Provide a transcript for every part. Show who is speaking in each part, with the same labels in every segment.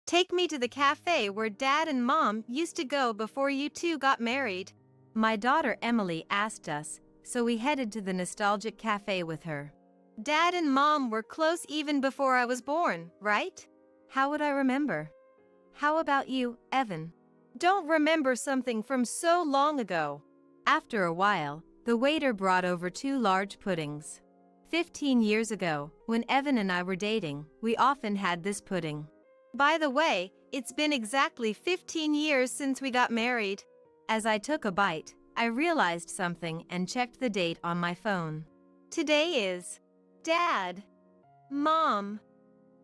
Speaker 1: Take me to the cafe where Dad and Mom used to go before you two got married. My daughter Emily asked us, so we headed to the nostalgic cafe with her. Dad and Mom were close even before I was born, right? How would I remember? How about you, Evan? Don't remember something from so long ago. After a while, the waiter brought over 2 large puddings. 15 years ago, when Evan and I were dating, we often had this pudding. By the way, it's been exactly 15 years since we got married. As I took a bite, I realized something and checked the date on my phone. Today is Dad, Mom,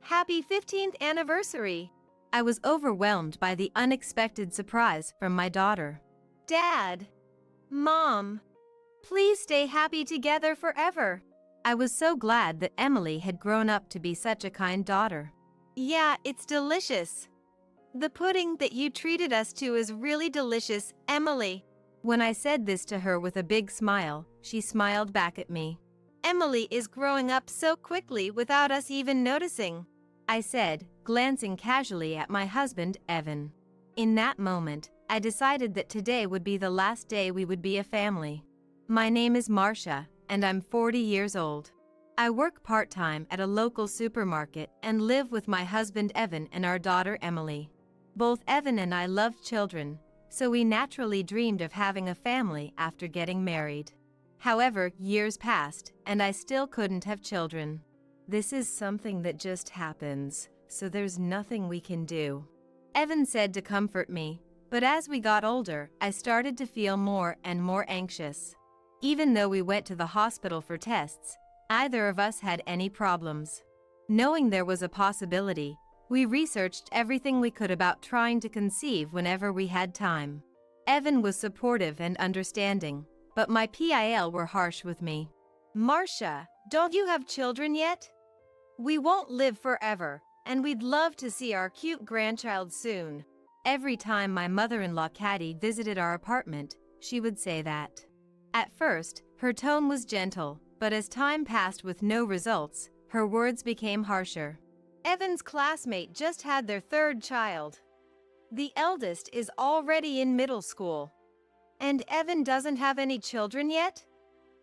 Speaker 1: happy 15th anniversary. I was overwhelmed by the unexpected surprise from my daughter. Dad, Mom, please stay happy together forever. I was so glad that Emily had grown up to be such a kind daughter. Yeah, it's delicious. The pudding that you treated us to is really delicious, Emily. When I said this to her with a big smile, she smiled back at me. Emily is growing up so quickly without us even noticing, I said, glancing casually at my husband, Evan. In that moment, I decided that today would be the last day we would be a family. My name is Marcia, and I'm 40 years old. I work part-time at a local supermarket and live with my husband Evan and our daughter Emily. Both Evan and I loved children, so we naturally dreamed of having a family after getting married. However, years passed, and I still couldn't have children. This is something that just happens, so there's nothing we can do, Evan said to comfort me, but as we got older, I started to feel more and more anxious. Even though we went to the hospital for tests, neither of us had any problems. Knowing there was a possibility, we researched everything we could about trying to conceive whenever we had time. Evan was supportive and understanding, but my PIL were harsh with me. Marcia, don't you have children yet? We won't live forever, and we'd love to see our cute grandchild soon. Every time my mother-in-law Caddy visited our apartment, she would say that. At first, her tone was gentle, but as time passed with no results, her words became harsher. Evan's classmate just had their 3rd child. The eldest is already in middle school. And Evan doesn't have any children yet?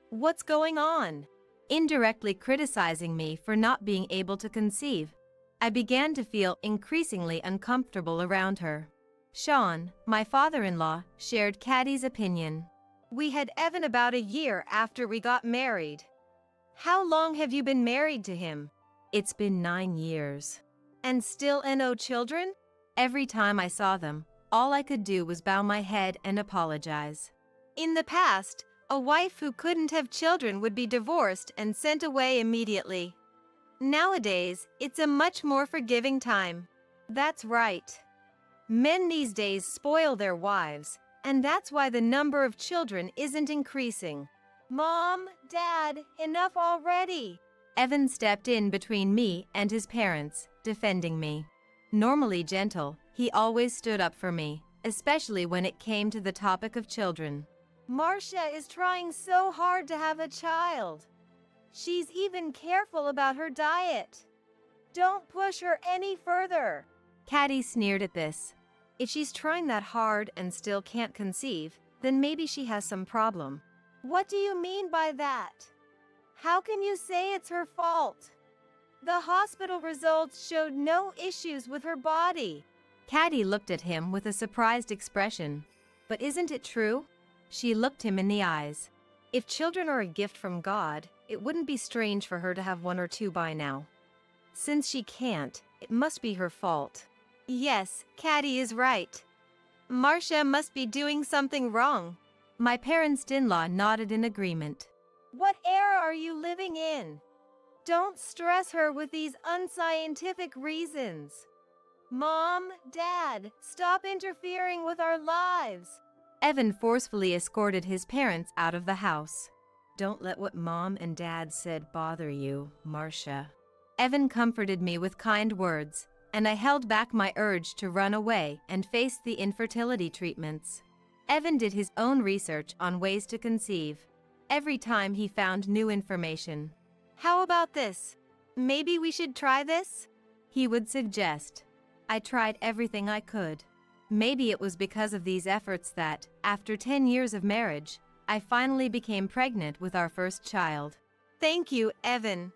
Speaker 1: What's going on? Indirectly criticizing me for not being able to conceive. I began to feel increasingly uncomfortable around her. Sean, my father-in-law, shared Caddy's opinion. We had Evan about a year after we got married. How long have you been married to him? It's been 9 years. And still no children? Every time I saw them, all I could do was bow my head and apologize. In the past, a wife who couldn't have children would be divorced and sent away immediately. Nowadays, it's a much more forgiving time. That's right. Men these days spoil their wives, and that's why the number of children isn't increasing. Mom, Dad, enough already. Evan stepped in between me and his parents, defending me. Normally gentle, he always stood up for me, especially when it came to the topic of children. Marcia is trying so hard to have a child. She's even careful about her diet. Don't push her any further. Caddy sneered at this. If she's trying that hard and still can't conceive, then maybe she has some problem. What do you mean by that? How can you say it's her fault? The hospital results showed no issues with her body. Caddy looked at him with a surprised expression. But isn't it true? She looked him in the eyes. If children are a gift from God, it wouldn't be strange for her to have 1 or 2 by now. Since she can't, it must be her fault. Yes, Caddy is right. Marcia must be doing something wrong. My parents-in-law nodded in agreement. What era are you living in? Don't stress her with these unscientific reasons. Mom, Dad, stop interfering with our lives. Evan forcefully escorted his parents out of the house. Don't let what Mom and Dad said bother you, Marcia. Evan comforted me with kind words, and I held back my urge to run away and face the infertility treatments. Evan did his own research on ways to conceive. Every time he found new information. How about this? Maybe we should try this? He would suggest. I tried everything I could. Maybe it was because of these efforts that, after 10 years of marriage, I finally became pregnant with our first child. Thank you, Evan.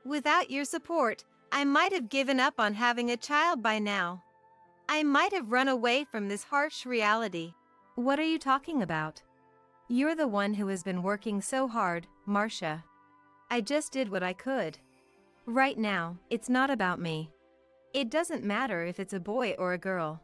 Speaker 1: Without your support, I might have given up on having a child by now. I might have run away from this harsh reality. What are you talking about? You're the one who has been working so hard, Marcia. I just did what I could. Right now, it's not about me. It doesn't matter if it's a boy or a girl.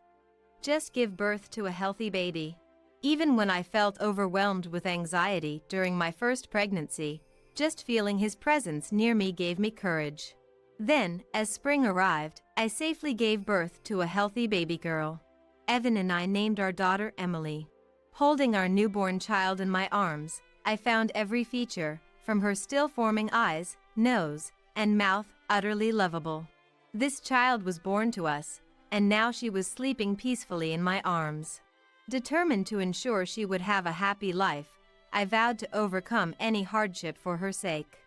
Speaker 1: Just give birth to a healthy baby. Even when I felt overwhelmed with anxiety during my first pregnancy, just feeling his presence near me gave me courage. Then, as spring arrived, I safely gave birth to a healthy baby girl. Evan and I named our daughter Emily. Holding our newborn child in my arms, I found every feature, from her still-forming eyes, nose, and mouth, utterly lovable. This child was born to us, and now she was sleeping peacefully in my arms. Determined to ensure she would have a happy life, I vowed to overcome any hardship for her sake.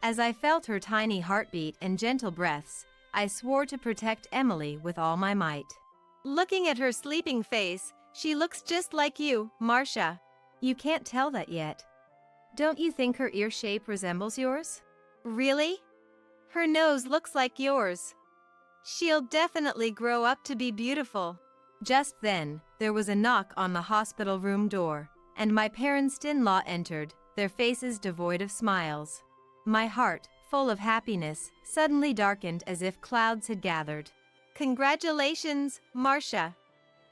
Speaker 1: As I felt her tiny heartbeat and gentle breaths, I swore to protect Emily with all my might. Looking at her sleeping face, she looks just like you, Marcia. You can't tell that yet. Don't you think her ear shape resembles yours? Really? Her nose looks like yours. She'll definitely grow up to be beautiful. Just then, there was a knock on the hospital room door, and my parents-in-law entered, their faces devoid of smiles. My heart, full of happiness, suddenly darkened as if clouds had gathered. Congratulations, Marcia.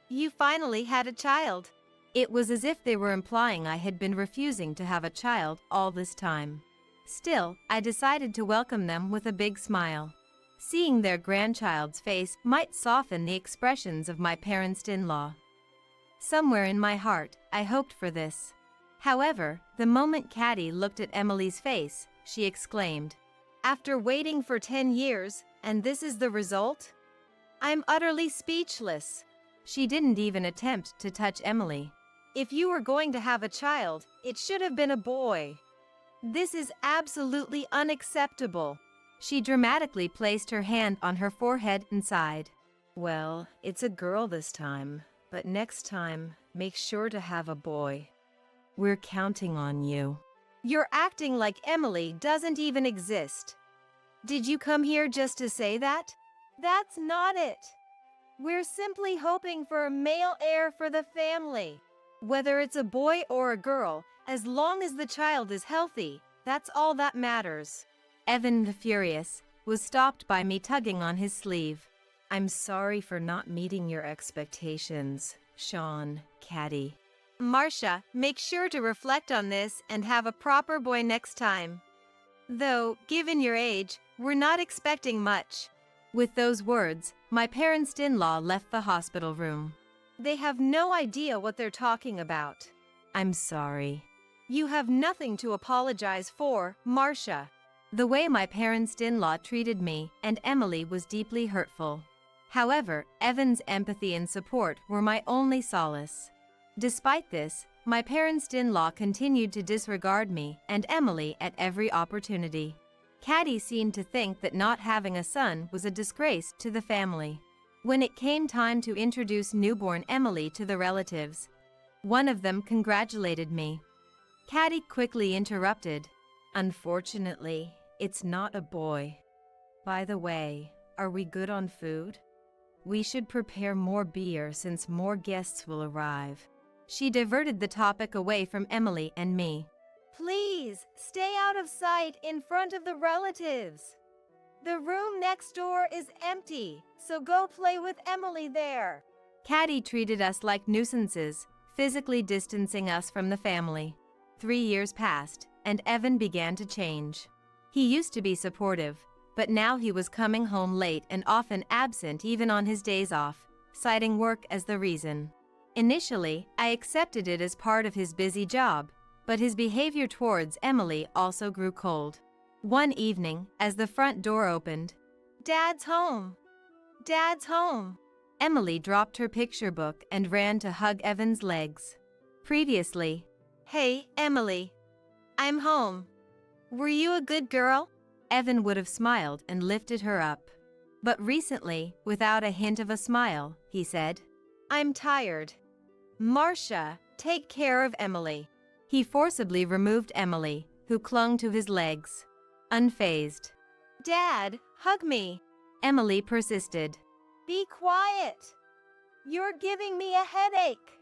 Speaker 1: You finally had a child. It was as if they were implying I had been refusing to have a child all this time. Still, I decided to welcome them with a big smile. Seeing their grandchild's face might soften the expressions of my parents-in-law. Somewhere in my heart, I hoped for this. However, the moment Caddy looked at Emily's face, she exclaimed, "After waiting for 10 years, and this is the result? I'm utterly speechless." She didn't even attempt to touch Emily. "If you were going to have a child, it should have been a boy. This is absolutely unacceptable." She dramatically placed her hand on her forehead and sighed. "Well, it's a girl this time, but next time, make sure to have a boy. We're counting on you." You're acting like Emily doesn't even exist. Did you come here just to say that? That's not it. We're simply hoping for a male heir for the family. Whether it's a boy or a girl, as long as the child is healthy, that's all that matters. Evan, the furious, was stopped by me tugging on his sleeve. "I'm sorry for not meeting your expectations, Sean, Caddy. Marcia, make sure to reflect on this and have a proper boy next time. Though, given your age, we're not expecting much." With those words, my parents-in-law left the hospital room. They have no idea what they're talking about. I'm sorry. You have nothing to apologize for, Marcia. The way my parents-in-law treated me and Emily was deeply hurtful. However, Evan's empathy and support were my only solace. Despite this, my parents-in-law continued to disregard me and Emily at every opportunity. Caddy seemed to think that not having a son was a disgrace to the family. When it came time to introduce newborn Emily to the relatives, one of them congratulated me. Caddy quickly interrupted. "Unfortunately, it's not a boy. By the way, are we good on food? We should prepare more beer since more guests will arrive." She diverted the topic away from Emily and me. "Please, stay out of sight in front of the relatives. The room next door is empty, so go play with Emily there." Caddy treated us like nuisances, physically distancing us from the family. 3 years passed, and Evan began to change. He used to be supportive, but now he was coming home late and often absent even on his days off, citing work as the reason. Initially, I accepted it as part of his busy job, but his behavior towards Emily also grew cold. One evening, as the front door opened, "Dad's home! Dad's home!" Emily dropped her picture book and ran to hug Evan's legs. Previously, "Hey, Emily. I'm home. Were you a good girl?" Evan would have smiled and lifted her up. But recently, without a hint of a smile, he said, "I'm tired. Marcia, take care of Emily." He forcibly removed Emily, who clung to his legs. Unfazed. "Dad, hug me." Emily persisted. "Be quiet. You're giving me a headache.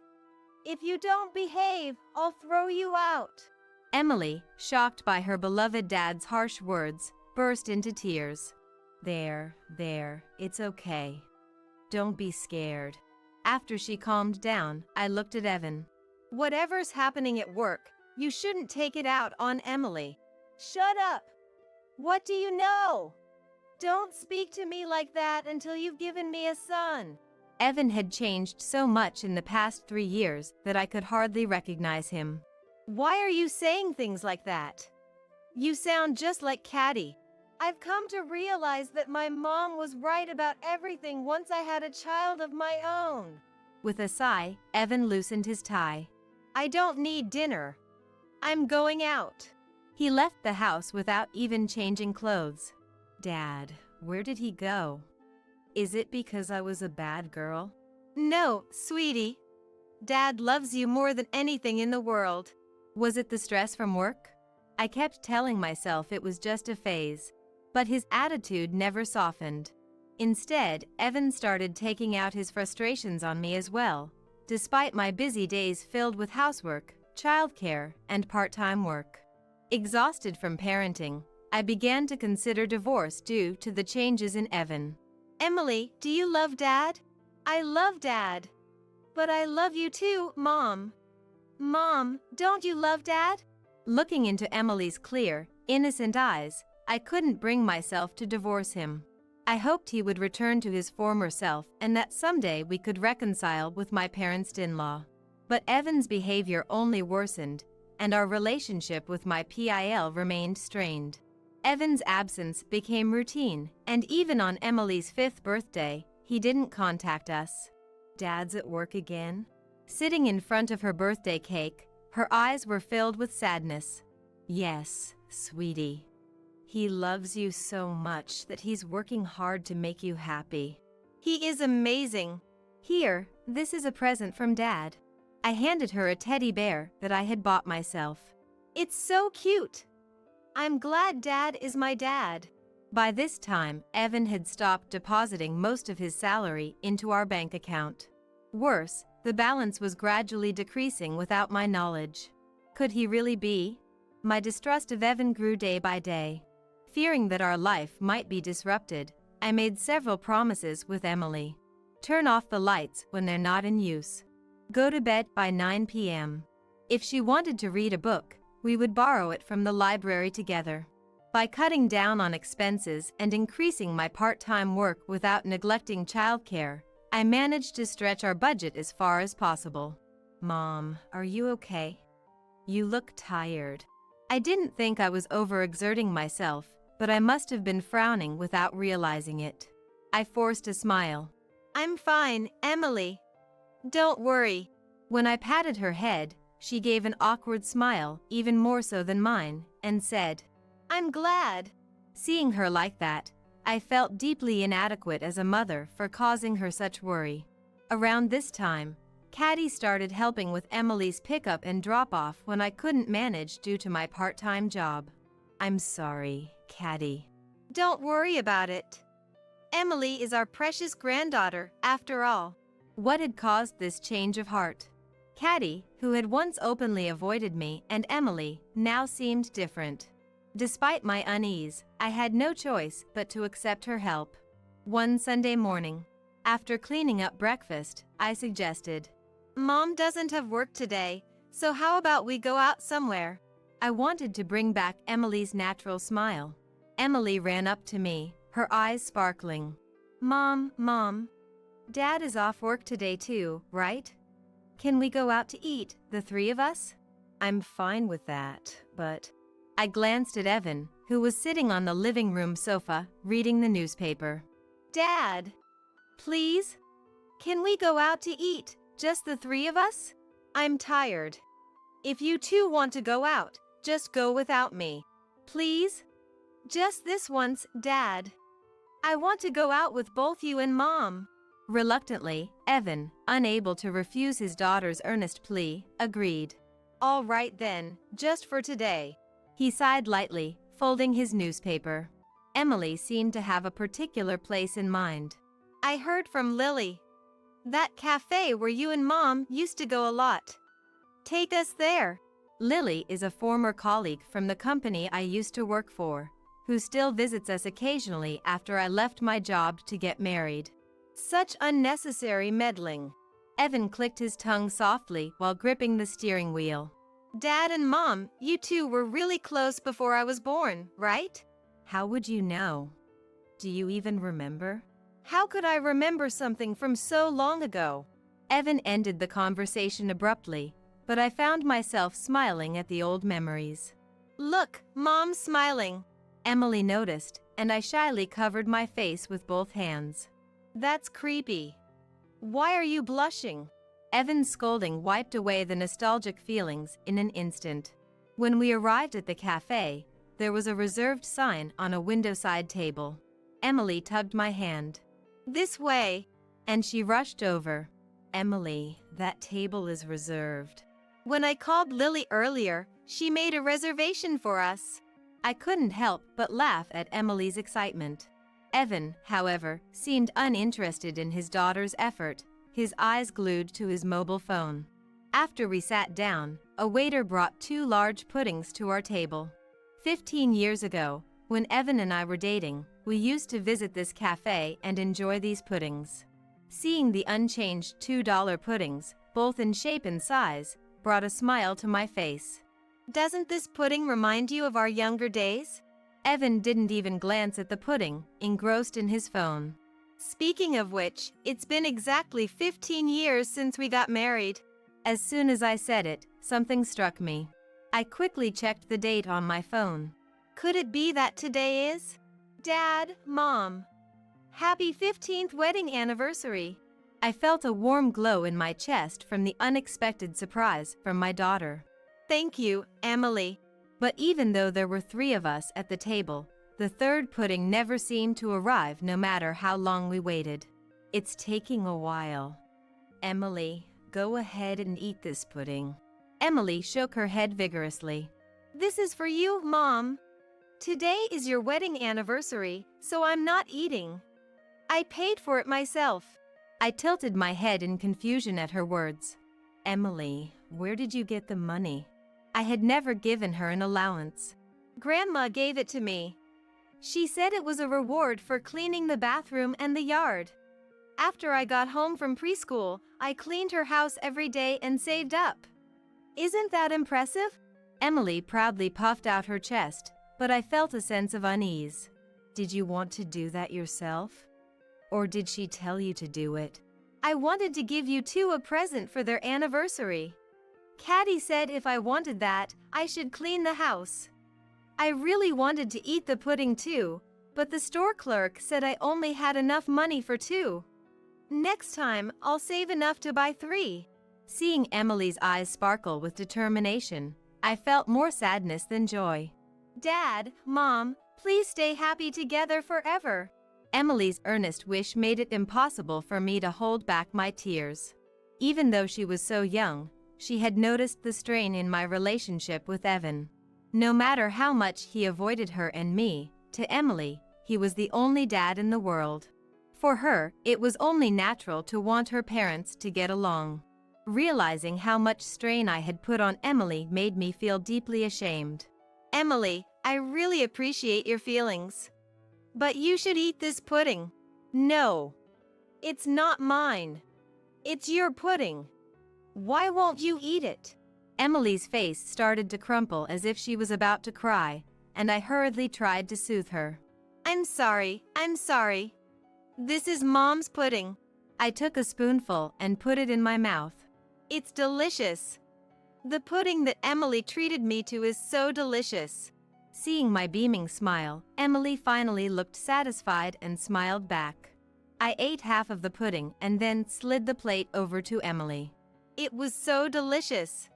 Speaker 1: If you don't behave, I'll throw you out." Emily, shocked by her beloved dad's harsh words, burst into tears. There, it's okay. Don't be scared." After she calmed down, I looked at Evan. "Whatever's happening at work, you shouldn't take it out on Emily." "Shut up! What do you know? Don't speak to me like that until you've given me a son." Evan had changed so much in the past 3 years that I could hardly recognize him. "Why are you saying things like that? You sound just like Caddy." "I've come to realize that my mom was right about everything once I had a child of my own." With a sigh, Evan loosened his tie. "I don't need dinner. I'm going out." He left the house without even changing clothes. Dad, where did he go? Is it because I was a bad girl? "No, sweetie. Dad loves you more than anything in the world." Was it the stress from work? I kept telling myself it was just a phase. But his attitude never softened. Instead, Evan started taking out his frustrations on me as well, despite my busy days filled with housework, childcare, and part-time work. Exhausted from parenting, I began to consider divorce due to the changes in Evan. "Emily, do you love Dad?" "I love Dad. But I love you too, Mom." "Mom, don't you love Dad?" Looking into Emily's clear, innocent eyes, I couldn't bring myself to divorce him. I hoped he would return to his former self and that someday we could reconcile with my parents-in-law. But Evan's behavior only worsened, and our relationship with my PIL remained strained. Evan's absence became routine, and even on Emily's 5th birthday, he didn't contact us. "Dad's at work again?" Sitting in front of her birthday cake, her eyes were filled with sadness. "Yes, sweetie. He loves you so much that he's working hard to make you happy." "He is amazing." "Here, this is a present from Dad." I handed her a teddy bear that I had bought myself. "It's so cute. I'm glad Dad is my dad." By this time, Evan had stopped depositing most of his salary into our bank account. Worse, the balance was gradually decreasing without my knowledge. Could he really be? My distrust of Evan grew day by day. Fearing that our life might be disrupted, I made several promises with Emily. Turn off the lights when they're not in use. Go to bed by 9 p.m. If she wanted to read a book, we would borrow it from the library together. By cutting down on expenses and increasing my part-time work without neglecting childcare, I managed to stretch our budget as far as possible. "Mom, are you okay? You look tired." I didn't think I was overexerting myself, but I must have been frowning without realizing it. I forced a smile. "I'm fine, Emily. Don't worry." When I patted her head, she gave an awkward smile, even more so than mine, and said, "I'm glad." Seeing her like that, I felt deeply inadequate as a mother for causing her such worry. Around this time, Caddy started helping with Emily's pickup and drop-off when I couldn't manage due to my part-time job. "I'm sorry, Caddy." "Don't worry about it. Emily is our precious granddaughter, after all." What had caused this change of heart? Caddy, who had once openly avoided me, and Emily, now seemed different. Despite my unease, I had no choice but to accept her help. One Sunday morning, after cleaning up breakfast, I suggested, "Mom doesn't have work today, so how about we go out somewhere?" I wanted to bring back Emily's natural smile. Emily ran up to me, her eyes sparkling. Mom, Dad is off work today too, right? Can we go out to eat, the 3 of us?" "I'm fine with that, but..." I glanced at Evan, who was sitting on the living room sofa, reading the newspaper. "Dad, please? Can we go out to eat, just the 3 of us? I'm tired. If you two want to go out, just go without me. Please? Just this once, Dad. I want to go out with both you and Mom. Reluctantly, Evan, unable to refuse his daughter's earnest plea, agreed. All right then, just for today. He sighed lightly, folding his newspaper. Emily seemed to have a particular place in mind. I heard from Lily. That cafe where you and Mom used to go a lot. Take us there. Lily is a former colleague from the company I used to work for, who still visits us occasionally after I left my job to get married. Such unnecessary meddling. Evan clicked his tongue softly while gripping the steering wheel. Dad and Mom, you two were really close before I was born, right? How would you know? Do you even remember? How could I remember something from so long ago? Evan ended the conversation abruptly, but I found myself smiling at the old memories. Look, Mom's smiling. Emily noticed, and I shyly covered my face with both hands. That's creepy. Why are you blushing? Evan's scolding wiped away the nostalgic feelings in an instant. When we arrived at the cafe, there was a reserved sign on a windowside table. Emily tugged my hand. This way. And she rushed over. Emily, that table is reserved. When I called Lily earlier, she made a reservation for us. I couldn't help but laugh at Emily's excitement. Evan, however, seemed uninterested in his daughter's effort, his eyes glued to his mobile phone. After we sat down, a waiter brought 2 large puddings to our table. 15 years ago, when Evan and I were dating, we used to visit this cafe and enjoy these puddings. Seeing the unchanged $2 puddings, both in shape and size, brought a smile to my face. Doesn't this pudding remind you of our younger days? Evan didn't even glance at the pudding, engrossed in his phone. Speaking of which, it's been exactly 15 years since we got married. As soon as I said it, something struck me. I quickly checked the date on my phone. Could it be that today is? Dad, Mom. Happy 15th wedding anniversary. I felt a warm glow in my chest from the unexpected surprise from my daughter. Thank you, Emily. But even though there were 3 of us at the table, the 3rd pudding never seemed to arrive no matter how long we waited. It's taking a while. Emily, go ahead and eat this pudding. Emily shook her head vigorously. This is for you, Mom. Today is your wedding anniversary, so I'm not eating. I paid for it myself. I tilted my head in confusion at her words. Emily, where did you get the money? I had never given her an allowance. Grandma gave it to me. She said it was a reward for cleaning the bathroom and the yard. After I got home from preschool, I cleaned her house every day and saved up. Isn't that impressive? Emily proudly puffed out her chest, but I felt a sense of unease. Did you want to do that yourself? Or did she tell you to do it? I wanted to give you 2 a present for their anniversary. Caddy said if I wanted that, I should clean the house. I really wanted to eat the pudding too, but the store clerk said I only had enough money for 2. Next time, I'll save enough to buy 3. Seeing Emily's eyes sparkle with determination, I felt more sadness than joy. Dad, Mom, please stay happy together forever. Emily's earnest wish made it impossible for me to hold back my tears. Even though she was so young, she had noticed the strain in my relationship with Evan. No matter how much he avoided her and me, to Emily, he was the only dad in the world. For her, it was only natural to want her parents to get along. Realizing how much strain I had put on Emily made me feel deeply ashamed. Emily, I really appreciate your feelings. But you should eat this pudding. No. It's not mine. It's your pudding. Why won't you eat it? Emily's face started to crumple as if she was about to cry, and I hurriedly tried to soothe her. I'm sorry. This is Mom's pudding. I took a spoonful and put it in my mouth. It's delicious. The pudding that Emily treated me to is so delicious. Seeing my beaming smile, Emily finally looked satisfied and smiled back. I ate half of the pudding and then slid the plate over to Emily. It was so delicious.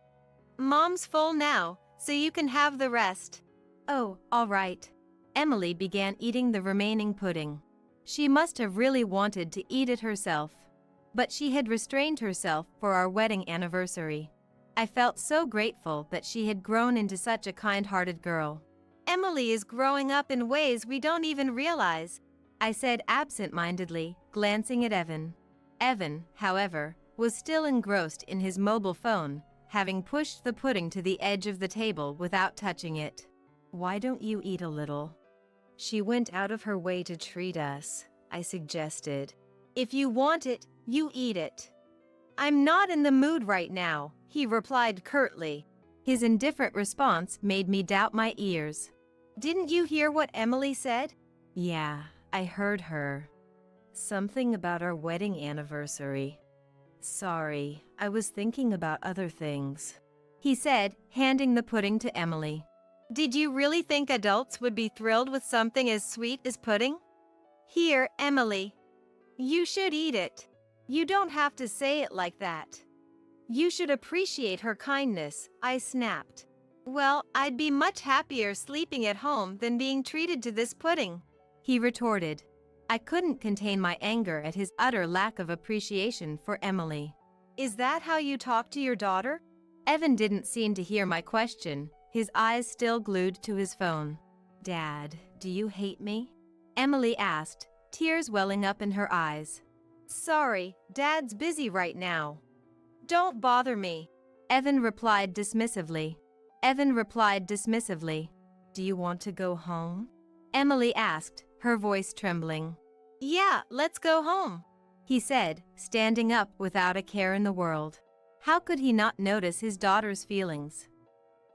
Speaker 1: Mom's full now, so you can have the rest. Oh, all right. Emily began eating the remaining pudding. She must have really wanted to eat it herself. But she had restrained herself for our wedding anniversary. I felt so grateful that she had grown into such a kind-hearted girl. Emily is growing up in ways we don't even realize, I said absent-mindedly, glancing at Evan. Evan, however, was still engrossed in his mobile phone, having pushed the pudding to the edge of the table without touching it. Why don't you eat a little? She went out of her way to treat us, I suggested. If you want it, you eat it. I'm not in the mood right now, he replied curtly. His indifferent response made me doubt my ears. Didn't you hear what Emily said? Yeah, I heard her. Something about our wedding anniversary. Sorry, I was thinking about other things, he said, handing the pudding to Emily. Did you really think adults would be thrilled with something as sweet as pudding? Here, Emily. You should eat it. You don't have to say it like that. You should appreciate her kindness, I snapped. Well, I'd be much happier sleeping at home than being treated to this pudding, he retorted. I couldn't contain my anger at his utter lack of appreciation for Emily. Is that how you talk to your daughter? Evan didn't seem to hear my question, his eyes still glued to his phone. Dad, do you hate me? Emily asked, tears welling up in her eyes. Sorry, Dad's busy right now. Don't bother me, Evan replied dismissively. Do you want to go home? Emily asked, her voice trembling. Yeah, let's go home, he said, standing up without a care in the world. How could he not notice his daughter's feelings?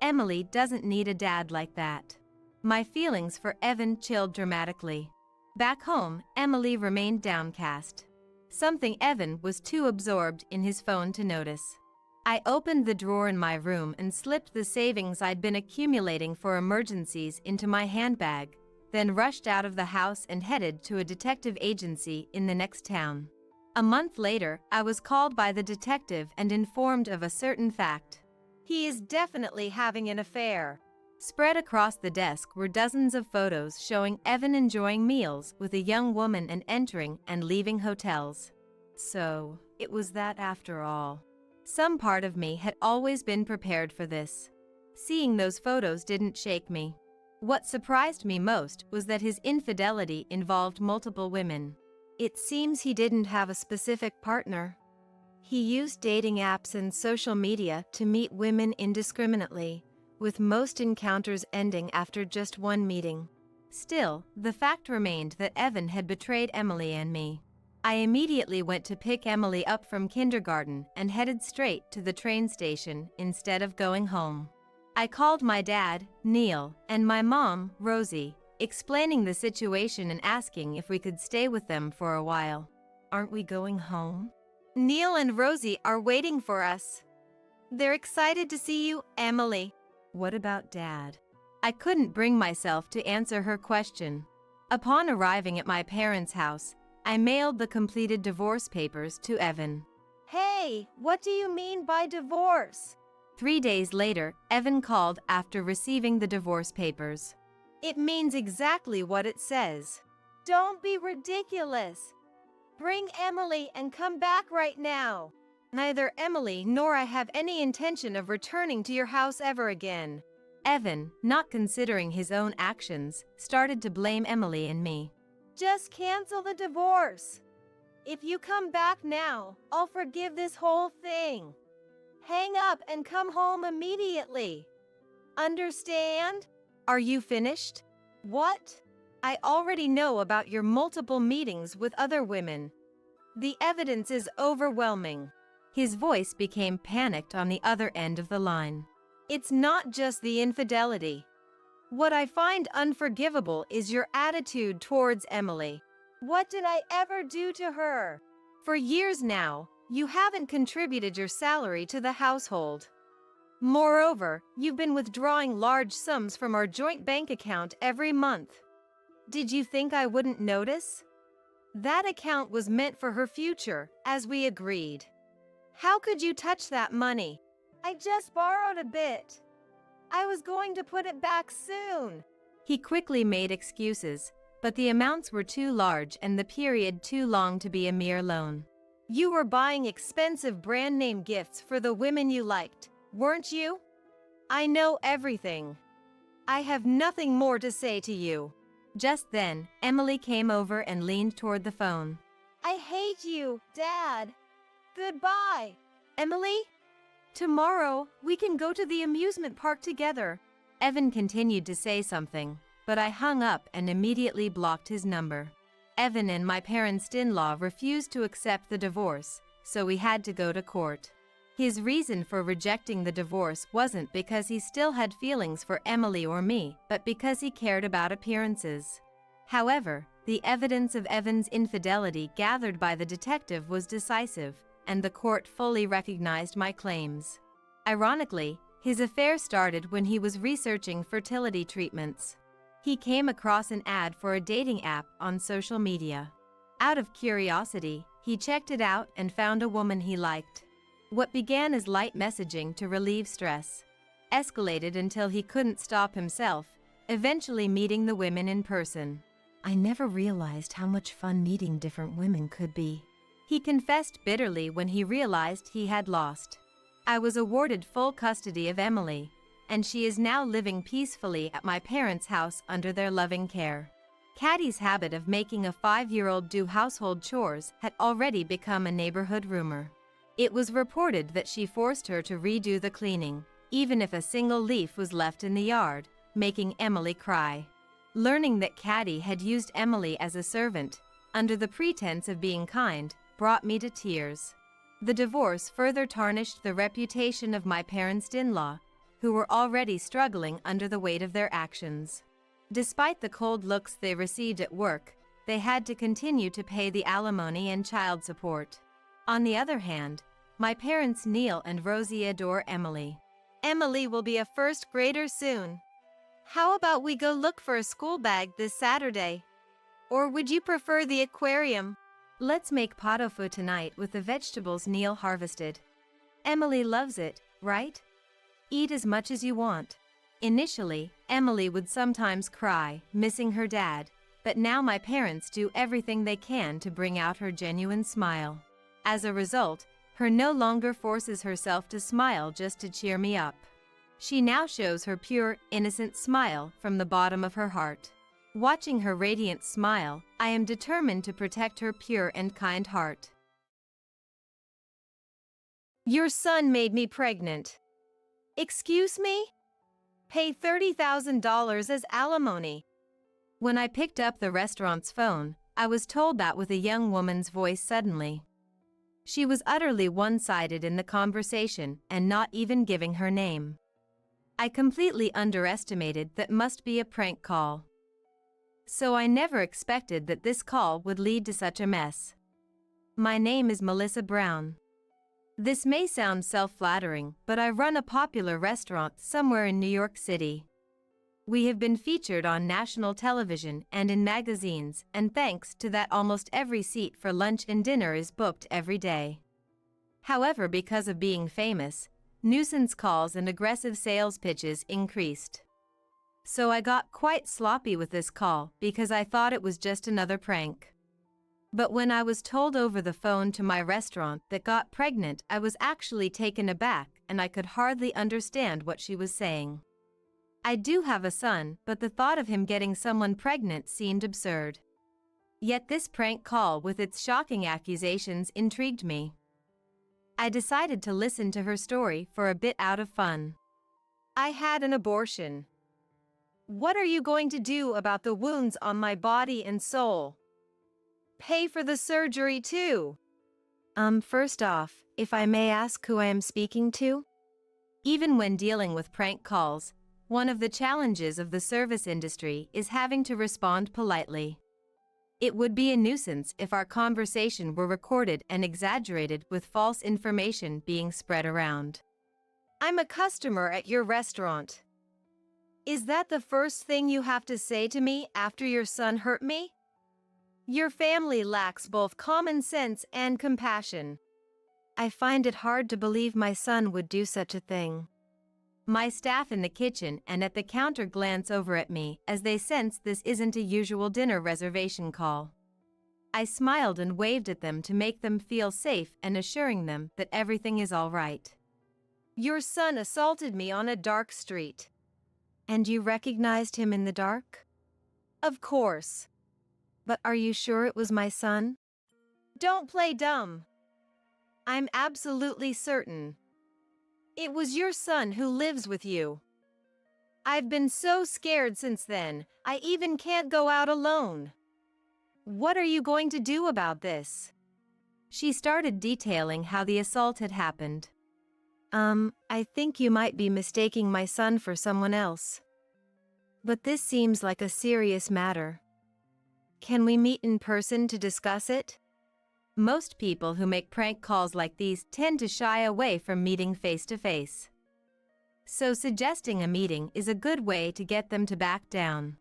Speaker 1: Emily doesn't need a dad like that. My feelings for Evan chilled dramatically. Back home, Emily remained downcast. Something Evan was too absorbed in his phone to notice. I opened the drawer in my room and slipped the savings I'd been accumulating for emergencies into my handbag, then rushed out of the house and headed to a detective agency in the next town. A month later, I was called by the detective and informed of a certain fact. He is definitely having an affair. Spread across the desk were dozens of photos showing Evan enjoying meals with a young woman and entering and leaving hotels. So, it was that after all. Some part of me had always been prepared for this. Seeing those photos didn't shake me. What surprised me most was that his infidelity involved multiple women. It seems he didn't have a specific partner. He used dating apps and social media to meet women indiscriminately, with most encounters ending after just one meeting. Still, the fact remained that Evan had betrayed Emily and me. I immediately went to pick Emily up from kindergarten and headed straight to the train station instead of going home. I called my dad, Neil, and my mom, Rosie, explaining the situation and asking if we could stay with them for a while. Aren't we going home? Neil and Rosie are waiting for us. They're excited to see you, Emily. What about Dad? I couldn't bring myself to answer her question. Upon arriving at my parents' house, I mailed the completed divorce papers to Evan. Hey, what do you mean by divorce? 3 days later, Evan called after receiving the divorce papers. It means exactly what it says. Don't be ridiculous. Bring Emily and come back right now. Neither Emily nor I have any intention of returning to your house ever again. Evan, not considering his own actions, started to blame Emily and me. Just cancel the divorce. If you come back now, I'll forgive this whole thing. Hang up and come home immediately. Understand? Are you finished? What? I already know about your multiple meetings with other women. The evidence is overwhelming. His voice became panicked on the other end of the line. It's not just the infidelity. What I find unforgivable is your attitude towards Emily. What did I ever do to her? For years now, you haven't contributed your salary to the household. Moreover, you've been withdrawing large sums from our joint bank account every month. Did you think I wouldn't notice? That account was meant for her future, as we agreed. How could you touch that money? I just borrowed a bit. I was going to put it back soon. He quickly made excuses, but the amounts were too large and the period too long to be a mere loan. You were buying expensive brand name gifts for the women you liked, weren't you? I know everything. I have nothing more to say to you. Just then, Emily came over and leaned toward the phone. I hate you, Dad. Goodbye. Emily? Tomorrow, we can go to the amusement park together. Evan continued to say something, but I hung up and immediately blocked his number. Evan and my parents-in-law refused to accept the divorce, so we had to go to court. His reason for rejecting the divorce wasn't because he still had feelings for Emily or me, but because he cared about appearances. However, the evidence of Evan's infidelity gathered by the detective was decisive, and the court fully recognized my claims. Ironically, his affair started when he was researching fertility treatments. He came across an ad for a dating app on social media. Out of curiosity, he checked it out and found a woman he liked. What began as light messaging to relieve stress escalated until he couldn't stop himself, eventually meeting the women in person. I never realized how much fun meeting different women could be. He confessed bitterly when he realized he had lost. I was awarded full custody of Emily, and she is now living peacefully at my parents' house under their loving care. Caddy's habit of making a 5-year-old do household chores had already become a neighborhood rumor. It was reported that she forced her to redo the cleaning, even if a single leaf was left in the yard, making Emily cry. Learning that Caddy had used Emily as a servant, under the pretense of being kind, brought me to tears. The divorce further tarnished the reputation of my parents-in-law, who were already struggling under the weight of their actions. Despite the cold looks they received at work, they had to continue to pay the alimony and child support. On the other hand, my parents Neil and Rosie adore Emily. Emily will be a first grader soon. How about we go look for a school bag this Saturday? Or would you prefer the aquarium? Let's make pot au feu tonight with the vegetables Neil harvested. Emily loves it, right? Eat as much as you want. Initially, Emily would sometimes cry, missing her dad, but now my parents do everything they can to bring out her genuine smile. As a result, her no longer forces herself to smile just to cheer me up. She now shows her pure, innocent smile from the bottom of her heart. Watching her radiant smile, I am determined to protect her pure and kind heart. Your son made me pregnant. Excuse me? Pay $30,000 as alimony. When I picked up the restaurant's phone, I was told that with a young woman's voice suddenly. She was utterly one-sided in the conversation and not even giving her name. I completely underestimated that must be a prank call. So I never expected that this call would lead to such a mess. My name is Melissa Brown. This may sound self-flattering, but I run a popular restaurant somewhere in New York City. We have been featured on national television and in magazines, and thanks to that almost every seat for lunch and dinner is booked every day. However, because of being famous, nuisance calls and aggressive sales pitches increased. So I got quite sloppy with this call because I thought it was just another prank. But when I was told over the phone to my restaurant that got pregnant, I was actually taken aback and I could hardly understand what she was saying. I do have a son, but the thought of him getting someone pregnant seemed absurd. Yet this prank call with its shocking accusations intrigued me. I decided to listen to her story for a bit out of fun. I had an abortion. What are you going to do about the wounds on my body and soul? Pay for the surgery too. First off, if I may ask who I am speaking to? Even when dealing with prank calls, one of the challenges of the service industry is having to respond politely. It would be a nuisance if our conversation were recorded and exaggerated with false information being spread around. I'm a customer at your restaurant. Is that the first thing you have to say to me after your son hurt me? Your family lacks both common sense and compassion. I find it hard to believe my son would do such a thing. My staff in the kitchen and at the counter glance over at me as they sense this isn't a usual dinner reservation call. I smiled and waved at them to make them feel safe and assuring them that everything is all right. Your son assaulted me on a dark street. And you recognized him in the dark? Of course. But are you sure it was my son? Don't play dumb. I'm absolutely certain. It was your son who lives with you. I've been so scared since then, I even can't go out alone. What are you going to do about this? She started detailing how the assault had happened. I think you might be mistaking my son for someone else. But this seems like a serious matter. Can we meet in person to discuss it? Most people who make prank calls like these tend to shy away from meeting face to face. So suggesting a meeting is a good way to get them to back down.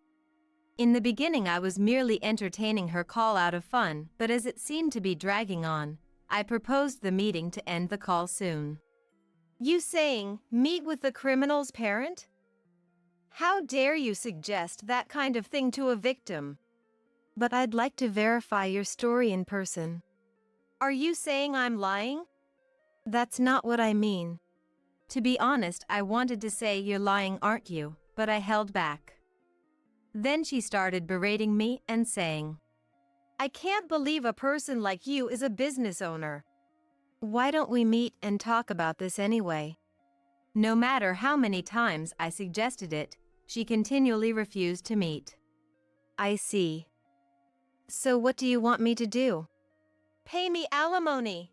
Speaker 1: In the beginning I was merely entertaining her call out of fun, but as it seemed to be dragging on, I proposed the meeting to end the call soon. You saying, meet with the criminal's parent? How dare you suggest that kind of thing to a victim? But I'd like to verify your story in person. Are you saying I'm lying? That's not what I mean. To be honest, I wanted to say you're lying, aren't you? But I held back. Then she started berating me and saying, I can't believe a person like you is a business owner. Why don't we meet and talk about this anyway? No matter how many times I suggested it, she continually refused to meet. I see. So what do you want me to do? Pay me alimony.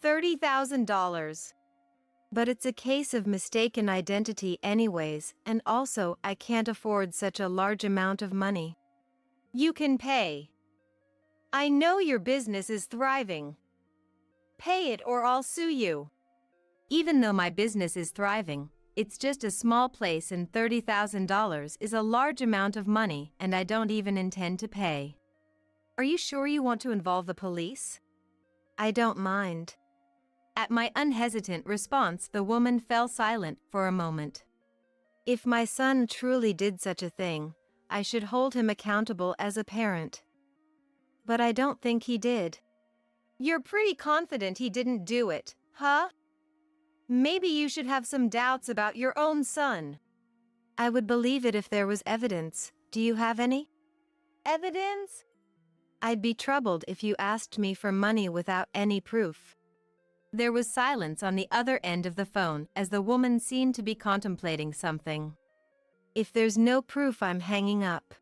Speaker 1: $30,000. But it's a case of mistaken identity anyways, and also I can't afford such a large amount of money. You can pay. I know your business is thriving. Pay it or I'll sue you. Even though my business is thriving, it's just a small place and $30,000 is a large amount of money and I don't even intend to pay. Are you sure you want to involve the police? I don't mind. At my unhesitant response, the woman fell silent for a moment. If my son truly did such a thing, I should hold him accountable as a parent. But I don't think he did. You're pretty confident he didn't do it, huh? Maybe you should have some doubts about your own son. I would believe it if there was evidence. Do you have any? Evidence? I'd be troubled if you asked me for money without any proof. There was silence on the other end of the phone as the woman seemed to be contemplating something. If there's no proof, I'm hanging up.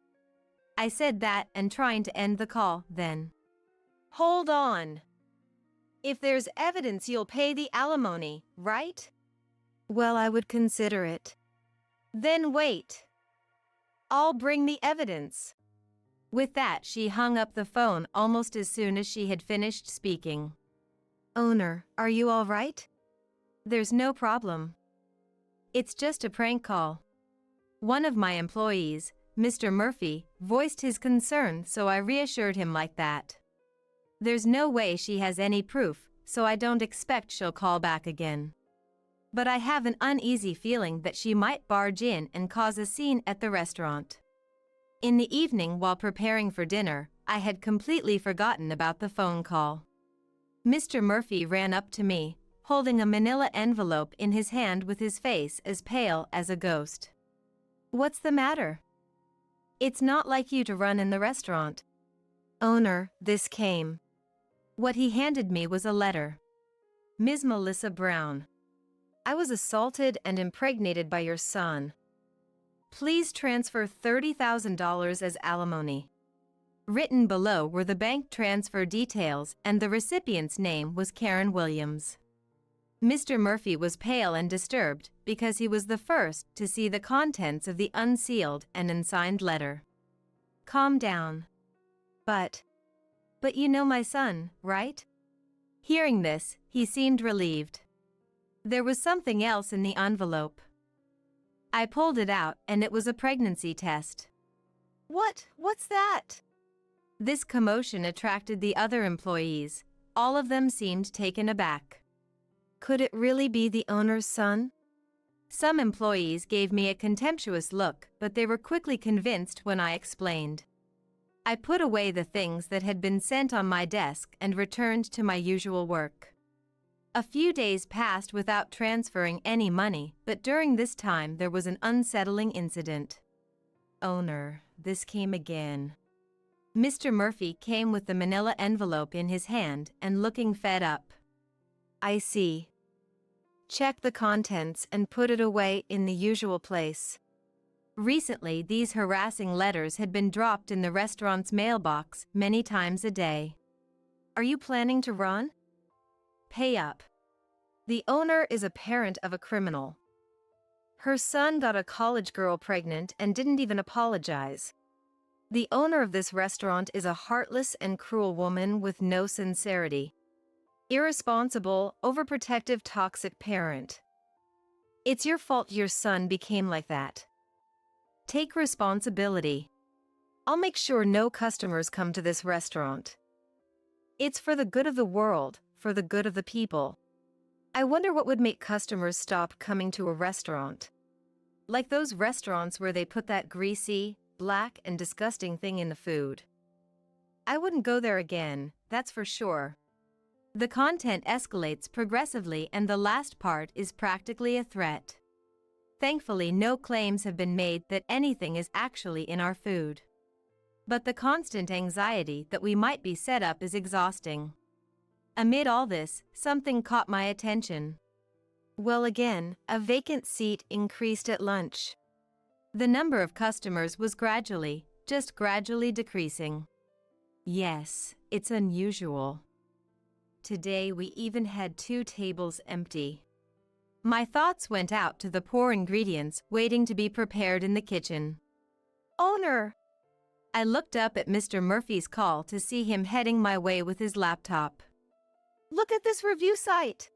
Speaker 1: I said that and trying to end the call, then. Hold on. If there's evidence, you'll pay the alimony, right? Well, I would consider it. Then wait. I'll bring the evidence. With that, she hung up the phone almost as soon as she had finished speaking. Owner, are you all right? There's no problem. It's just a prank call. One of my employees, Mr. Murphy, voiced his concern, so I reassured him like that. There's no way she has any proof, so I don't expect she'll call back again. But I have an uneasy feeling that she might barge in and cause a scene at the restaurant. In the evening, while preparing for dinner, I had completely forgotten about the phone call. Mr. Murphy ran up to me, holding a manila envelope in his hand with his face as pale as a ghost. What's the matter? It's not like you to run in the restaurant. Owner, this came. What he handed me was a letter. Ms. Melissa Brown. I was assaulted and impregnated by your son. Please transfer $30,000 as alimony. Written below were the bank transfer details and the recipient's name was Karen Williams. Mr. Murphy was pale and disturbed because he was the first to see the contents of the unsealed and unsigned letter. Calm down. But you know my son, right? Hearing this, he seemed relieved. There was something else in the envelope. I pulled it out and it was a pregnancy test. What's that? This commotion attracted the other employees. All of them seemed taken aback. Could it really be the owner's son? Some employees gave me a contemptuous look, but they were quickly convinced when I explained. I put away the things that had been sent on my desk and returned to my usual work. A few days passed without transferring any money, but during this time there was an unsettling incident. Owner, this came again. Mr. Murphy came with the manila envelope in his hand and looking fed up. I see. Check the contents and put it away in the usual place. Recently, these harassing letters had been dropped in the restaurant's mailbox many times a day. Are you planning to run? Pay up. The owner is a parent of a criminal. Her son got a college girl pregnant and didn't even apologize. The owner of this restaurant is a heartless and cruel woman with no sincerity. Irresponsible, overprotective, toxic parent. It's your fault your son became like that. Take responsibility. I'll make sure no customers come to this restaurant. It's for the good of the world, for the good of the people. I wonder what would make customers stop coming to a restaurant. Like those restaurants where they put that greasy, black, and disgusting thing in the food. I wouldn't go there again, that's for sure. The content escalates progressively and the last part is practically a threat. Thankfully, no claims have been made that anything is actually in our food. But the constant anxiety that we might be set up is exhausting. Amid all this, something caught my attention. Well, again, a vacant seat increased at lunch. The number of customers was just gradually decreasing. Yes, it's unusual. Today we even had 2 tables empty. My thoughts went out to the poor ingredients waiting to be prepared in the kitchen. Owner! I looked up at Mr. Murphy's call to see him heading my way with his laptop. Look at this review site!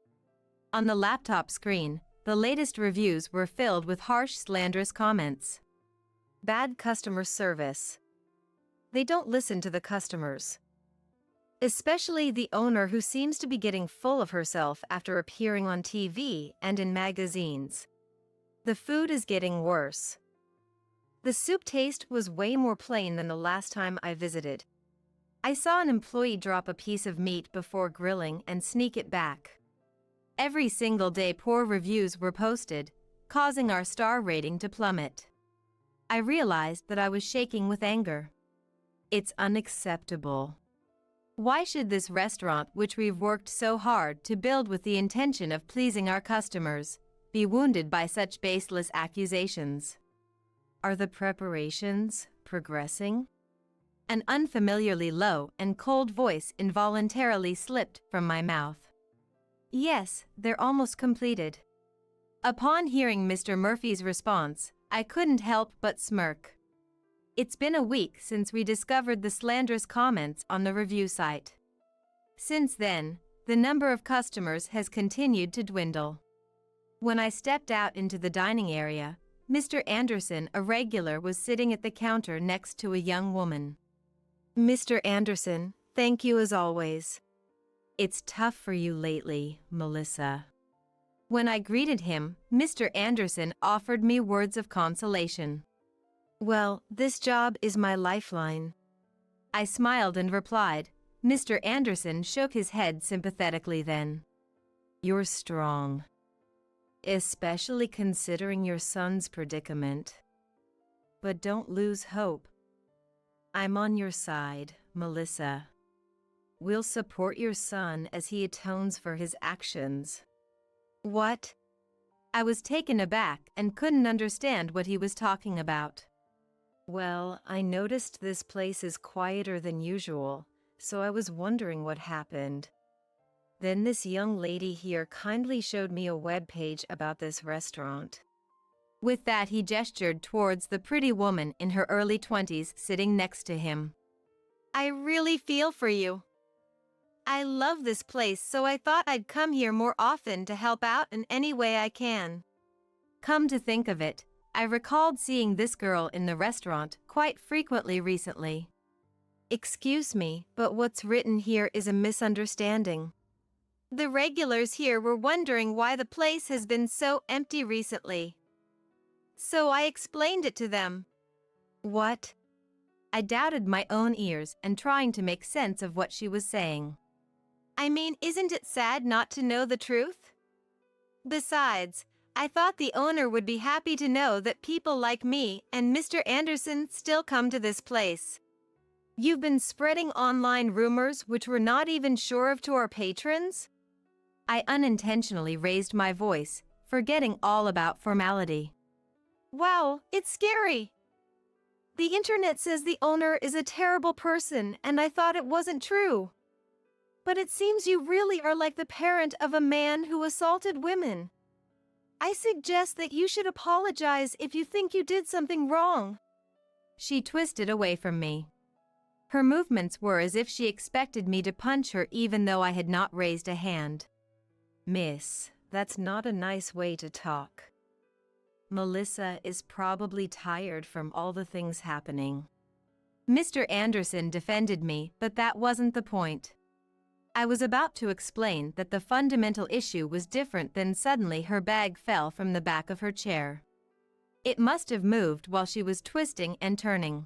Speaker 1: On the laptop screen, the latest reviews were filled with harsh, slanderous comments. Bad customer service. They don't listen to the customers. Especially the owner who seems to be getting full of herself after appearing on TV and in magazines. The food is getting worse. The soup taste was way more plain than the last time I visited. I saw an employee drop a piece of meat before grilling and sneak it back. Every single day poor reviews were posted, causing our star rating to plummet. I realized that I was shaking with anger. It's unacceptable. Why should this restaurant, which we've worked so hard to build with the intention of pleasing our customers, be wounded by such baseless accusations? Are the preparations progressing? An unfamiliarly low and cold voice involuntarily slipped from my mouth. Yes, they're almost completed. Upon hearing Mr. Murphy's response, I couldn't help but smirk. It's been a week since we discovered the slanderous comments on the review site. Since then, the number of customers has continued to dwindle. When I stepped out into the dining area, Mr. Anderson, a regular, was sitting at the counter next to a young woman. Mr. Anderson, thank you as always. It's tough for you lately, Melissa. When I greeted him, Mr. Anderson offered me words of consolation. Well, this job is my lifeline. I smiled and replied. Mr. Anderson shook his head sympathetically then. You're strong. Especially considering your son's predicament. But don't lose hope. I'm on your side, Melissa. We'll support your son as he atones for his actions. What? I was taken aback and couldn't understand what he was talking about. Well, I noticed this place is quieter than usual, so I was wondering what happened. Then this young lady here kindly showed me a web page about this restaurant. With that, he gestured towards the pretty woman in her early 20s sitting next to him. I really feel for you. I love this place, so I thought I'd come here more often to help out in any way I can. Come to think of it, I recalled seeing this girl in the restaurant quite frequently recently. Excuse me, but what's written here is a misunderstanding. The regulars here were wondering why the place has been so empty recently. So I explained it to them. What? I doubted my own ears and trying to make sense of what she was saying. I mean, isn't it sad not to know the truth? Besides, I thought the owner would be happy to know that people like me and Mr. Anderson still come to this place. You've been spreading online rumors which we're not even sure of to our patrons? I unintentionally raised my voice, forgetting all about formality. Wow, it's scary. The internet says the owner is a terrible person and I thought it wasn't true. But it seems you really are like the parent of a man who assaulted women. I suggest that you should apologize if you think you did something wrong. She twisted away from me. Her movements were as if she expected me to punch her even though I had not raised a hand. Miss, that's not a nice way to talk. Melissa is probably tired from all the things happening. Mr. Anderson defended me, but that wasn't the point. I was about to explain that the fundamental issue was different than suddenly her bag fell from the back of her chair. It must have moved while she was twisting and turning.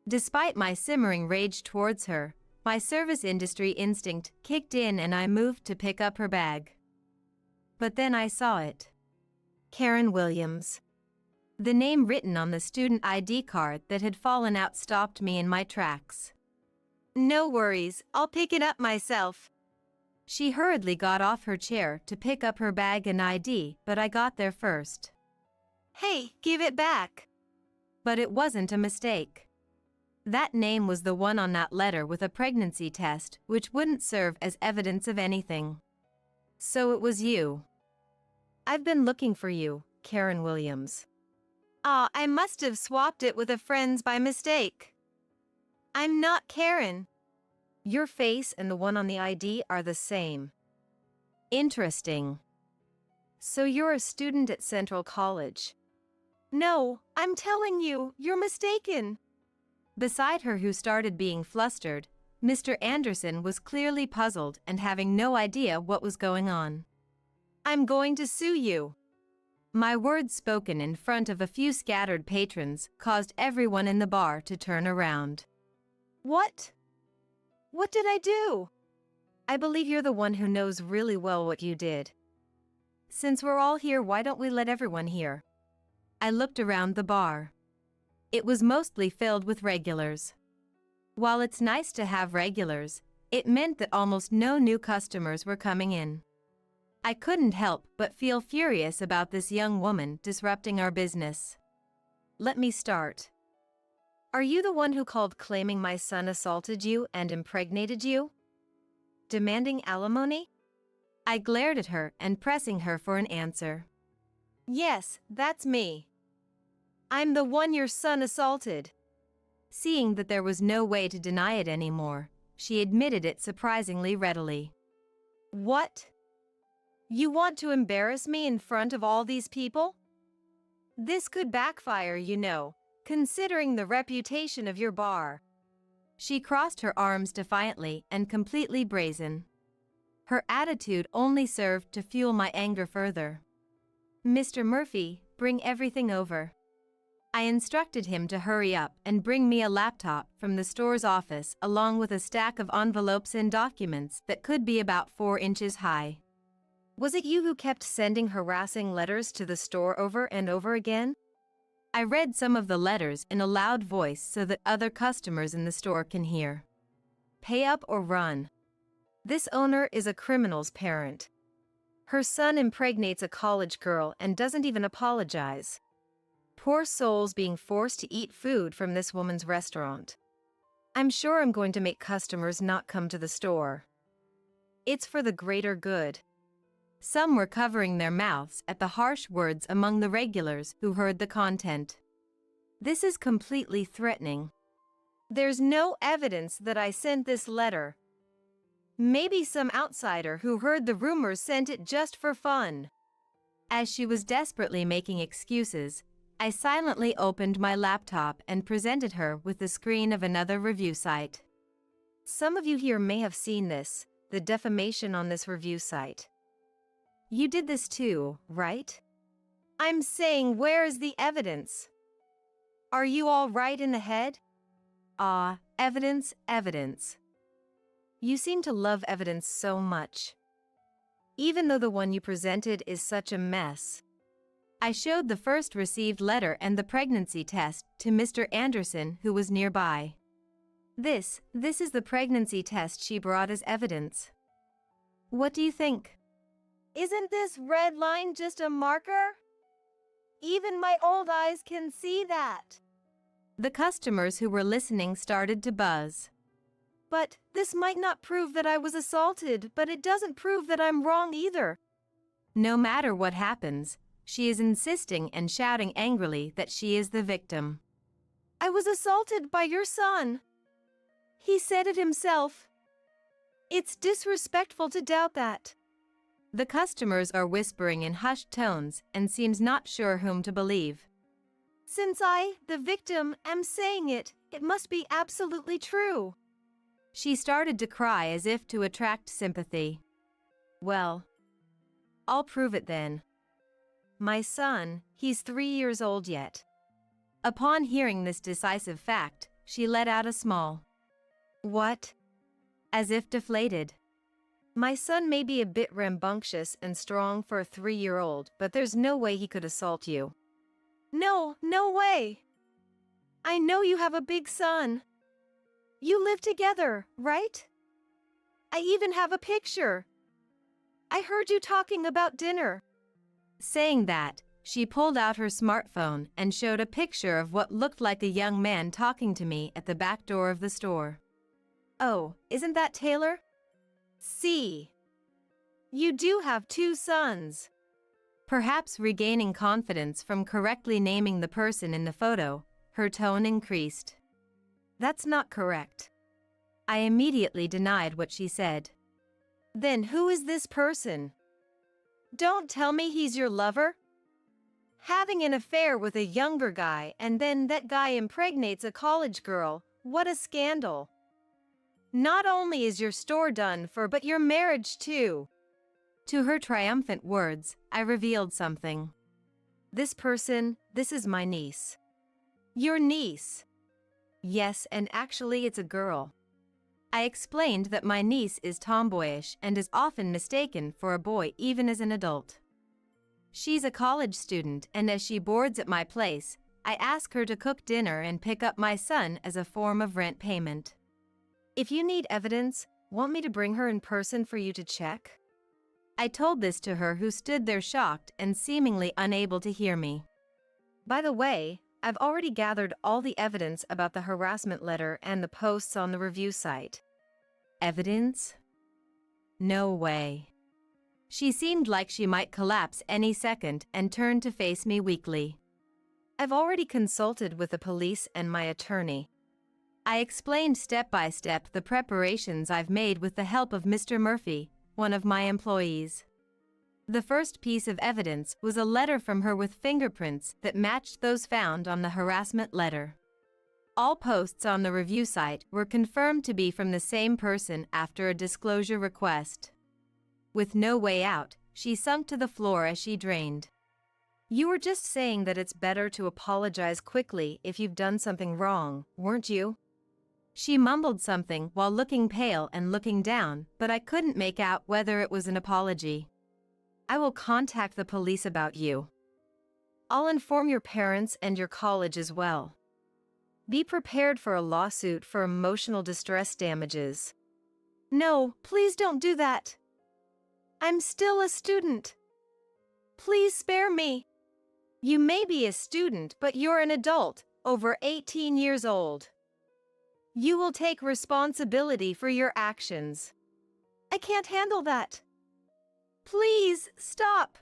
Speaker 1: Despite my simmering rage towards her, my service industry instinct kicked in and I moved to pick up her bag. But then I saw it. Karen Williams. The name written on the student ID card that had fallen out stopped me in my tracks. No worries, I'll pick it up myself. She hurriedly got off her chair to pick up her bag and ID, but I got there first. Hey, give it back. But it wasn't a mistake. That name was the one on that letter with a pregnancy test, which wouldn't serve as evidence of anything. So it was you. I've been looking for you, Karen Williams. I must have swapped it with a friend's by mistake. I'm not Karen. Your face and the one on the ID are the same. Interesting. So you're a student at Central College. No, I'm telling you, you're mistaken. Beside her, who started being flustered, Mr. Anderson was clearly puzzled and having no idea what was going on. I'm going to sue you. My words spoken in front of a few scattered patrons caused everyone in the bar to turn around. What? What did I do? I believe you're the one who knows really well what you did. Since we're all here, why don't we let everyone hear? I looked around the bar. It was mostly filled with regulars. While it's nice to have regulars, it meant that almost no new customers were coming in. I couldn't help but feel furious about this young woman disrupting our business. Let me start. Are you the one who called claiming my son assaulted you and impregnated you? Demanding alimony? I glared at her and pressing her for an answer. Yes, that's me. I'm the one your son assaulted. Seeing that there was no way to deny it anymore, she admitted it surprisingly readily. What? You want to embarrass me in front of all these people? This could backfire, you know, considering the reputation of your bar. She crossed her arms defiantly and completely brazen. Her attitude only served to fuel my anger further. Mr. Murphy, bring everything over. I instructed him to hurry up and bring me a laptop from the store's office along with a stack of envelopes and documents that could be about 4 inches high. Was it you who kept sending harassing letters to the store over and over again? I read some of the letters in a loud voice so that other customers in the store can hear. Pay up or run. This owner is a criminal's parent. Her son impregnates a college girl and doesn't even apologize. Poor souls being forced to eat food from this woman's restaurant. I'm sure I'm going to make customers not come to the store. It's for the greater good. Some were covering their mouths at the harsh words among the regulars who heard the content. This is completely threatening. There's no evidence that I sent this letter. Maybe some outsider who heard the rumors sent it just for fun. As she was desperately making excuses, I silently opened my laptop and presented her with the screen of another review site. Some of you here may have seen this. the defamation on this review site. You did this too, right? I'm saying, where is the evidence? Are you all right in the head? Evidence, evidence. You seem to love evidence so much. Even though the one you presented is such a mess. I showed the first received letter and the pregnancy test to Mr. Anderson, who was nearby. This is the pregnancy test she brought as evidence. What do you think? Isn't this red line just a marker? Even my old eyes can see that. The customers who were listening started to buzz. But this might not prove that I was assaulted, but it doesn't prove that I'm wrong either. No matter what happens, she is insisting and shouting angrily that she is the victim. I was assaulted by your son. He said it himself. It's disrespectful to doubt that. The customers are whispering in hushed tones and seems not sure whom to believe. Since I, the victim, am saying it, it must be absolutely true. She started to cry as if to attract sympathy. Well, I'll prove it then. My son, he's 3 years old yet. Upon hearing this decisive fact, she let out a small "What?" as if deflated. My son may be a bit rambunctious and strong for a 3-year-old, but there's no way he could assault you. No way. I know you have a big son. You live together, right? I even have a picture. I heard you talking about dinner. Saying that, she pulled out her smartphone and showed a picture of what looked like a young man talking to me at the back door of the store. Oh, isn't that Taylor? See. You do have 2 sons. Perhaps regaining confidence from correctly naming the person in the photo, her tone increased. That's not correct. I immediately denied what she said. Then who is this person? Don't tell me he's your lover? Having an affair with a younger guy and then that guy impregnates a college girl, what a scandal. Not only is your store done for, but your marriage too. To her triumphant words, I revealed something. This is my niece. Your niece? Yes, and actually it's a girl. I explained that my niece is tomboyish and is often mistaken for a boy even as an adult. She's a college student, and as she boards at my place, I ask her to cook dinner and pick up my son as a form of rent payment. If you need evidence, want me to bring her in person for you to check? I told this to her, who stood there shocked and seemingly unable to hear me. By the way, I've already gathered all the evidence about the harassment letter and the posts on the review site. Evidence? No way. She seemed like she might collapse any second and turned to face me weakly. I've already consulted with the police and my attorney. I explained step by step the preparations I've made with the help of Mr. Murphy, one of my employees. The first piece of evidence was a letter from her with fingerprints that matched those found on the harassment letter. All posts on the review site were confirmed to be from the same person after a disclosure request. With no way out, she sunk to the floor as she drained. You were just saying that it's better to apologize quickly if you've done something wrong, weren't you? She mumbled something while looking pale and looking down, but I couldn't make out whether it was an apology. I will contact the police about you. I'll inform your parents and your college as well. Be prepared for a lawsuit for emotional distress damages. No, please don't do that. I'm still a student. Please spare me. You may be a student, but you're an adult, over 18 years old. You will take responsibility for your actions. I can't handle that. Please, stop.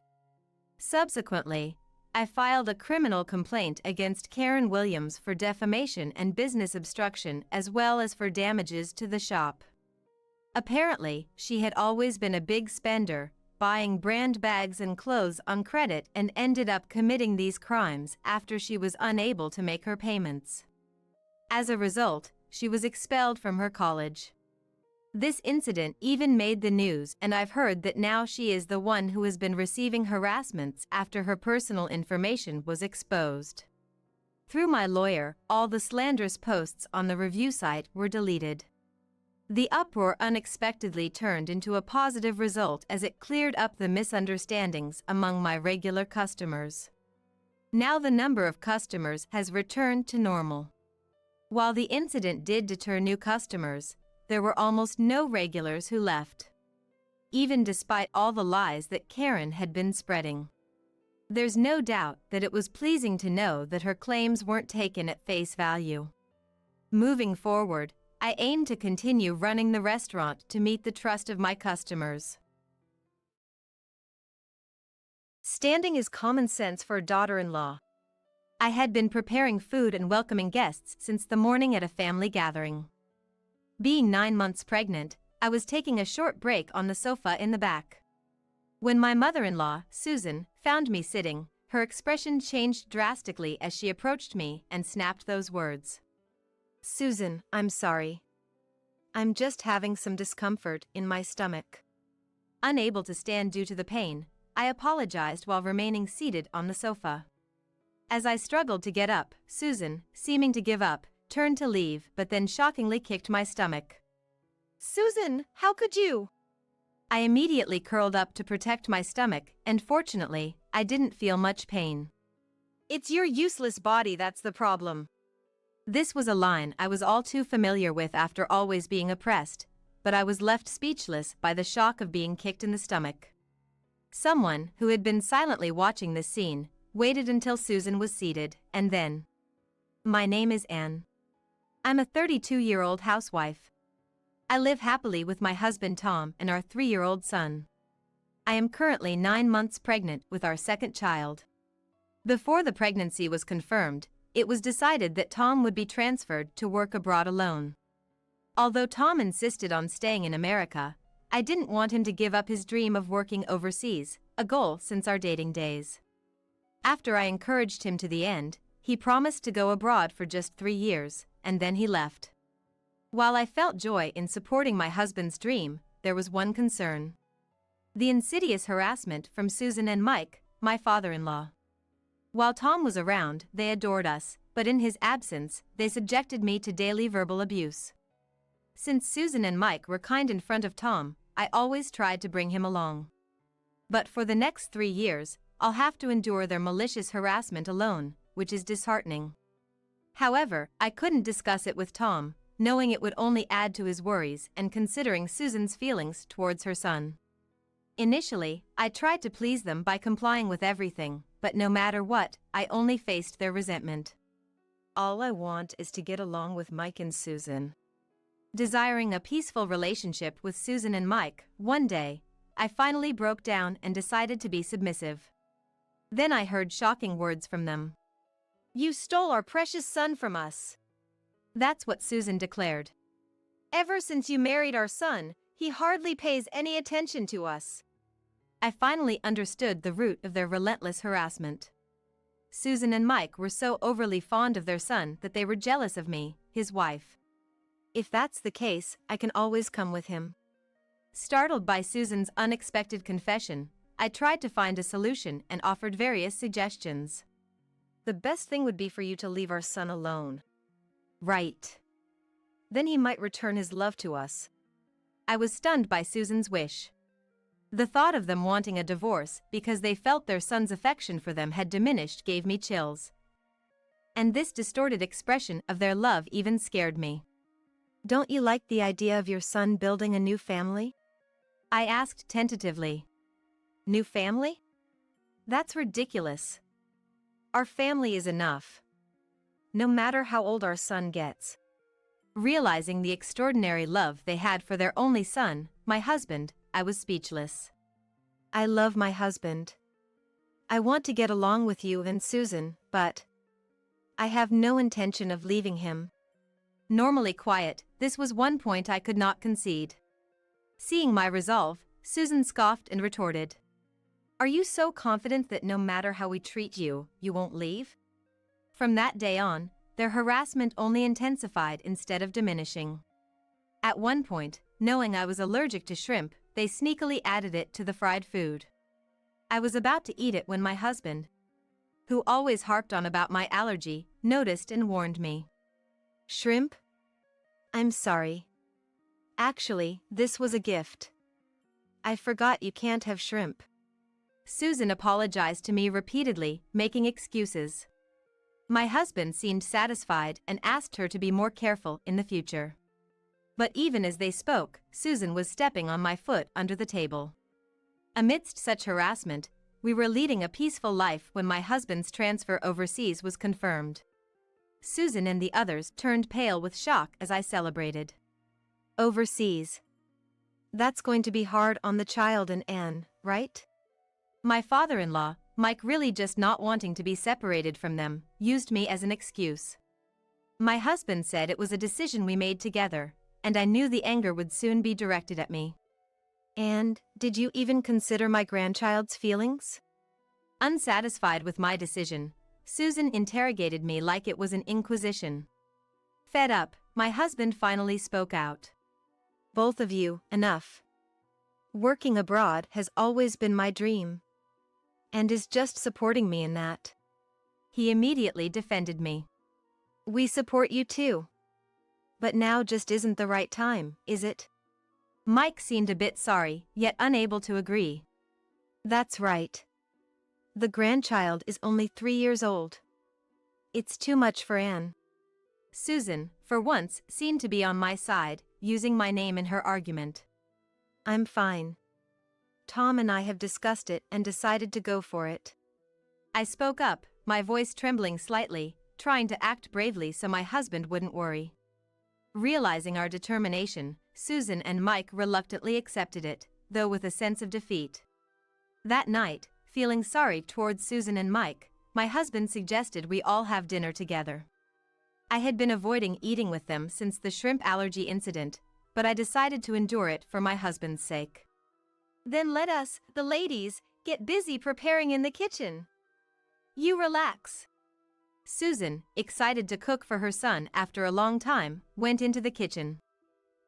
Speaker 1: Subsequently, I filed a criminal complaint against Karen Williams for defamation and business obstruction, as well as for damages to the shop. Apparently, she had always been a big spender, buying brand bags and clothes on credit, and ended up committing these crimes after she was unable to make her payments. As a result, she was expelled from her college. This incident even made the news, and I've heard that now she is the one who has been receiving harassments after her personal information was exposed. Through my lawyer, all the slanderous posts on the review site were deleted. The uproar unexpectedly turned into a positive result as it cleared up the misunderstandings among my regular customers. Now the number of customers has returned to normal. While the incident did deter new customers, there were almost no regulars who left, even despite all the lies that Karen had been spreading. There's no doubt that it was pleasing to know that her claims weren't taken at face value. Moving forward, I aim to continue running the restaurant to meet the trust of my customers. Standing is common sense for a daughter-in-law. I had been preparing food and welcoming guests since the morning at a family gathering. Being 9 months pregnant, I was taking a short break on the sofa in the back. When my mother-in-law, Susan, found me sitting, her expression changed drastically as she approached me and snapped those words. "Susan, I'm sorry. I'm just having some discomfort in my stomach." Unable to stand due to the pain, I apologized while remaining seated on the sofa. As I struggled to get up, Susan, seeming to give up, turned to leave but then shockingly kicked my stomach. "Susan, how could you?" I immediately curled up to protect my stomach, and fortunately, I didn't feel much pain. "It's your useless body that's the problem." This was a line I was all too familiar with after always being oppressed, but I was left speechless by the shock of being kicked in the stomach. Someone, who had been silently watching this scene, waited until Susan was seated, and then. "My name is Anne. I'm a 32-year-old housewife. I live happily with my husband Tom and our 3-year-old son. I am currently 9 months pregnant with our second child. Before the pregnancy was confirmed, it was decided that Tom would be transferred to work abroad alone. Although Tom insisted on staying in America, I didn't want him to give up his dream of working overseas, a goal since our dating days. After I encouraged him to the end, he promised to go abroad for just 3 years, and then he left. While I felt joy in supporting my husband's dream, there was one concern. The insidious harassment from Susan and Mike, my father-in-law. While Tom was around, they adored us, but in his absence, they subjected me to daily verbal abuse. Since Susan and Mike were kind in front of Tom, I always tried to bring him along. But for the next 3 years, I'll have to endure their malicious harassment alone, which is disheartening. However, I couldn't discuss it with Tom, knowing it would only add to his worries and considering Susan's feelings towards her son. Initially, I tried to please them by complying with everything, but no matter what, I only faced their resentment. All I want is to get along with Mike and Susan. Desiring a peaceful relationship with Susan and Mike, one day, I finally broke down and decided to be submissive. Then I heard shocking words from them. "You stole our precious son from us." That's what Susan declared. "Ever since you married our son, he hardly pays any attention to us." I finally understood the root of their relentless harassment. Susan and Mike were so overly fond of their son that they were jealous of me, his wife. "If that's the case, I can always come with him." Startled by Susan's unexpected confession, I tried to find a solution and offered various suggestions. "The best thing would be for you to leave our son alone." "Right. Then he might return his love to us." I was stunned by Susan's wish. The thought of them wanting a divorce because they felt their son's affection for them had diminished gave me chills. And this distorted expression of their love even scared me. "Don't you like the idea of your son building a new family?" I asked tentatively. "New family? That's ridiculous. Our family is enough. No matter how old our son gets." Realizing the extraordinary love they had for their only son, my husband, I was speechless. "I love my husband. I want to get along with you and Susan, but I have no intention of leaving him." Normally quiet, this was one point I could not concede. Seeing my resolve, Susan scoffed and retorted. "Are you so confident that no matter how we treat you, you won't leave?" From that day on, their harassment only intensified instead of diminishing. At one point, Knowing I was allergic to shrimp, they sneakily added it to the fried food. I was about to eat it when my husband, who always harped on about my allergy, noticed and warned me. Shrimp? I'm sorry. Actually, this was a gift. I forgot you can't have shrimp. Susan apologized to me repeatedly, making excuses. My husband seemed satisfied and asked her to be more careful in the future. But even as they spoke, Susan was stepping on my foot under the table. Amidst such harassment, we were leading a peaceful life when my husband's transfer overseas was confirmed. Susan and the others turned pale with shock as I celebrated. Overseas. That's going to be hard on the child and Anne, right? My father-in-law, Mike, really just not wanting to be separated from them, used me as an excuse. My husband said it was a decision we made together, and I knew the anger would soon be directed at me. And, did you even consider my grandchild's feelings? Unsatisfied with my decision, Susan interrogated me like it was an inquisition. Fed up, my husband finally spoke out. Both of you, enough. Working abroad has always been my dream. And is just supporting me in that. He immediately defended me. We support you too. But now just isn't the right time, is it? Mike seemed a bit sorry, yet unable to agree. That's right. The grandchild is only 3 years old. It's too much for Anne. Susan, for once, seemed to be on my side, using my name in her argument. I'm fine. Tom and I have discussed it and decided to go for it. I spoke up, my voice trembling slightly, trying to act bravely so my husband wouldn't worry. Realizing our determination, Susan and Mike reluctantly accepted it, though with a sense of defeat. That night, feeling sorry towards Susan and Mike, my husband suggested we all have dinner together. I had been avoiding eating with them since the shrimp allergy incident, but I decided to endure it for my husband's sake. Then let us, the ladies, get busy preparing in the kitchen. You relax. Susan, excited to cook for her son after a long time, went into the kitchen.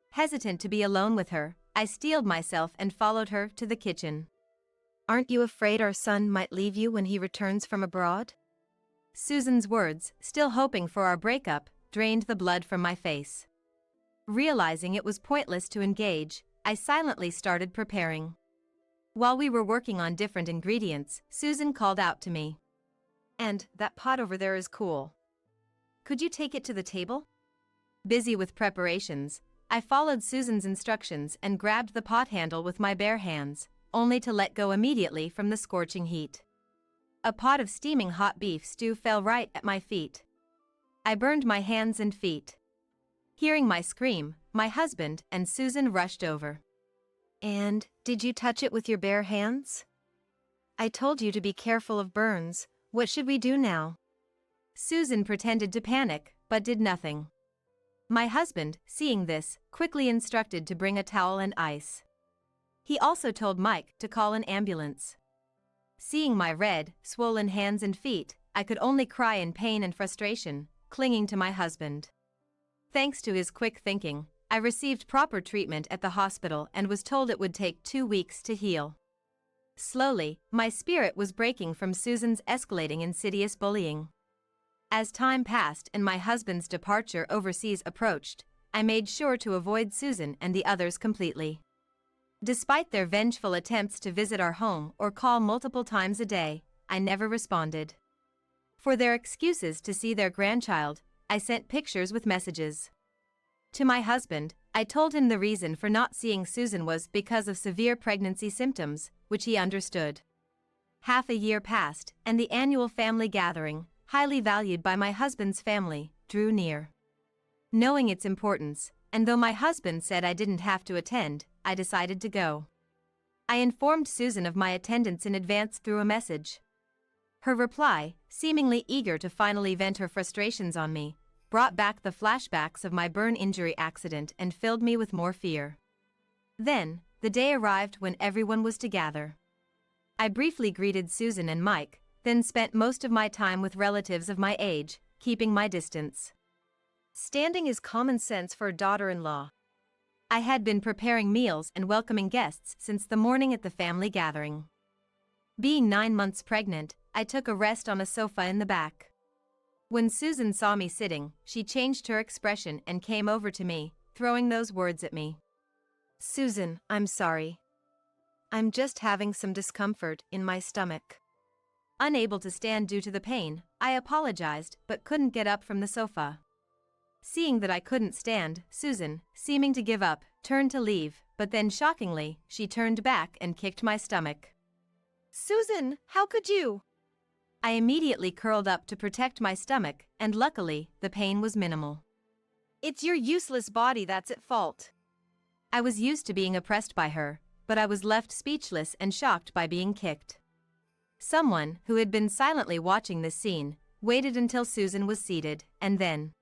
Speaker 1: Hesitant to be alone with her, I steeled myself and followed her to the kitchen. Aren't you afraid our son might leave you when he returns from abroad? Susan's words, still hoping for our breakup, drained the blood from my face. Realizing it was pointless to engage, I silently started preparing. While we were working on different ingredients, Susan called out to me. And that pot over there is cool. Could you take it to the table? Busy with preparations, I followed Susan's instructions and grabbed the pot handle with my bare hands, only to let go immediately from the scorching heat. A pot of steaming hot beef stew fell right at my feet. I burned my hands and feet. Hearing my scream, my husband and Susan rushed over. And, did you touch it with your bare hands? I told you to be careful of burns. What should we do now? Susan pretended to panic, but did nothing. My husband, seeing this, quickly instructed to bring a towel and ice. He also told Mike to call an ambulance. Seeing my red, swollen hands and feet, I could only cry in pain and frustration, clinging to my husband. Thanks to his quick thinking, I received proper treatment at the hospital and was told it would take 2 weeks to heal. Slowly, my spirit was breaking from Susan's escalating insidious bullying. As time passed and my husband's departure overseas approached, I made sure to avoid Susan and the others completely. Despite their vengeful attempts to visit our home or call multiple times a day, I never responded. For their excuses to see their grandchild, I sent pictures with messages. To my husband, I told him the reason for not seeing Susan was because of severe pregnancy symptoms, which he understood. Half a year passed, and the annual family gathering, highly valued by my husband's family, drew near. Knowing its importance, and though my husband said I didn't have to attend, I decided to go. I informed Susan of my attendance in advance through a message. Her reply, seemingly eager to finally vent her frustrations on me, brought back the flashbacks of my burn injury accident and filled me with more fear. Then, the day arrived when everyone was to gather. I briefly greeted Susan and Mike, then spent most of my time with relatives of my age, keeping my distance. Standing is common sense for a daughter-in-law. I had been preparing meals and welcoming guests since the morning at the family gathering. Being 9 months pregnant, I took a rest on a sofa in the back. When Susan saw me sitting, she changed her expression and came over to me, throwing those words at me. "Susan, I'm sorry. I'm just having some discomfort in my stomach." Unable to stand due to the pain, I apologized but couldn't get up from the sofa. Seeing that I couldn't stand, Susan, seeming to give up, turned to leave, but then shockingly, she turned back and kicked my stomach. "Susan, how could you?" I immediately curled up to protect my stomach, and luckily, the pain was minimal. "It's your useless body that's at fault." I was used to being oppressed by her, but I was left speechless and shocked by being kicked. Someone, who had been silently watching this scene, waited until Susan was seated, and then,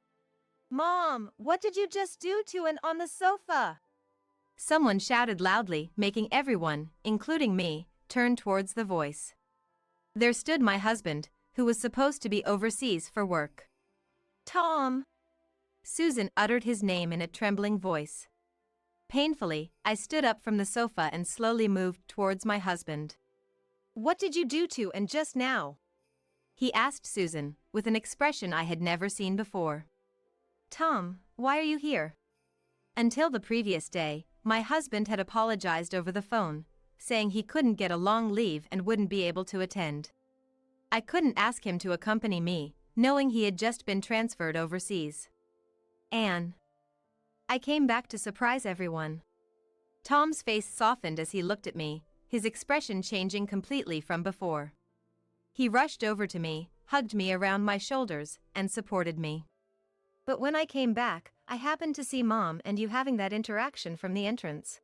Speaker 1: "Mom, what did you just do to an on the sofa?" Someone shouted loudly, making everyone, including me, turn towards the voice. There stood my husband, who was supposed to be overseas for work. "Tom." Susan uttered his name in a trembling voice. Painfully, I stood up from the sofa and slowly moved towards my husband. "What did you do to and just now?" he asked Susan, with an expression I had never seen before. "Tom, why are you here?" Until the previous day, my husband had apologized over the phone, saying he couldn't get a long leave and wouldn't be able to attend. I couldn't ask him to accompany me, knowing he had just been transferred overseas. Anne. I came back to surprise everyone. Tom's face softened as he looked at me, his expression changing completely from before. He rushed over to me, hugged me around my shoulders, and supported me. "But when I came back, I happened to see Mom and you having that interaction from the entrance."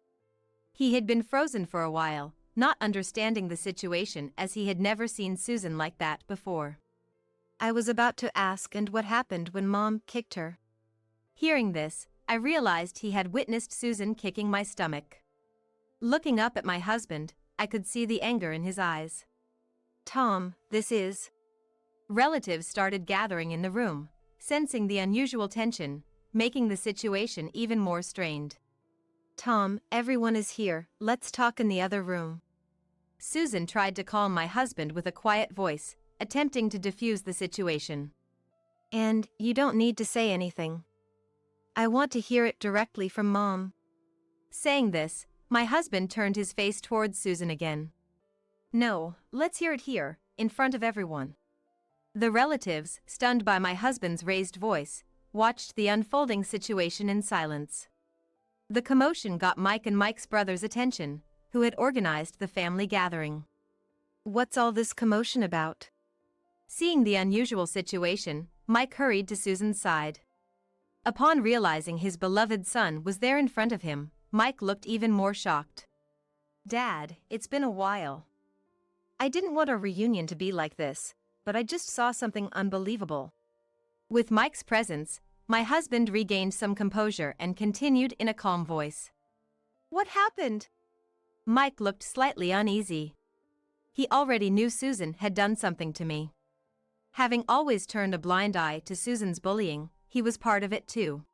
Speaker 1: He had been frozen for a while, not understanding the situation as he had never seen Susan like that before. "I was about to ask and what happened when Mom kicked her." Hearing this, I realized he had witnessed Susan kicking my stomach. Looking up at my husband, I could see the anger in his eyes. "Tom, this is..." Relatives started gathering in the room, sensing the unusual tension, making the situation even more strained. "Tom, everyone is here, let's talk in the other room." Susan tried to calm my husband with a quiet voice, attempting to defuse the situation. "And you don't need to say anything. I want to hear it directly from Mom." Saying this, my husband turned his face towards Susan again. "No, let's hear it here, in front of everyone." The relatives, stunned by my husband's raised voice, watched the unfolding situation in silence. The commotion got Mike and Mike's brother's attention, who had organized the family gathering. "What's all this commotion about?" Seeing the unusual situation, Mike hurried to Susan's side. Upon realizing his beloved son was there in front of him, Mike looked even more shocked. "Dad, it's been a while. I didn't want our reunion to be like this, but I just saw something unbelievable." With Mike's presence, my husband regained some composure and continued in a calm voice. "What happened?" Mike looked slightly uneasy. He already knew Susan had done something to me. Having always turned a blind eye to Susan's bullying, he was part of it too.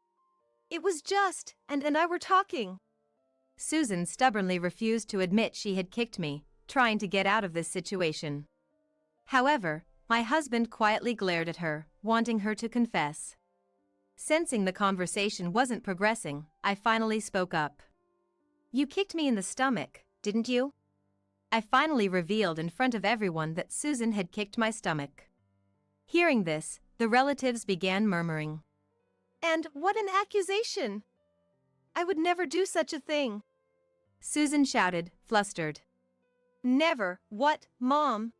Speaker 1: "It was just, and I were talking." Susan stubbornly refused to admit she had kicked me, trying to get out of this situation. However, my husband quietly glared at her, wanting her to confess. Sensing the conversation wasn't progressing, I finally spoke up. "You kicked me in the stomach, didn't you?" I finally revealed in front of everyone that Susan had kicked my stomach. Hearing this, the relatives began murmuring. "And what an accusation! I would never do such a thing!" Susan shouted, flustered. "Never, what, Mom?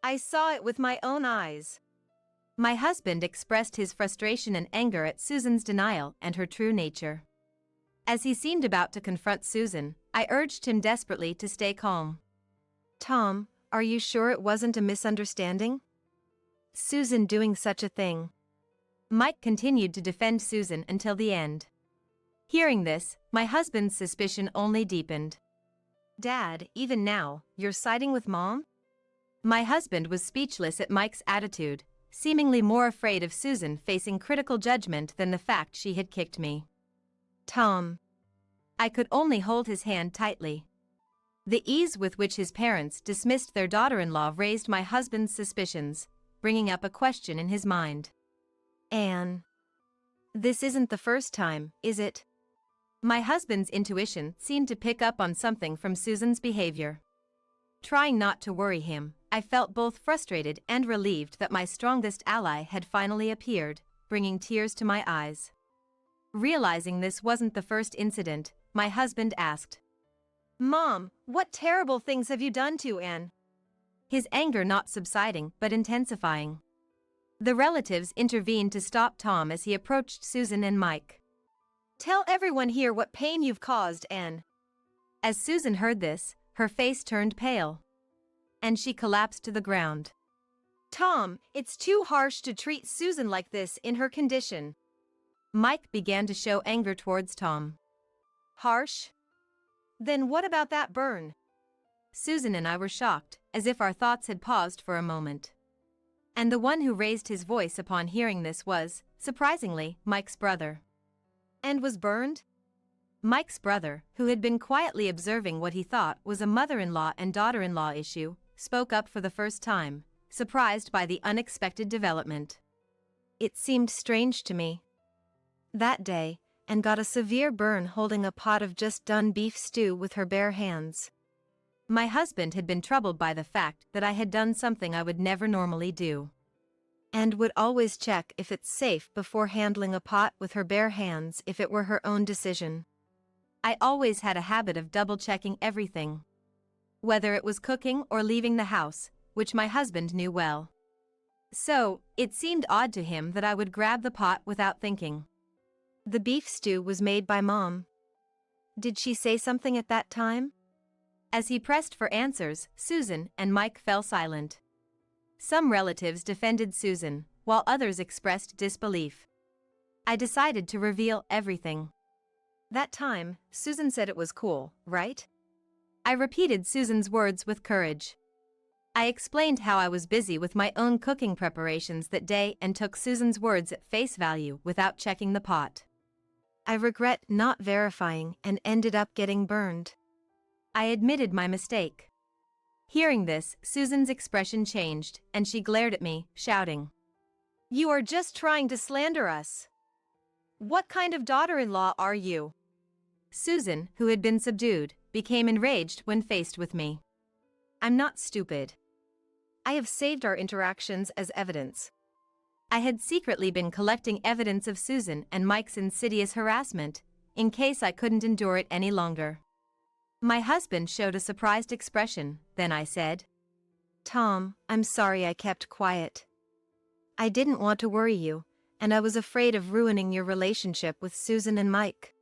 Speaker 1: I saw it with my own eyes." My husband expressed his frustration and anger at Susan's denial and her true nature. As he seemed about to confront Susan, I urged him desperately to stay calm. "Tom, are you sure it wasn't a misunderstanding? Susan doing such a thing." Mike continued to defend Susan until the end. Hearing this, my husband's suspicion only deepened. "Dad, even now, you're siding with Mom?" My husband was speechless at Mike's attitude, seemingly more afraid of Susan facing critical judgment than the fact she had kicked me. "Tom, I could only hold his hand tightly. The ease with which his parents dismissed their daughter-in-law raised my husband's suspicions, bringing up a question in his mind. Anne. This isn't the first time, is it? My husband's intuition seemed to pick up on something from Susan's behavior. Trying not to worry him, I felt both frustrated and relieved that my strongest ally had finally appeared, bringing tears to my eyes. Realizing this wasn't the first incident, my husband asked, "Mom, what terrible things have you done to Anne?" His anger not subsiding but intensifying. The relatives intervened to stop Tom as he approached Susan and Mike. "Tell everyone here what pain you've caused, Anne." As Susan heard this, her face turned pale, and she collapsed to the ground. "Tom, it's too harsh to treat Susan like this in her condition." Mike began to show anger towards Tom. "Harsh? Then what about that burn?" Susan and I were shocked, as if our thoughts had paused for a moment. And the one who raised his voice upon hearing this was, surprisingly, Mike's brother. "And was burned?" Mike's brother, who had been quietly observing what he thought was a mother-in-law and daughter-in-law issue, spoke up for the first time, surprised by the unexpected development. "It seemed strange to me that day, and got a severe burn holding a pot of just done beef stew with her bare hands." My husband had been troubled by the fact that I had done something I would never normally do, and would always check if it's safe before handling a pot with her bare hands if it were her own decision. I always had a habit of double-checking everything, whether it was cooking or leaving the house, which my husband knew well. So, it seemed odd to him that I would grab the pot without thinking. "The beef stew was made by Mom. Did she say something at that time?" As he pressed for answers, Susan and Mike fell silent. Some relatives defended Susan, while others expressed disbelief. I decided to reveal everything. "That time, Susan said it was cool, right?" I repeated Susan's words with courage. I explained how I was busy with my own cooking preparations that day and took Susan's words at face value without checking the pot. "I regret not verifying and ended up getting burned." I admitted my mistake. Hearing this, Susan's expression changed, and she glared at me, shouting, "You are just trying to slander us. What kind of daughter-in-law are you?" Susan, who had been subdued, became enraged when faced with me. "I'm not stupid. I have saved our interactions as evidence." I had secretly been collecting evidence of Susan and Mike's insidious harassment, in case I couldn't endure it any longer. My husband showed a surprised expression, then I said, "Tom, I'm sorry I kept quiet. I didn't want to worry you, and I was afraid of ruining your relationship with Susan and Mike."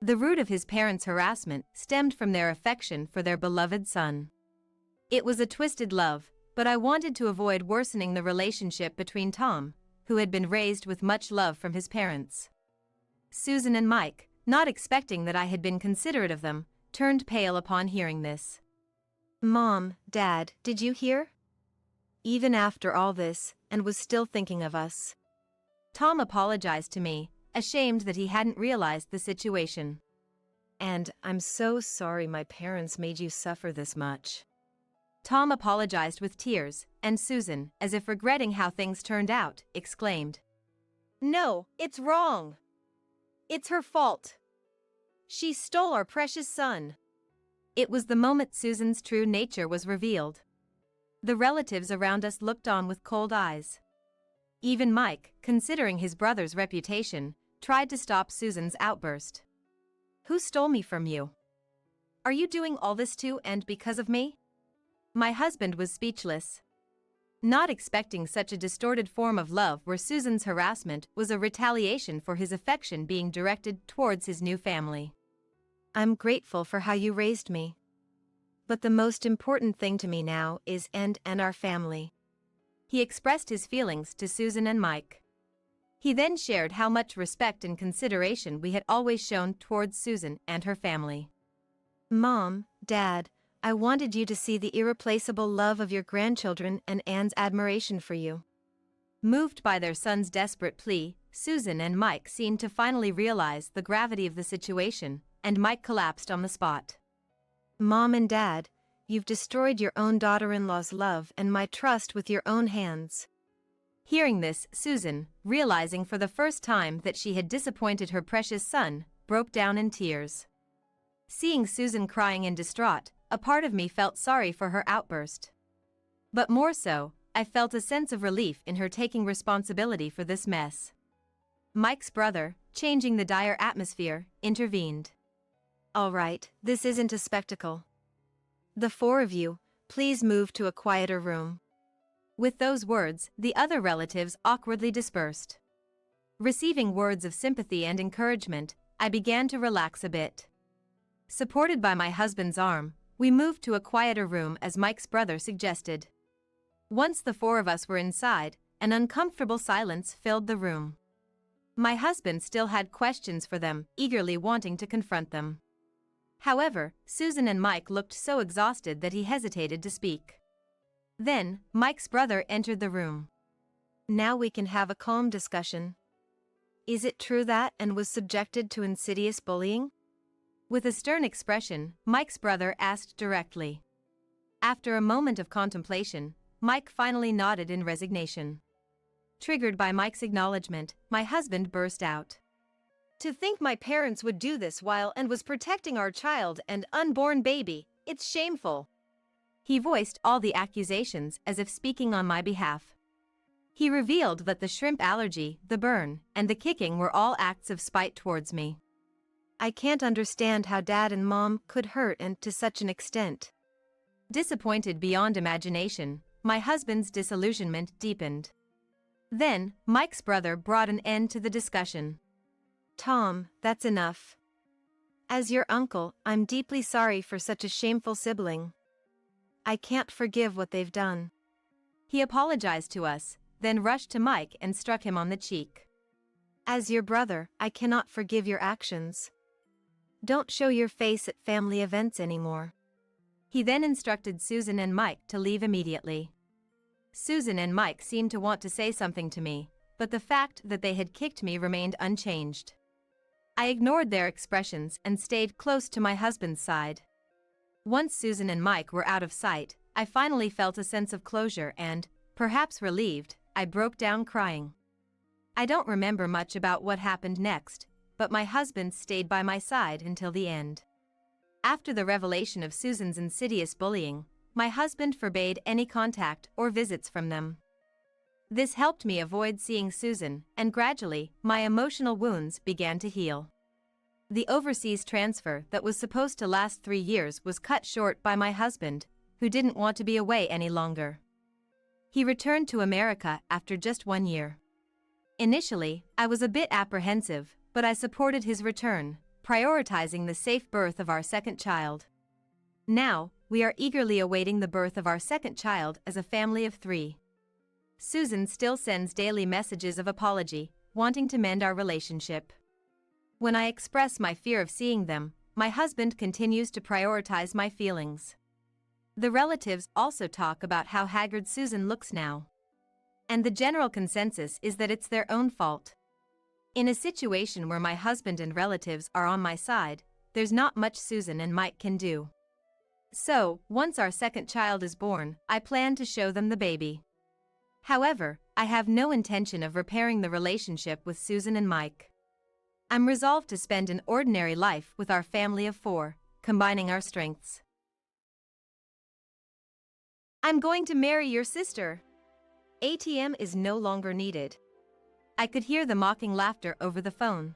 Speaker 1: The root of his parents' harassment stemmed from their affection for their beloved son. It was a twisted love, but I wanted to avoid worsening the relationship between Tom, who had been raised with much love from his parents. Susan and Mike, not expecting that I had been considerate of them, turned pale upon hearing this. "Mom, Dad, did you hear? Even after all this, and was still thinking of us." Tom apologized to me, ashamed that he hadn't realized the situation. "And I'm so sorry my parents made you suffer this much." Tom apologized with tears, and Susan, as if regretting how things turned out, exclaimed, "No, it's wrong. It's her fault. She stole our precious son." It was the moment Susan's true nature was revealed. The relatives around us looked on with cold eyes. Even Mike, considering his brother's reputation, tried to stop Susan's outburst. "Who stole me from you? Are you doing all this too and because of me?" My husband was speechless, not expecting such a distorted form of love where Susan's harassment was a retaliation for his affection being directed towards his new family. "I'm grateful for how you raised me. But the most important thing to me now is and our family." He expressed his feelings to Susan and Mike. He then shared how much respect and consideration we had always shown towards Susan and her family. "Mom, Dad, I wanted you to see the irreplaceable love of your grandchildren and Anne's admiration for you." Moved by their son's desperate plea, Susan and Mike seemed to finally realize the gravity of the situation, and Mike collapsed on the spot. "Mom and Dad, you've destroyed your own daughter-in-law's love and my trust with your own hands." Hearing this, Susan, realizing for the first time that she had disappointed her precious son, broke down in tears. Seeing Susan crying and distraught, a part of me felt sorry for her outburst. But more so, I felt a sense of relief in her taking responsibility for this mess. Mike's brother, changing the dire atmosphere, intervened. "All right, this isn't a spectacle. The four of you, please move to a quieter room." With those words, the other relatives awkwardly dispersed. Receiving words of sympathy and encouragement, I began to relax a bit. Supported by my husband's arm, we moved to a quieter room as Mike's brother suggested. Once the four of us were inside, an uncomfortable silence filled the room. My husband still had questions for them, eagerly wanting to confront them. However, Susan and Mike looked so exhausted that he hesitated to speak. Then, Mike's brother entered the room. "Now we can have a calm discussion. Is it true that Anne was subjected to insidious bullying?" With a stern expression, Mike's brother asked directly. After a moment of contemplation, Mike finally nodded in resignation. Triggered by Mike's acknowledgement, my husband burst out. "To think my parents would do this while Anne was protecting our child and unborn baby, it's shameful." He voiced all the accusations as if speaking on my behalf. He revealed that the shrimp allergy, the burn, and the kicking were all acts of spite towards me. "I can't understand how Dad and Mom could hurt Anne to such an extent." Disappointed beyond imagination, my husband's disillusionment deepened. Then, Mike's brother brought an end to the discussion. "Tom, that's enough. As your uncle, I'm deeply sorry for such a shameful sibling. I can't forgive what they've done." He apologized to us, then rushed to Mike and struck him on the cheek. "As your brother, I cannot forgive your actions. Don't show your face at family events anymore." He then instructed Susan and Mike to leave immediately. Susan and Mike seemed to want to say something to me, but the fact that they had kicked me remained unchanged. I ignored their expressions and stayed close to my husband's side. Once Susan and Mike were out of sight, I finally felt a sense of closure and, perhaps relieved, I broke down crying. I don't remember much about what happened next, but my husband stayed by my side until the end. After the revelation of Susan's insidious bullying, my husband forbade any contact or visits from them. This helped me avoid seeing Susan, and gradually, my emotional wounds began to heal. The overseas transfer that was supposed to last 3 years was cut short by my husband, who didn't want to be away any longer. He returned to America after just 1 year. Initially, I was a bit apprehensive, but I supported his return, prioritizing the safe birth of our second child. Now, we are eagerly awaiting the birth of our second child as a family of 3. Susan still sends daily messages of apology, wanting to mend our relationship. When I express my fear of seeing them, my husband continues to prioritize my feelings. The relatives also talk about how haggard Susan looks now. And the general consensus is that it's their own fault. In a situation where my husband and relatives are on my side, there's not much Susan and Mike can do. So, once our second child is born, I plan to show them the baby. However, I have no intention of repairing the relationship with Susan and Mike. I'm resolved to spend an ordinary life with our family of 4, combining our strengths. "I'm going to marry your sister. ATM is no longer needed." I could hear the mocking laughter over the phone.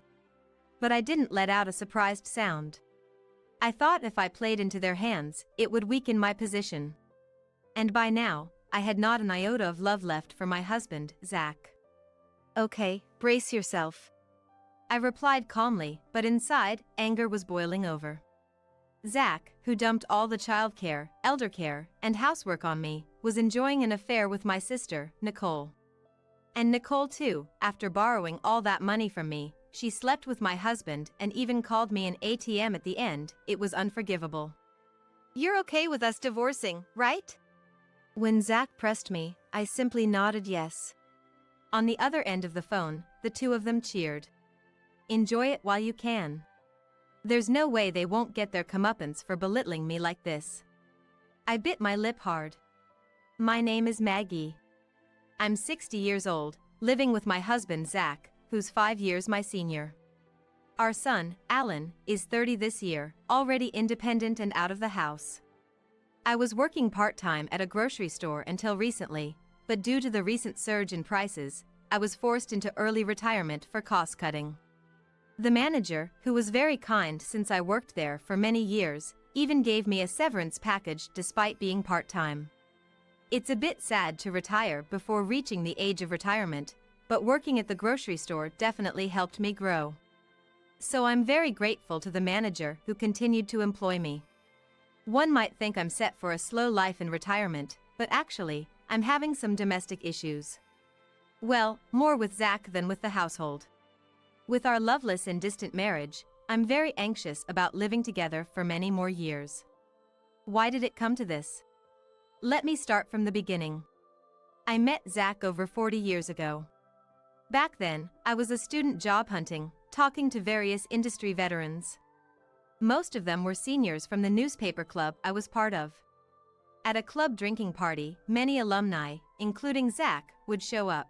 Speaker 1: But I didn't let out a surprised sound. I thought if I played into their hands, it would weaken my position. And by now, I had not an iota of love left for my husband, Zach. "Okay, brace yourself," I replied calmly, but inside, anger was boiling over. Zach, who dumped all the childcare, elder care, and housework on me, was enjoying an affair with my sister, Nicole. And Nicole too, after borrowing all that money from me, she slept with my husband and even called me an ATM at the end. It was unforgivable. "You're okay with us divorcing, right?" When Zach pressed me, I simply nodded yes. On the other end of the phone, the two of them cheered. "Enjoy it while you can." There's no way they won't get their comeuppance for belittling me like this. I bit my lip hard. My name is Maggie. I'm 60 years old, living with my husband Zach, who's 5 years my senior. Our son, Alan, is 30 this year, already independent and out of the house. I was working part-time at a grocery store until recently, but due to the recent surge in prices, I was forced into early retirement for cost-cutting. The manager, who was very kind since I worked there for many years, even gave me a severance package despite being part-time. It's a bit sad to retire before reaching the age of retirement, but working at the grocery store definitely helped me grow. So I'm very grateful to the manager who continued to employ me. One might think I'm set for a slow life in retirement, but actually, I'm having some domestic issues. Well, more with Zach than with the household. With our loveless and distant marriage, I'm very anxious about living together for many more years. Why did it come to this? Let me start from the beginning. I met Zach over 40 years ago. Back then, I was a student job hunting, talking to various industry veterans. Most of them were seniors from the newspaper club I was part of. At a club drinking party, many alumni, including Zach, would show up.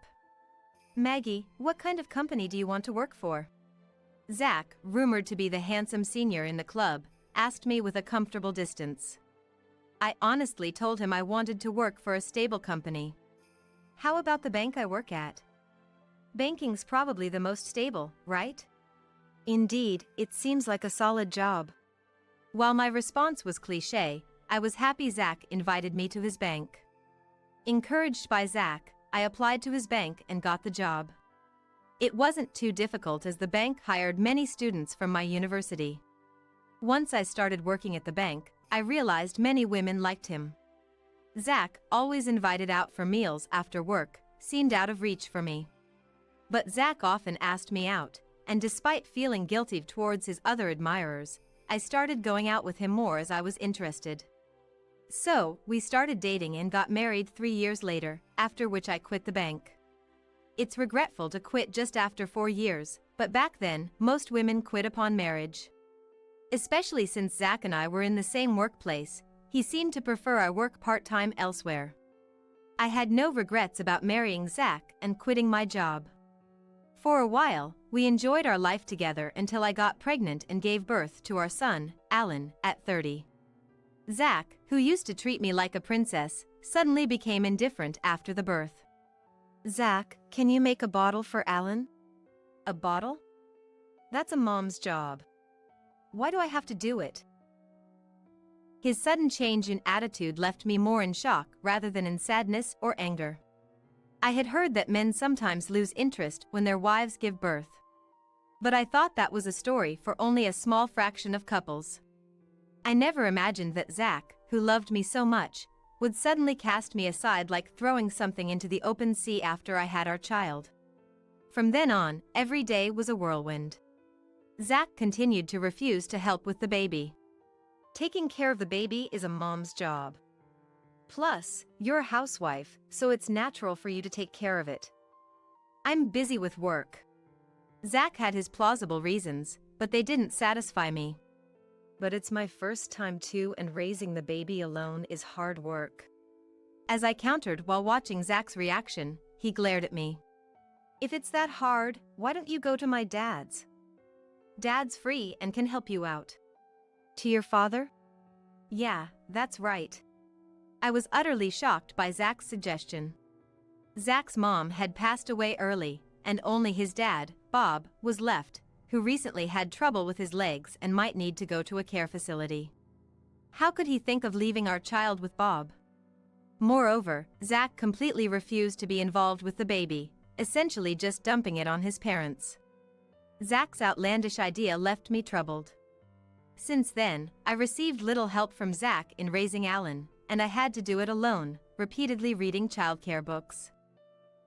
Speaker 1: Maggie, what kind of company do you want to work for? Zach, rumored to be the handsome senior in the club, asked me with a comfortable distance. I honestly told him I wanted to work for a stable company. How about the bank I work at? Banking's probably the most stable, right? Indeed, it seems like a solid job. While my response was cliché, I was happy Zach invited me to his bank. Encouraged by Zach, I applied to his bank and got the job. It wasn't too difficult as the bank hired many students from my university. Once I started working at the bank, I realized many women liked him. Zach, always invited out for meals after work, seemed out of reach for me. But Zach often asked me out, and despite feeling guilty towards his other admirers, I started going out with him more as I was interested. So, we started dating and got married 3 years later, after which I quit the bank. It's regretful to quit just after 4 years, but back then, most women quit upon marriage. Especially since Zach and I were in the same workplace, he seemed to prefer I work part-time elsewhere. I had no regrets about marrying Zach and quitting my job. For a while, we enjoyed our life together until I got pregnant and gave birth to our son, Alan, at 30. Zach, who used to treat me like a princess, suddenly became indifferent after the birth. Zach, can you make a bottle for Alan? A bottle? That's a mom's job. Why do I have to do it? His sudden change in attitude left me more in shock rather than in sadness or anger. I had heard that men sometimes lose interest when their wives give birth. But I thought that was a story for only a small fraction of couples. I never imagined that Zach, who loved me so much, would suddenly cast me aside like throwing something into the open sea after I had our child. From then on, every day was a whirlwind. Zach continued to refuse to help with the baby. Taking care of the baby is a mom's job. Plus, you're a housewife, so it's natural for you to take care of it. I'm busy with work. Zach had his plausible reasons, but they didn't satisfy me. But it's my first time too, and raising the baby alone is hard work. As I countered while watching Zach's reaction, he glared at me. If it's that hard, why don't you go to my dad's? Dad's free and can help you out. To your father? Yeah, that's right. I was utterly shocked by Zach's suggestion. Zach's mom had passed away early, and only his dad, Bob, was left, who recently had trouble with his legs and might need to go to a care facility. How could he think of leaving our child with Bob? Moreover, Zach completely refused to be involved with the baby, essentially just dumping it on his parents. Zach's outlandish idea left me troubled. Since then, I received little help from Zach in raising Alan, and I had to do it alone, repeatedly reading childcare books.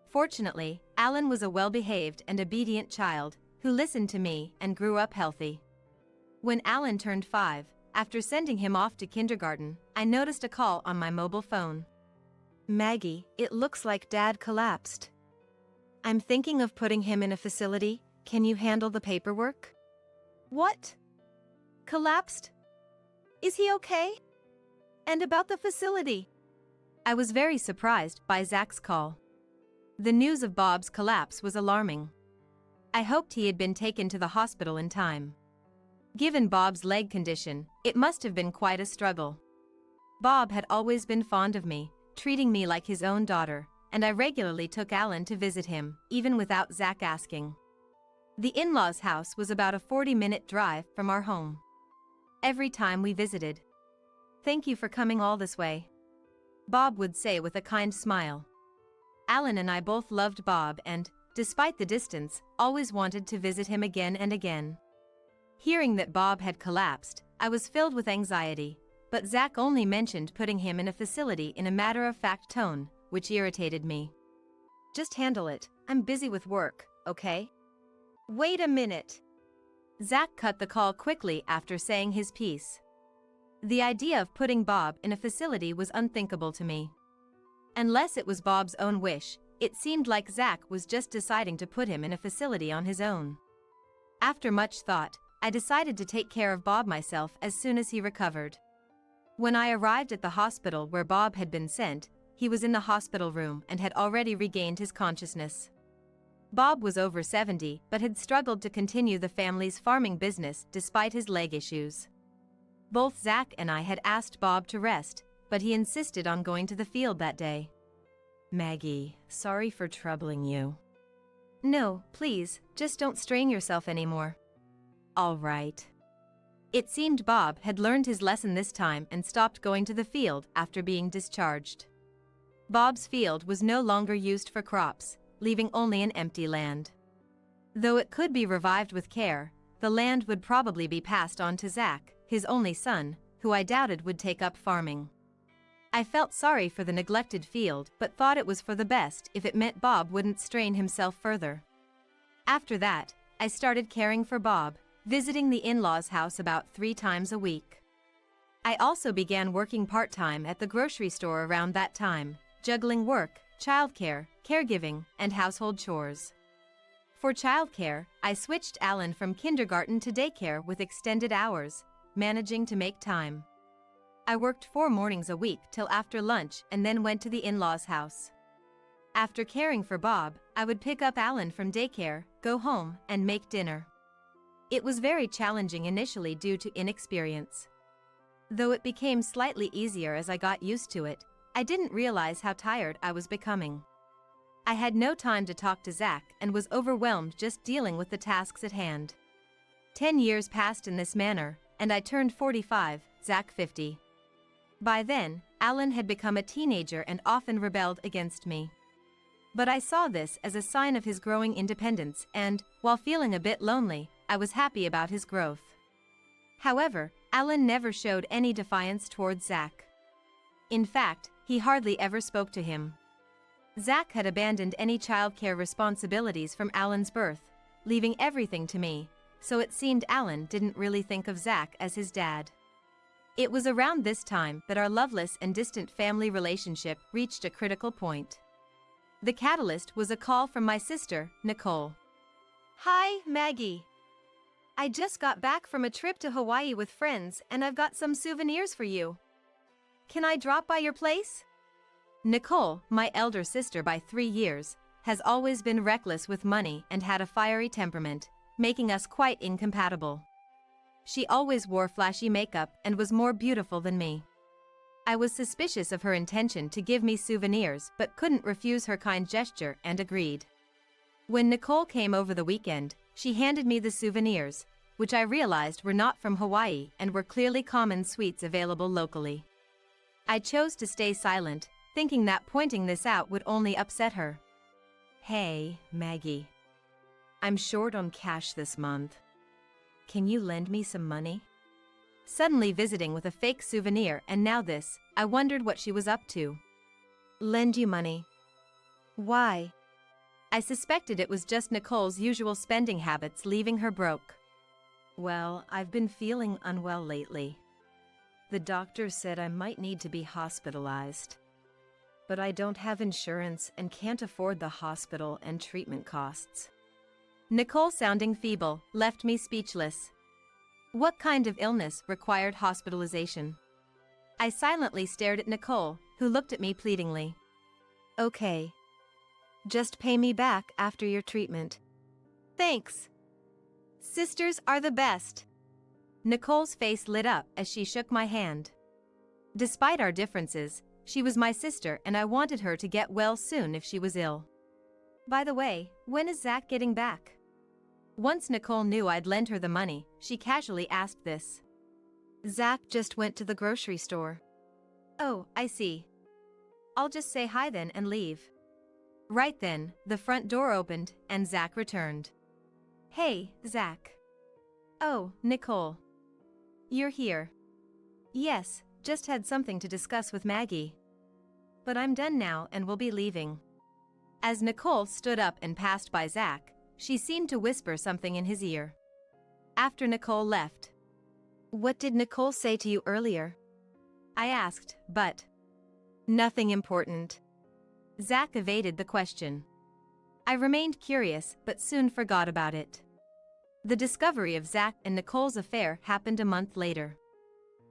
Speaker 1: Fortunately, Alan was a well-behaved and obedient child who listened to me and grew up healthy. When Alan turned 5, after sending him off to kindergarten, I noticed a call on my mobile phone. Maggie, it looks like Dad collapsed. I'm thinking of putting him in a facility. Can you handle the paperwork? What? collapsed? Is he okay? And about the facility? I was very surprised by Zach's call. The news of Bob's collapse was alarming. I hoped he had been taken to the hospital in time. Given Bob's leg condition, it must have been quite a struggle. Bob had always been fond of me, treating me like his own daughter, and I regularly took Alan to visit him, even without Zach asking. The in-laws' house was about a 40-minute drive from our home. Every time we visited, "Thank you for coming all this way," Bob would say with a kind smile. Alan and I both loved Bob and, despite the distance, always wanted to visit him again and again. Hearing that Bob had collapsed, I was filled with anxiety, but Zach only mentioned putting him in a facility in a matter-of-fact tone, which irritated me. "Just handle it, I'm busy with work, okay?" "Wait a minute." Zach cut the call quickly after saying his piece. The idea of putting Bob in a facility was unthinkable to me. Unless it was Bob's own wish, it seemed like Zach was just deciding to put him in a facility on his own. After much thought, I decided to take care of Bob myself as soon as he recovered. When I arrived at the hospital where Bob had been sent, he was in the hospital room and had already regained his consciousness. Bob was over 70 but had struggled to continue the family's farming business despite his leg issues. Both Zach and I had asked Bob to rest, but he insisted on going to the field that day. "Maggie, sorry for troubling you." "No, please, just don't strain yourself anymore." "All right." It seemed Bob had learned his lesson this time and stopped going to the field after being discharged. Bob's field was no longer used for crops, leaving only an empty land. Though it could be revived with care, the land would probably be passed on to Zach, his only son, who I doubted would take up farming. I felt sorry for the neglected field but thought it was for the best if it meant Bob wouldn't strain himself further. After that, I started caring for Bob, visiting the in-laws' house about 3 times a week. I also began working part-time at the grocery store around that time, juggling work, childcare, caregiving, and household chores. For childcare, I switched Alan from kindergarten to daycare with extended hours, managing to make time. I worked 4 mornings a week till after lunch and then went to the in-laws' house. After caring for Bob, I would pick up Alan from daycare, go home, and make dinner. It was very challenging initially due to inexperience. Though it became slightly easier as I got used to it, I didn't realize how tired I was becoming. I had no time to talk to Zach and was overwhelmed just dealing with the tasks at hand. 10 years passed in this manner, and I turned 45, Zach 50. By then, Alan had become a teenager and often rebelled against me. But I saw this as a sign of his growing independence and, while feeling a bit lonely, I was happy about his growth. However, Alan never showed any defiance towards Zach. In fact, he hardly ever spoke to him. Zach had abandoned any childcare responsibilities from Alan's birth, leaving everything to me, so it seemed Alan didn't really think of Zach as his dad. It was around this time that our loveless and distant family relationship reached a critical point. The catalyst was a call from my sister, Nicole. "Hi, Maggie. I just got back from a trip to Hawaii with friends and I've got some souvenirs for you. Can I drop by your place?" Nicole, my elder sister by 3 years, has always been reckless with money and had a fiery temperament, making us quite incompatible. She always wore flashy makeup and was more beautiful than me. I was suspicious of her intention to give me souvenirs but couldn't refuse her kind gesture and agreed. When Nicole came over the weekend, she handed me the souvenirs, which I realized were not from Hawaii and were clearly common sweets available locally. I chose to stay silent, thinking that pointing this out would only upset her. "Hey, Maggie. I'm short on cash this month. Can you lend me some money?" Suddenly visiting with a fake souvenir and now this, I wondered what she was up to. "Lend you money? Why?" I suspected it was just Nicole's usual spending habits leaving her broke. "Well, I've been feeling unwell lately. The doctor said I might need to be hospitalized. But I don't have insurance and can't afford the hospital and treatment costs." Nicole, sounding feeble, left me speechless. What kind of illness required hospitalization? I silently stared at Nicole, who looked at me pleadingly. Okay. Just pay me back after your treatment. Thanks. Sisters are the best. Nicole's face lit up as she shook my hand. Despite our differences, she was my sister and I wanted her to get well soon if she was ill. By the way, when is Zach getting back? Once Nicole knew I'd lent her the money, she casually asked this. Zach just went to the grocery store. Oh, I see. I'll just say hi then and leave. Right then, the front door opened and Zach returned. Hey, Zach. Oh, Nicole. You're here. Yes, just had something to discuss with Maggie. But I'm done now and will be leaving. As Nicole stood up and passed by Zach, she seemed to whisper something in his ear. After Nicole left. What did Nicole say to you earlier? I asked, but nothing important. Zach evaded the question. I remained curious but soon forgot about it. The discovery of Zach and Nicole's affair happened a month later.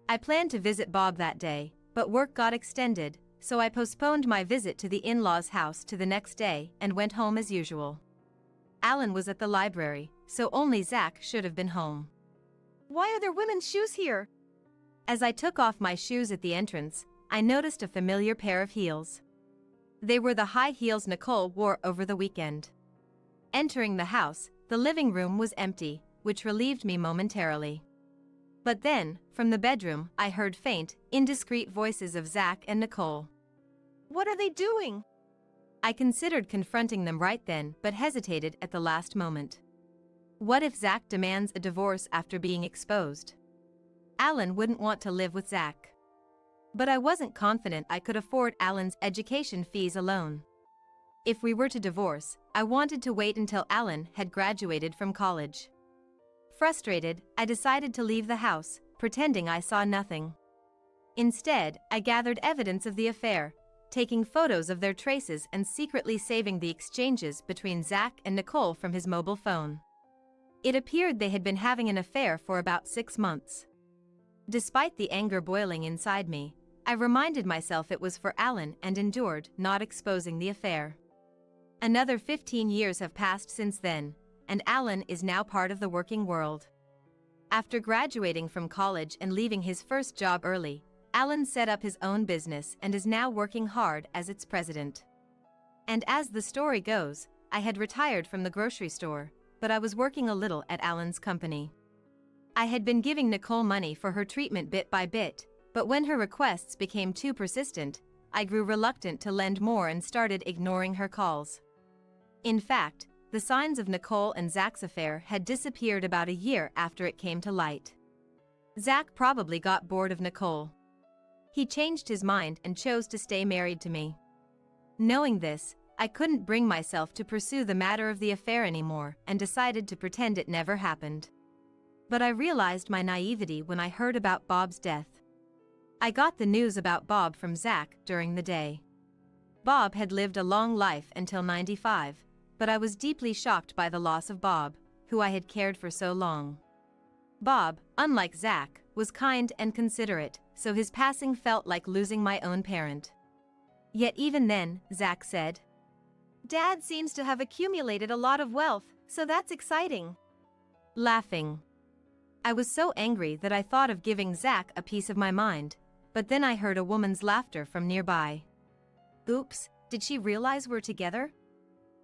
Speaker 1: I planned to visit Bob that day, but work got extended, so I postponed my visit to the in-laws' house to the next day and went home as usual. Alan was at the library, so only Zach should have been home. Why are there women's shoes here? As I took off my shoes at the entrance, I noticed a familiar pair of heels. They were the high heels Nicole wore over the weekend. Entering the house, the living room was empty, which relieved me momentarily. But then, from the bedroom, I heard faint, indiscreet voices of Zach and Nicole. What are they doing? I considered confronting them right then but hesitated at the last moment. What if Zach demands a divorce after being exposed? Alan wouldn't want to live with Zach. But I wasn't confident I could afford Alan's education fees alone. If we were to divorce, I wanted to wait until Alan had graduated from college. Frustrated, I decided to leave the house, pretending I saw nothing. Instead, I gathered evidence of the affair, taking photos of their traces and secretly saving the exchanges between Zach and Nicole from his mobile phone. It appeared they had been having an affair for about 6 months. Despite the anger boiling inside me, I reminded myself it was for Alan and endured, not exposing the affair. Another 15 years have passed since then, and Alan is now part of the working world. After graduating from college and leaving his first job early, Alan set up his own business and is now working hard as its president. And as the story goes, I had retired from the grocery store, but I was working a little at Alan's company. I had been giving Nicole money for her treatment bit by bit, but when her requests became too persistent, I grew reluctant to lend more and started ignoring her calls. In fact, the signs of Nicole and Zach's affair had disappeared about a year after it came to light. Zach probably got bored of Nicole. He changed his mind and chose to stay married to me. Knowing this, I couldn't bring myself to pursue the matter of the affair anymore and decided to pretend it never happened. But I realized my naivety when I heard about Bob's death. I got the news about Bob from Zach during the day. Bob had lived a long life until 95, but I was deeply shocked by the loss of Bob, who I had cared for so long. Bob, unlike Zach, was kind and considerate, so his passing felt like losing my own parent. Yet even then, Zach said, "Dad seems to have accumulated a lot of wealth, so that's exciting." Laughing. I was so angry that I thought of giving Zach a piece of my mind, but then I heard a woman's laughter from nearby. Oops, did she realize we're together?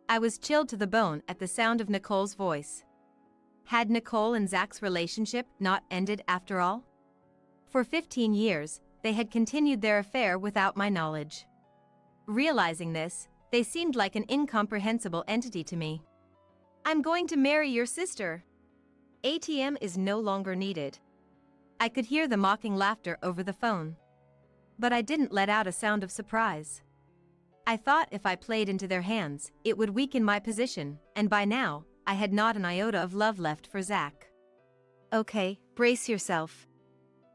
Speaker 1: I was chilled to the bone at the sound of Nicole's voice. Had Nicole and Zach's relationship not ended after all? For 15 years, they had continued their affair without my knowledge. Realizing this, they seemed like an incomprehensible entity to me. "I'm going to marry your sister. ATM is no longer needed." I could hear the mocking laughter over the phone. But I didn't let out a sound of surprise. I thought if I played into their hands, it would weaken my position, and by now, I had not an iota of love left for Zach. "Okay, brace yourself,"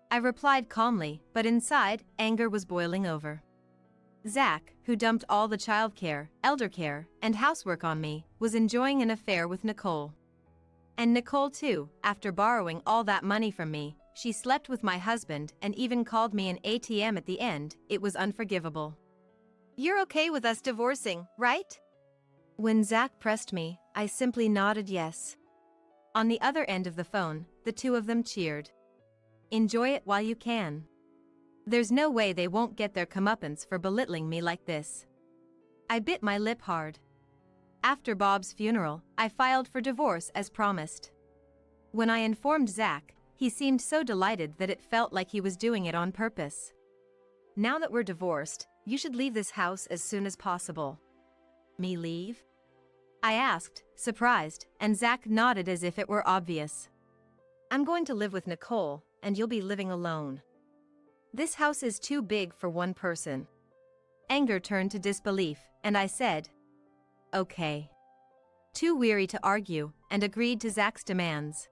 Speaker 1: I replied calmly, but inside, anger was boiling over. Zach, who dumped all the childcare, elder care, and housework on me, was enjoying an affair with Nicole. And Nicole too. After borrowing all that money from me, she slept with my husband and even called me an ATM at the end. It was unforgivable. You're okay with us divorcing, right? When Zach pressed me, I simply nodded yes. On the other end of the phone, the two of them cheered. Enjoy it while you can. There's no way they won't get their comeuppance for belittling me like this. I bit my lip hard. After Bob's funeral, I filed for divorce as promised. When I informed Zach, he seemed so delighted that it felt like he was doing it on purpose. Now that we're divorced, you should leave this house as soon as possible. Me leave? I asked, surprised, and Zach nodded as if it were obvious. I'm going to live with Nicole, and you'll be living alone. This house is too big for one person. Anger turned to disbelief, and I said, okay. Too weary to argue, and agreed to Zach's demands.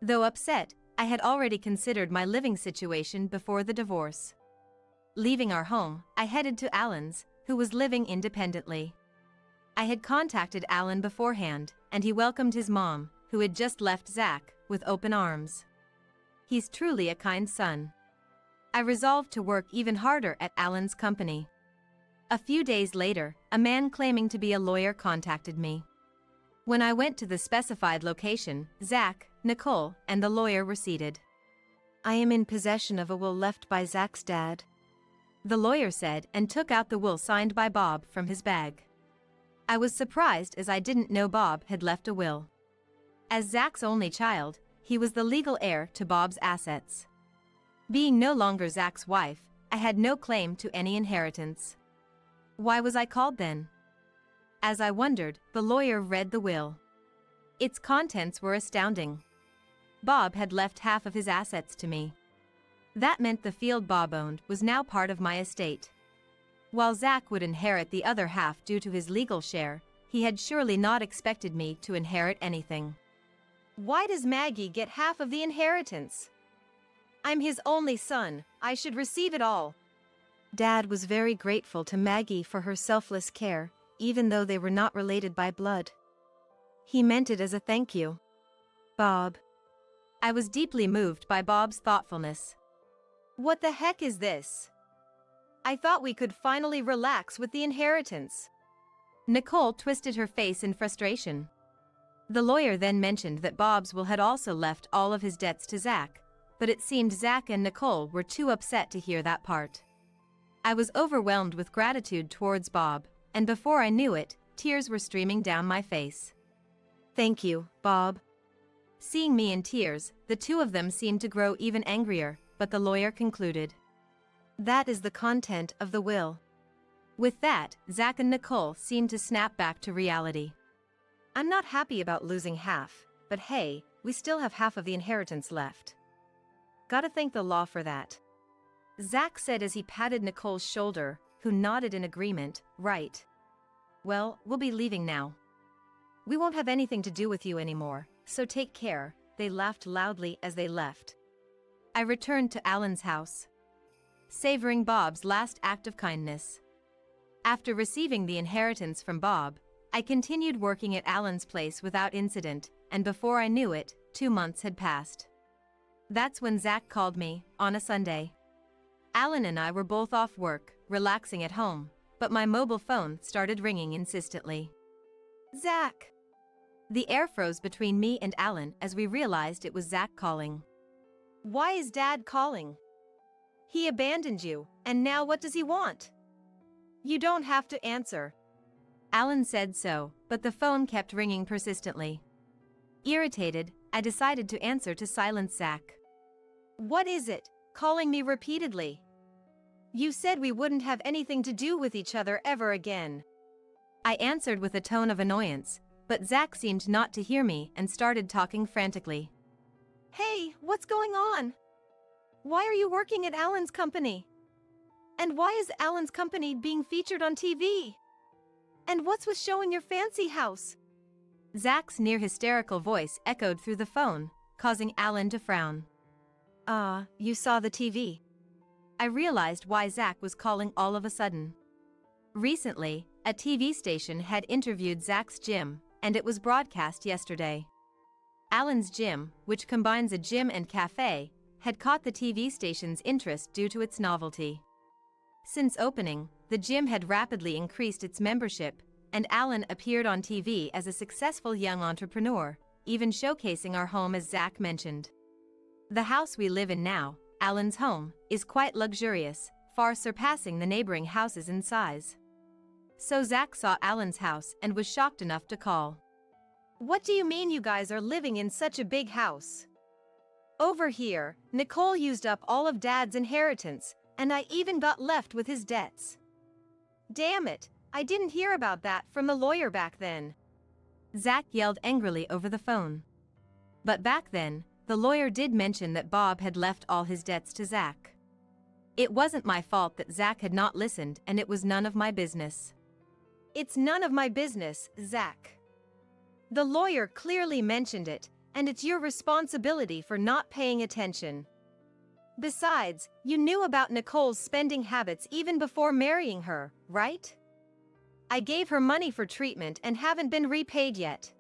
Speaker 1: Though upset, I had already considered my living situation before the divorce. Leaving our home, I headed to Alan's, who was living independently. I had contacted Alan beforehand, and he welcomed his mom, who had just left Zach, with open arms. He's truly a kind son. I resolved to work even harder at Alan's company. A few days later, a man claiming to be a lawyer contacted me. When I went to the specified location, Zach, Nicole, and the lawyer were seated. I am in possession of a will left by Zach's dad, the lawyer said, and took out the will signed by Bob from his bag. I was surprised as I didn't know Bob had left a will. As Zach's only child, he was the legal heir to Bob's assets. Being no longer Zach's wife, I had no claim to any inheritance. Why was I called then? As I wondered, the lawyer read the will. Its contents were astounding. Bob had left half of his assets to me. That meant the field Bob owned was now part of my estate. While Zach would inherit the other half due to his legal share, he had surely not expected me to inherit anything. Why does Maggie get half of the inheritance? I'm his only son, I should receive it all. Dad was very grateful to Maggie for her selfless care, even though they were not related by blood. He meant it as a thank you. Bob. I was deeply moved by Bob's thoughtfulness. What the heck is this? I thought we could finally relax with the inheritance. Nicole twisted her face in frustration. The lawyer then mentioned that Bob's will had also left all of his debts to Zach, but it seemed Zach and Nicole were too upset to hear that part. I was overwhelmed with gratitude towards Bob, and before I knew it, tears were streaming down my face. Thank you, Bob. Seeing me in tears, the two of them seemed to grow even angrier, but the lawyer concluded. That is the content of the will. With that, Zach and Nicole seemed to snap back to reality. I'm not happy about losing half, but hey, we still have half of the inheritance left. Gotta thank the law for that. Zach said as he patted Nicole's shoulder, who nodded in agreement, right. Well, we'll be leaving now. We won't have anything to do with you anymore, so take care. They laughed loudly as they left. I returned to Alan's house, savoring Bob's last act of kindness. After receiving the inheritance from Bob, I continued working at Alan's place without incident, and before I knew it, 2 months had passed. That's when Zach called me, on a Sunday. Alan and I were both off work, relaxing at home, but my mobile phone started ringing insistently. Zach! The air froze between me and Alan as we realized it was Zach calling. Why is Dad calling? He abandoned you, and now what does he want? You don't have to answer. Alan said so, but the phone kept ringing persistently. Irritated, I decided to answer to silence Zach. What is it, calling me repeatedly? You said we wouldn't have anything to do with each other ever again. I answered with a tone of annoyance, but Zach seemed not to hear me and started talking frantically. Hey, what's going on? Why are you working at Alan's company? And why is Alan's company being featured on TV? And what's with showing your fancy house? Zach's near hysterical voice echoed through the phone, causing Alan to frown. You saw the TV. I realized why Zach was calling all of a sudden. Recently, a TV station had interviewed Zach's gym, and it was broadcast yesterday. Alan's gym, which combines a gym and cafe, had caught the TV station's interest due to its novelty. Since opening, the gym had rapidly increased its membership, and Alan appeared on TV as a successful young entrepreneur, even showcasing our home as Zach mentioned. The house we live in now, Alan's home, is quite luxurious, far surpassing the neighboring houses in size. So Zach saw Alan's house and was shocked enough to call. "What do you mean you guys are living in such a big house? Over here, Nicole used up all of Dad's inheritance, and I even got left with his debts. Damn it, I didn't hear about that from the lawyer back then." Zach yelled angrily over the phone. But back then, the lawyer did mention that Bob had left all his debts to Zach. It wasn't my fault that Zach had not listened, and it was none of my business. "It's none of my business, Zach. The lawyer clearly mentioned it, and it's your responsibility for not paying attention. Besides, you knew about Nicole's spending habits even before marrying her, right? I gave her money for treatment and haven't been repaid yet.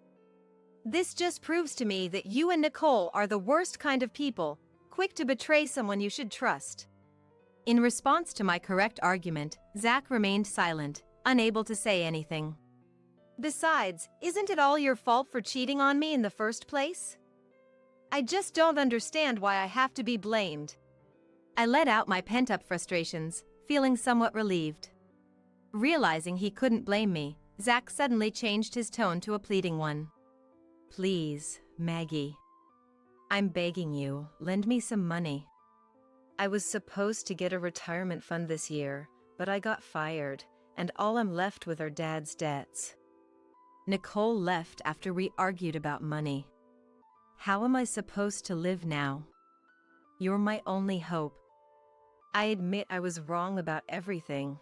Speaker 1: This just proves to me that you and Nicole are the worst kind of people, quick to betray someone you should trust." In response to my correct argument, Zach remained silent, unable to say anything. "Besides, isn't it all your fault for cheating on me in the first place? I just don't understand why I have to be blamed." I let out my pent-up frustrations, feeling somewhat relieved. Realizing he couldn't blame me, Zach suddenly changed his tone to a pleading one. "Please, Maggie. I'm begging you, lend me some money. I was supposed to get a retirement fund this year, but I got fired, and all I'm left with are Dad's debts. Nicole left after we argued about money. How am I supposed to live now? You're my only hope. I admit I was wrong about everything.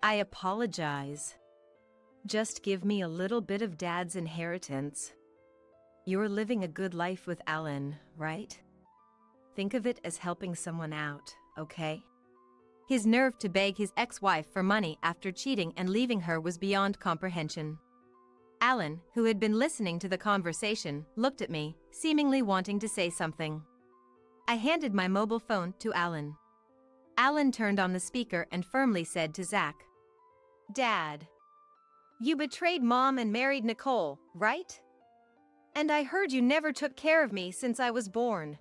Speaker 1: I apologize. Just give me a little bit of Dad's inheritance. You're living a good life with Alan, right? Think of it as helping someone out, okay?" His nerve to beg his ex-wife for money after cheating and leaving her was beyond comprehension. Alan, who had been listening to the conversation, looked at me, seemingly wanting to say something. I handed my mobile phone to Alan. Alan turned on the speaker and firmly said to Zach, "Dad, you betrayed Mom and married Nicole, right? And I heard you never took care of me since I was born.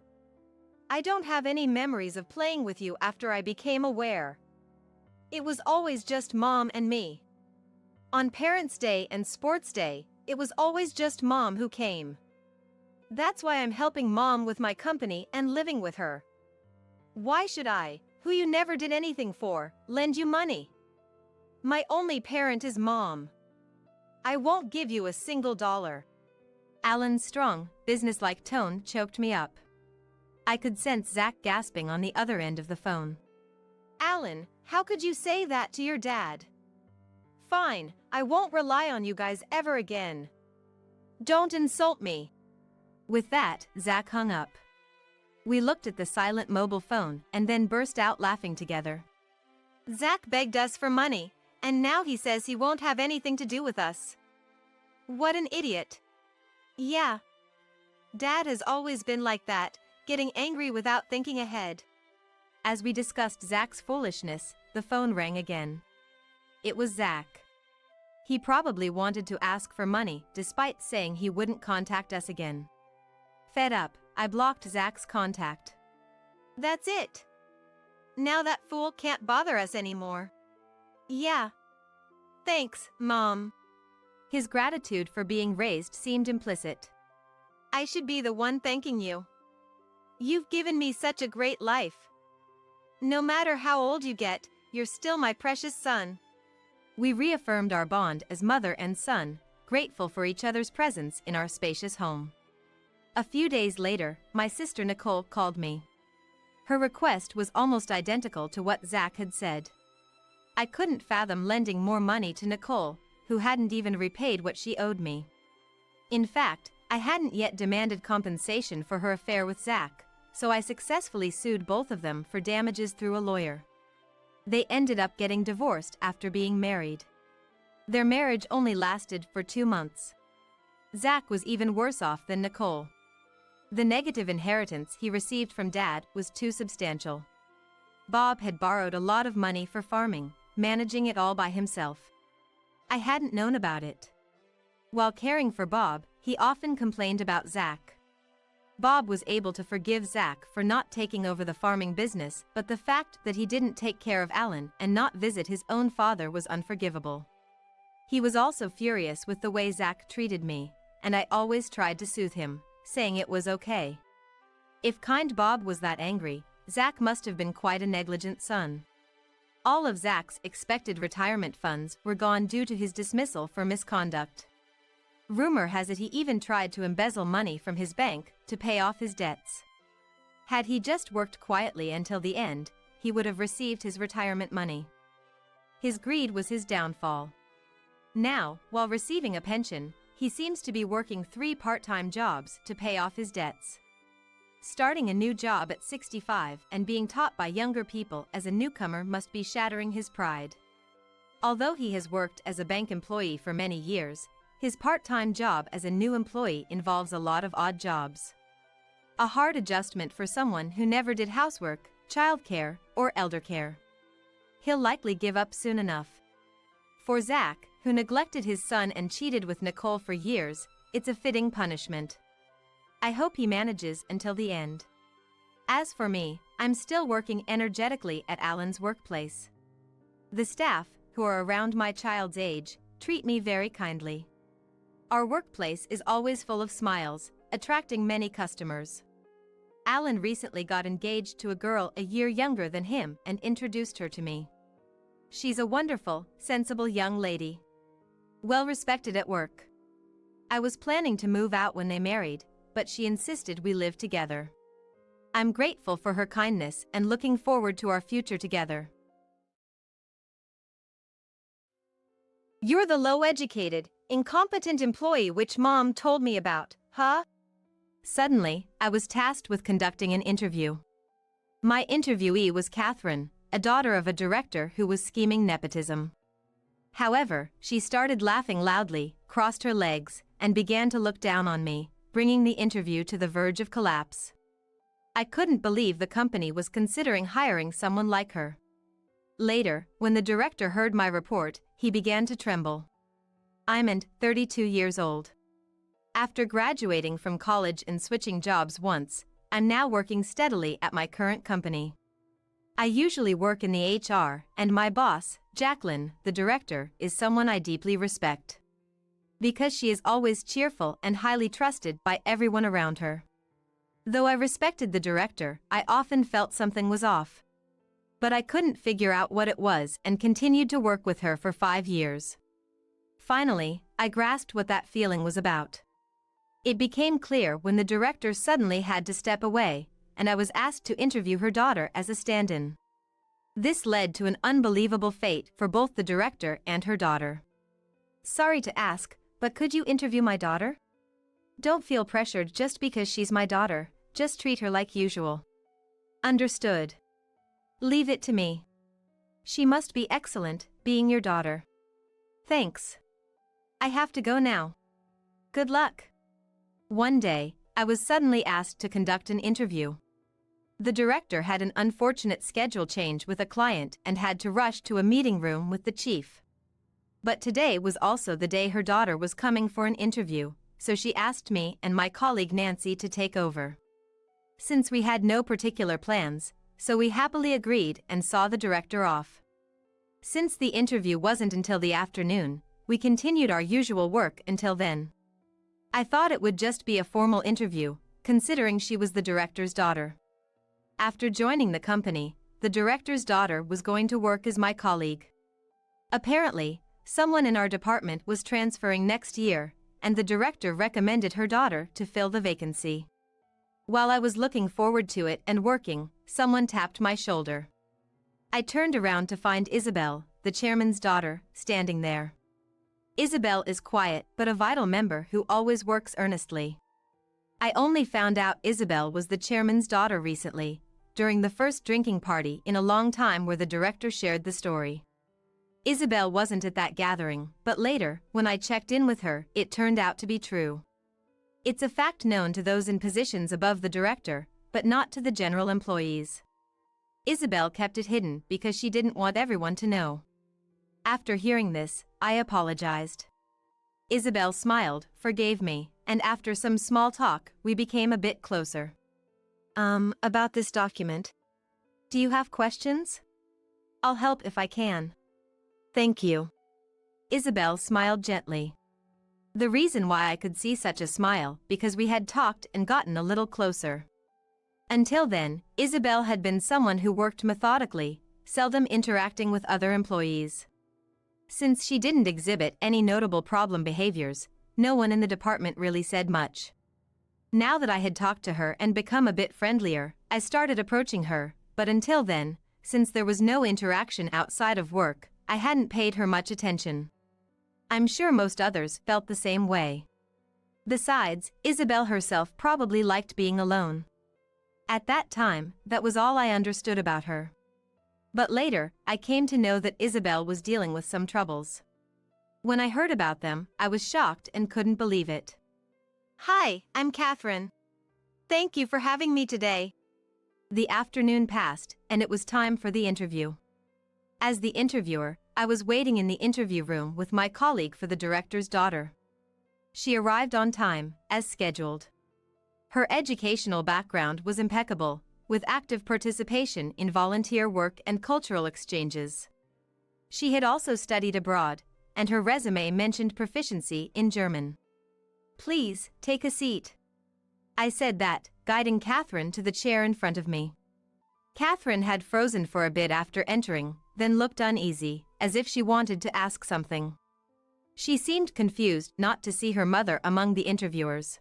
Speaker 1: I don't have any memories of playing with you after I became aware. It was always just Mom and me. On Parents' Day and Sports Day, it was always just Mom who came. That's why I'm helping Mom with my company and living with her. Why should I, who you never did anything for, lend you money? My only parent is Mom. I won't give you a single dollar." Alan's strong, businesslike tone choked me up. I could sense Zach gasping on the other end of the phone. "Alan, how could you say that to your dad? Fine, I won't rely on you guys ever again. Don't insult me." With that, Zach hung up. We looked at the silent mobile phone and then burst out laughing together. "Zach begged us for money, and now he says he won't have anything to do with us. What an idiot." "Yeah. Dad has always been like that, getting angry without thinking ahead." As we discussed Zach's foolishness, the phone rang again. It was Zach. He probably wanted to ask for money despite saying he wouldn't contact us again. Fed up, I blocked Zach's contact. "That's it. Now that fool can't bother us anymore." "Yeah. Thanks, Mom." His gratitude for being raised seemed implicit. "I should be the one thanking you. You've given me such a great life. No matter how old you get, you're still my precious son." We reaffirmed our bond as mother and son, grateful for each other's presence in our spacious home. A few days later, my sister Nicole called me. Her request was almost identical to what Zach had said. I couldn't fathom lending more money to Nicole, who hadn't even repaid what she owed me. In fact, I hadn't yet demanded compensation for her affair with Zach, so I successfully sued both of them for damages through a lawyer. They ended up getting divorced after being married. Their marriage only lasted for 2 months. Zach was even worse off than Nicole. The negative inheritance he received from Dad was too substantial. Bob had borrowed a lot of money for farming, managing it all by himself. I hadn't known about it. While caring for Bob, he often complained about Zach. Bob was able to forgive Zach for not taking over the farming business, but the fact that he didn't take care of Alan and not visit his own father was unforgivable. He was also furious with the way Zach treated me, and I always tried to soothe him, saying it was okay. If kind Bob was that angry, Zach must have been quite a negligent son. All of Zach's expected retirement funds were gone due to his dismissal for misconduct. Rumor has it he even tried to embezzle money from his bank to pay off his debts. Had he just worked quietly until the end, he would have received his retirement money. His greed was his downfall. Now, while receiving a pension, he seems to be working 3 part-time jobs to pay off his debts. Starting a new job at 65 and being taught by younger people as a newcomer must be shattering his pride. Although he has worked as a bank employee for many years, his part-time job as a new employee involves a lot of odd jobs. A hard adjustment for someone who never did housework, childcare, or elder care. He'll likely give up soon enough. For Zach, who neglected his son and cheated with Nicole for years, it's a fitting punishment. I hope he manages until the end. As for me, I'm still working energetically at Alan's workplace. The staff, who are around my child's age, treat me very kindly. Our workplace is always full of smiles, attracting many customers. Alan recently got engaged to a girl a year younger than him and introduced her to me. She's a wonderful, sensible young lady. Well respected at work. I was planning to move out when they married, but she insisted we live together. I'm grateful for her kindness and looking forward to our future together. You're the low-educated, incompetent employee which Mom told me about, huh? Suddenly, I was tasked with conducting an interview. My interviewee was Catherine, a daughter of a director who was scheming nepotism. However, she started laughing loudly, crossed her legs, and began to look down on me, bringing the interview to the verge of collapse. I couldn't believe the company was considering hiring someone like her. Later, when the director heard my report, he began to tremble. I'm 32 years old. After graduating from college and switching jobs once, I'm now working steadily at my current company. I usually work in the HR, and my boss, Jacqueline, the director, is someone I deeply respect. Because she is always cheerful and highly trusted by everyone around her. Though I respected the director, I often felt something was off. But I couldn't figure out what it was and continued to work with her for 5 years. Finally, I grasped what that feeling was about. It became clear when the director suddenly had to step away, and I was asked to interview her daughter as a stand-in. This led to an unbelievable fate for both the director and her daughter. Sorry to ask, but could you interview my daughter? Don't feel pressured just because she's my daughter, just treat her like usual. Understood. Leave it to me. She must be excellent, being your daughter. Thanks. I have to go now. Good luck. One day, I was suddenly asked to conduct an interview. The director had an unfortunate schedule change with a client and had to rush to a meeting room with the chief. But today was also the day her daughter was coming for an interview, so she asked me and my colleague Nancy to take over. Since we had no particular plans, so we happily agreed and saw the director off. Since the interview wasn't until the afternoon, we continued our usual work until then. I thought it would just be a formal interview, considering she was the director's daughter. After joining the company, the director's daughter was going to work as my colleague. Apparently, someone in our department was transferring next year, and the director recommended her daughter to fill the vacancy. While I was looking forward to it and working, someone tapped my shoulder. I turned around to find Isabel, the chairman's daughter, standing there. Isabel is quiet but a vital member who always works earnestly. I only found out Isabel was the chairman's daughter recently, during the first drinking party in a long time where the director shared the story. Isabel wasn't at that gathering, but later, when I checked in with her, it turned out to be true. It's a fact known to those in positions above the director, but not to the general employees. Isabel kept it hidden because she didn't want everyone to know. After hearing this, I apologized. Isabel smiled, forgave me, and after some small talk, we became a bit closer. About this document. Do you have questions? I'll help if I can. Thank you. Isabel smiled gently. The reason why I could see such a smile because we had talked and gotten a little closer. Until then, Isabel had been someone who worked methodically, seldom interacting with other employees. Since she didn't exhibit any notable problem behaviors, no one in the department really said much. Now that I had talked to her and become a bit friendlier, I started approaching her, but until then, since there was no interaction outside of work, I hadn't paid her much attention. I'm sure most others felt the same way. Besides, Isabel herself probably liked being alone. At that time, that was all I understood about her. But later, I came to know that Isabel was dealing with some troubles. When I heard about them, I was shocked and couldn't believe it. Hi, I'm Catherine. Thank you for having me today. The afternoon passed, and it was time for the interview. As the interviewer, I was waiting in the interview room with my colleague for the director's daughter. She arrived on time, as scheduled. Her educational background was impeccable, with active participation in volunteer work and cultural exchanges. She had also studied abroad, and her resume mentioned proficiency in German. Please, take a seat. I said that, guiding Catherine to the chair in front of me. Catherine had frozen for a bit after entering, then looked uneasy, as if she wanted to ask something. She seemed confused not to see her mother among the interviewers.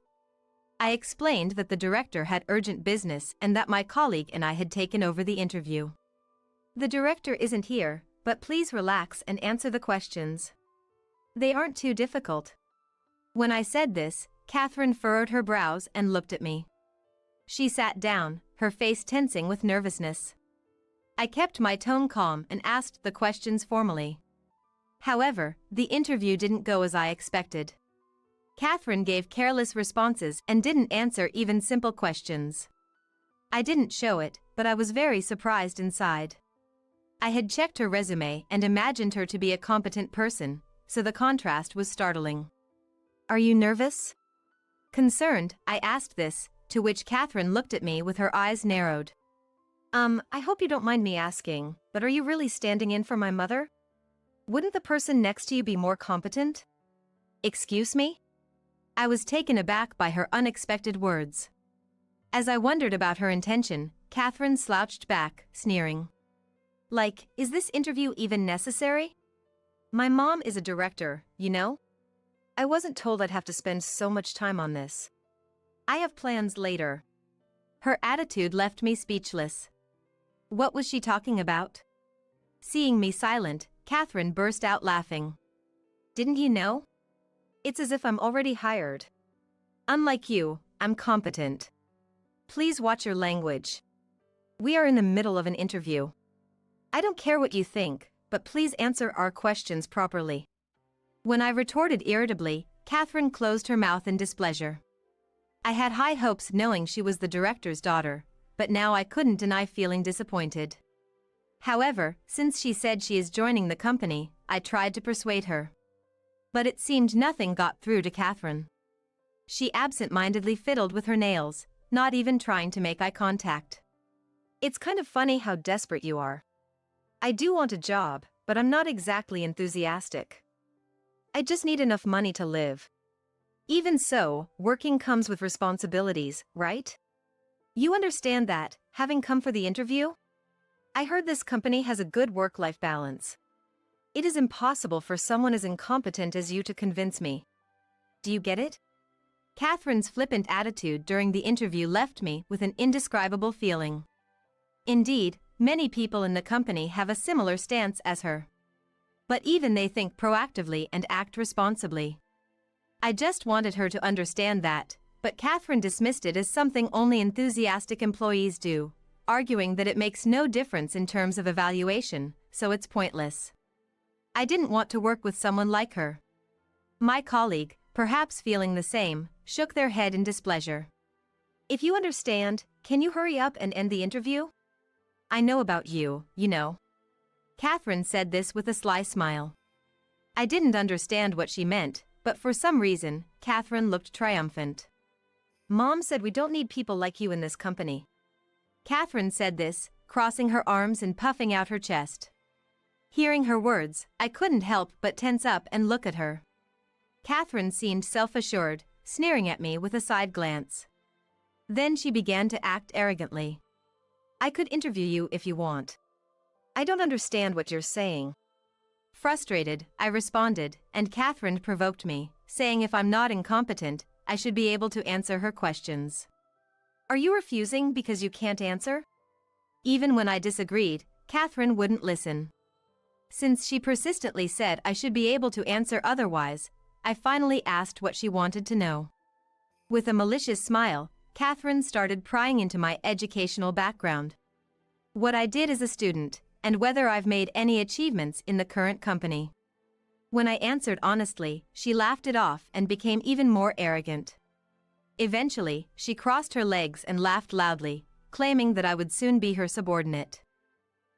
Speaker 1: I explained that the director had urgent business and that my colleague and I had taken over the interview. The director isn't here, but please relax and answer the questions. They aren't too difficult. When I said this, Catherine furrowed her brows and looked at me. She sat down, her face tensing with nervousness. I kept my tone calm and asked the questions formally. However, the interview didn't go as I expected. Catherine gave careless responses and didn't answer even simple questions. I didn't show it, but I was very surprised inside. I had checked her resume and imagined her to be a competent person, so the contrast was startling. Are you nervous? Concerned, I asked this, to which Catherine looked at me with her eyes narrowed. I hope you don't mind me asking, but are you really standing in for my mother? Wouldn't the person next to you be more competent? Excuse me? I was taken aback by her unexpected words. As I wondered about her intention, Catherine slouched back, sneering. Like, is this interview even necessary? My mom is a director, you know? I wasn't told I'd have to spend so much time on this. I have plans later. Her attitude left me speechless. What was she talking about? Seeing me silent, Catherine burst out laughing. Didn't you know? It's as if I'm already hired. Unlike you, I'm competent. Please watch your language. We are in the middle of an interview. I don't care what you think, but please answer our questions properly. When I retorted irritably, Catherine closed her mouth in displeasure. I had high hopes knowing she was the director's daughter, but now I couldn't deny feeling disappointed. However, since she said she is joining the company, I tried to persuade her. But it seemed nothing got through to Catherine. She absent-mindedly fiddled with her nails, not even trying to make eye contact. It's kind of funny how desperate you are. I do want a job, but I'm not exactly enthusiastic. I just need enough money to live. Even so, working comes with responsibilities, right? You understand that, having come for the interview? I heard this company has a good work-life balance. It is impossible for someone as incompetent as you to convince me. Do you get it? Catherine's flippant attitude during the interview left me with an indescribable feeling. Indeed, many people in the company have a similar stance as her. But even they think proactively and act responsibly. I just wanted her to understand that, but Catherine dismissed it as something only enthusiastic employees do, arguing that it makes no difference in terms of evaluation, so it's pointless. I didn't want to work with someone like her. My colleague, perhaps feeling the same, shook their head in displeasure. If you understand, can you hurry up and end the interview? I know about you, you know. Catherine said this with a sly smile. I didn't understand what she meant, but for some reason, Catherine looked triumphant. Mom said we don't need people like you in this company. Catherine said this, crossing her arms and puffing out her chest. Hearing her words, I couldn't help but tense up and look at her. Catherine seemed self-assured, sneering at me with a side glance. Then she began to act arrogantly. I could interview you if you want. I don't understand what you're saying. Frustrated, I responded, and Catherine provoked me, saying if I'm not incompetent, I should be able to answer her questions. Are you refusing because you can't answer? Even when I disagreed, Catherine wouldn't listen. Since she persistently said I should be able to answer otherwise, I finally asked what she wanted to know. With a malicious smile, Catherine started prying into my educational background. What I did as a student, and whether I've made any achievements in the current company. When I answered honestly, she laughed it off and became even more arrogant. Eventually, she crossed her legs and laughed loudly, claiming that I would soon be her subordinate.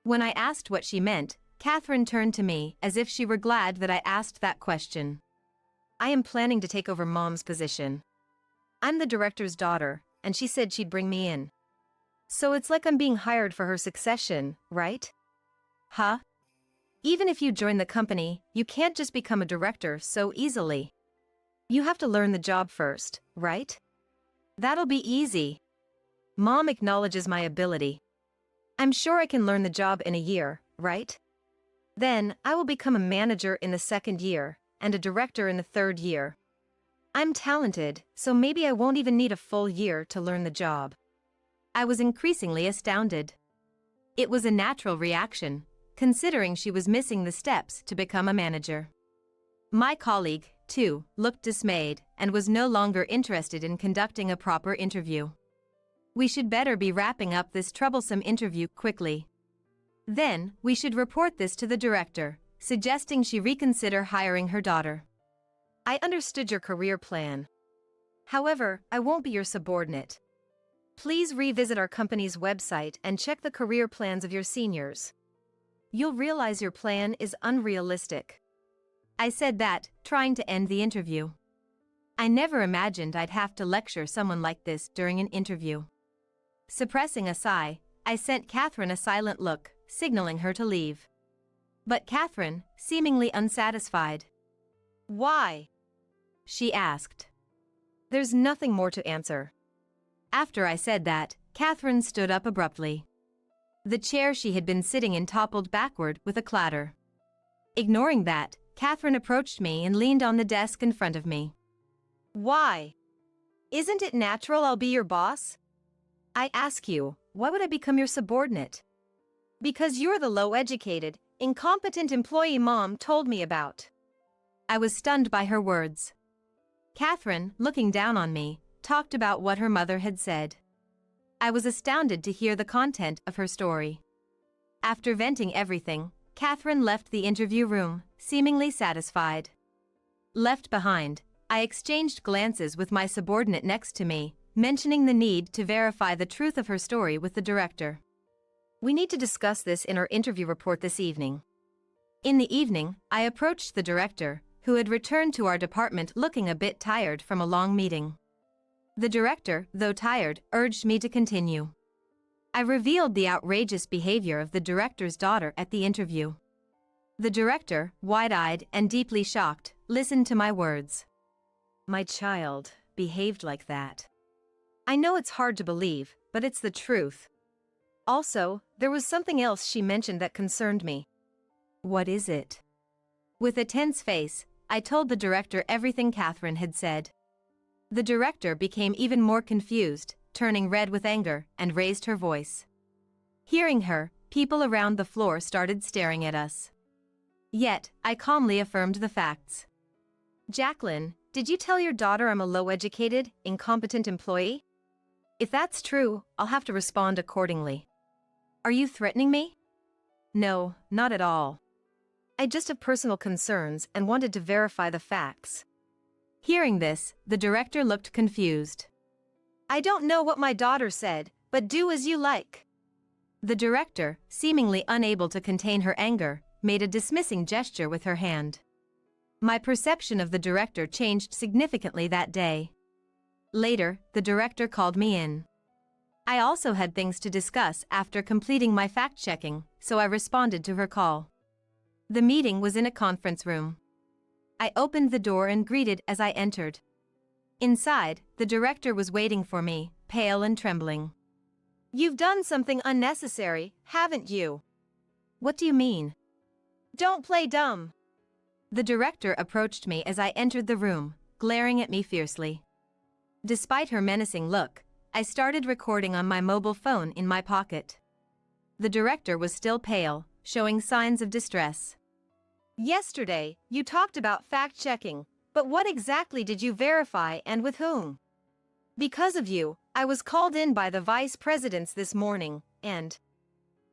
Speaker 1: When I asked what she meant, Catherine turned to me as if she were glad that I asked that question. I am planning to take over Mom's position. I'm the director's daughter, and she said she'd bring me in. So it's like I'm being hired for her succession, right? Huh? Even if you join the company, you can't just become a director so easily. You have to learn the job first, right? That'll be easy. Mom acknowledges my ability. I'm sure I can learn the job in a year, right? Then, I will become a manager in the second year, and a director in the third year. I'm talented, so maybe I won't even need a full year to learn the job. I was increasingly astounded. It was a natural reaction, considering she was missing the steps to become a manager. My colleague, too, looked dismayed and was no longer interested in conducting a proper interview. We should better be wrapping up this troublesome interview quickly. Then, we should report this to the director, suggesting she reconsider hiring her daughter. I understood your career plan. However, I won't be your subordinate. Please revisit our company's website and check the career plans of your seniors. You'll realize your plan is unrealistic. I said that, trying to end the interview. I never imagined I'd have to lecture someone like this during an interview. Suppressing a sigh, I sent Catherine a silent look, signaling her to leave. But Catherine, seemingly unsatisfied. Why? She asked. There's nothing more to answer. After I said that, Catherine stood up abruptly. The chair she had been sitting in toppled backward with a clatter. Ignoring that, Catherine approached me and leaned on the desk in front of me. Why? Isn't it natural I'll be your boss? I ask you, why would I become your subordinate? Because you're the low-educated, incompetent employee Mom told me about. I was stunned by her words. Catherine, looking down on me, talked about what her mother had said. I was astounded to hear the content of her story. After venting everything, Catherine left the interview room, seemingly satisfied. Left behind, I exchanged glances with my subordinate next to me, mentioning the need to verify the truth of her story with the director. We need to discuss this in our interview report this evening. In the evening, I approached the director, who had returned to our department looking a bit tired from a long meeting. The director, though tired, urged me to continue. I revealed the outrageous behavior of the director's daughter at the interview. The director, wide-eyed and deeply shocked, listened to my words. My child behaved like that. I know it's hard to believe, but it's the truth. Also, there was something else she mentioned that concerned me. What is it? With a tense face, I told the director everything Catherine had said. The director became even more confused, turning red with anger, and raised her voice. Hearing her, people around the floor started staring at us. Yet, I calmly affirmed the facts. Jacqueline, did you tell your daughter I'm a low-educated, incompetent employee? If that's true, I'll have to respond accordingly. Are you threatening me? No, not at all. I just have personal concerns and wanted to verify the facts. Hearing this, the director looked confused. I don't know what my daughter said, but do as you like. The director, seemingly unable to contain her anger, made a dismissing gesture with her hand. My perception of the director changed significantly that day. Later, the director called me in. I also had things to discuss after completing my fact-checking, so I responded to her call. The meeting was in a conference room. I opened the door and greeted as I entered. Inside, the director was waiting for me, pale and trembling. You've done something unnecessary, haven't you? What do you mean? Don't play dumb. The director approached me as I entered the room, glaring at me fiercely. Despite her menacing look, I started recording on my mobile phone in my pocket. The director was still pale, showing signs of distress. Yesterday, you talked about fact-checking, but what exactly did you verify and with whom? Because of you, I was called in by the vice presidents this morning, and...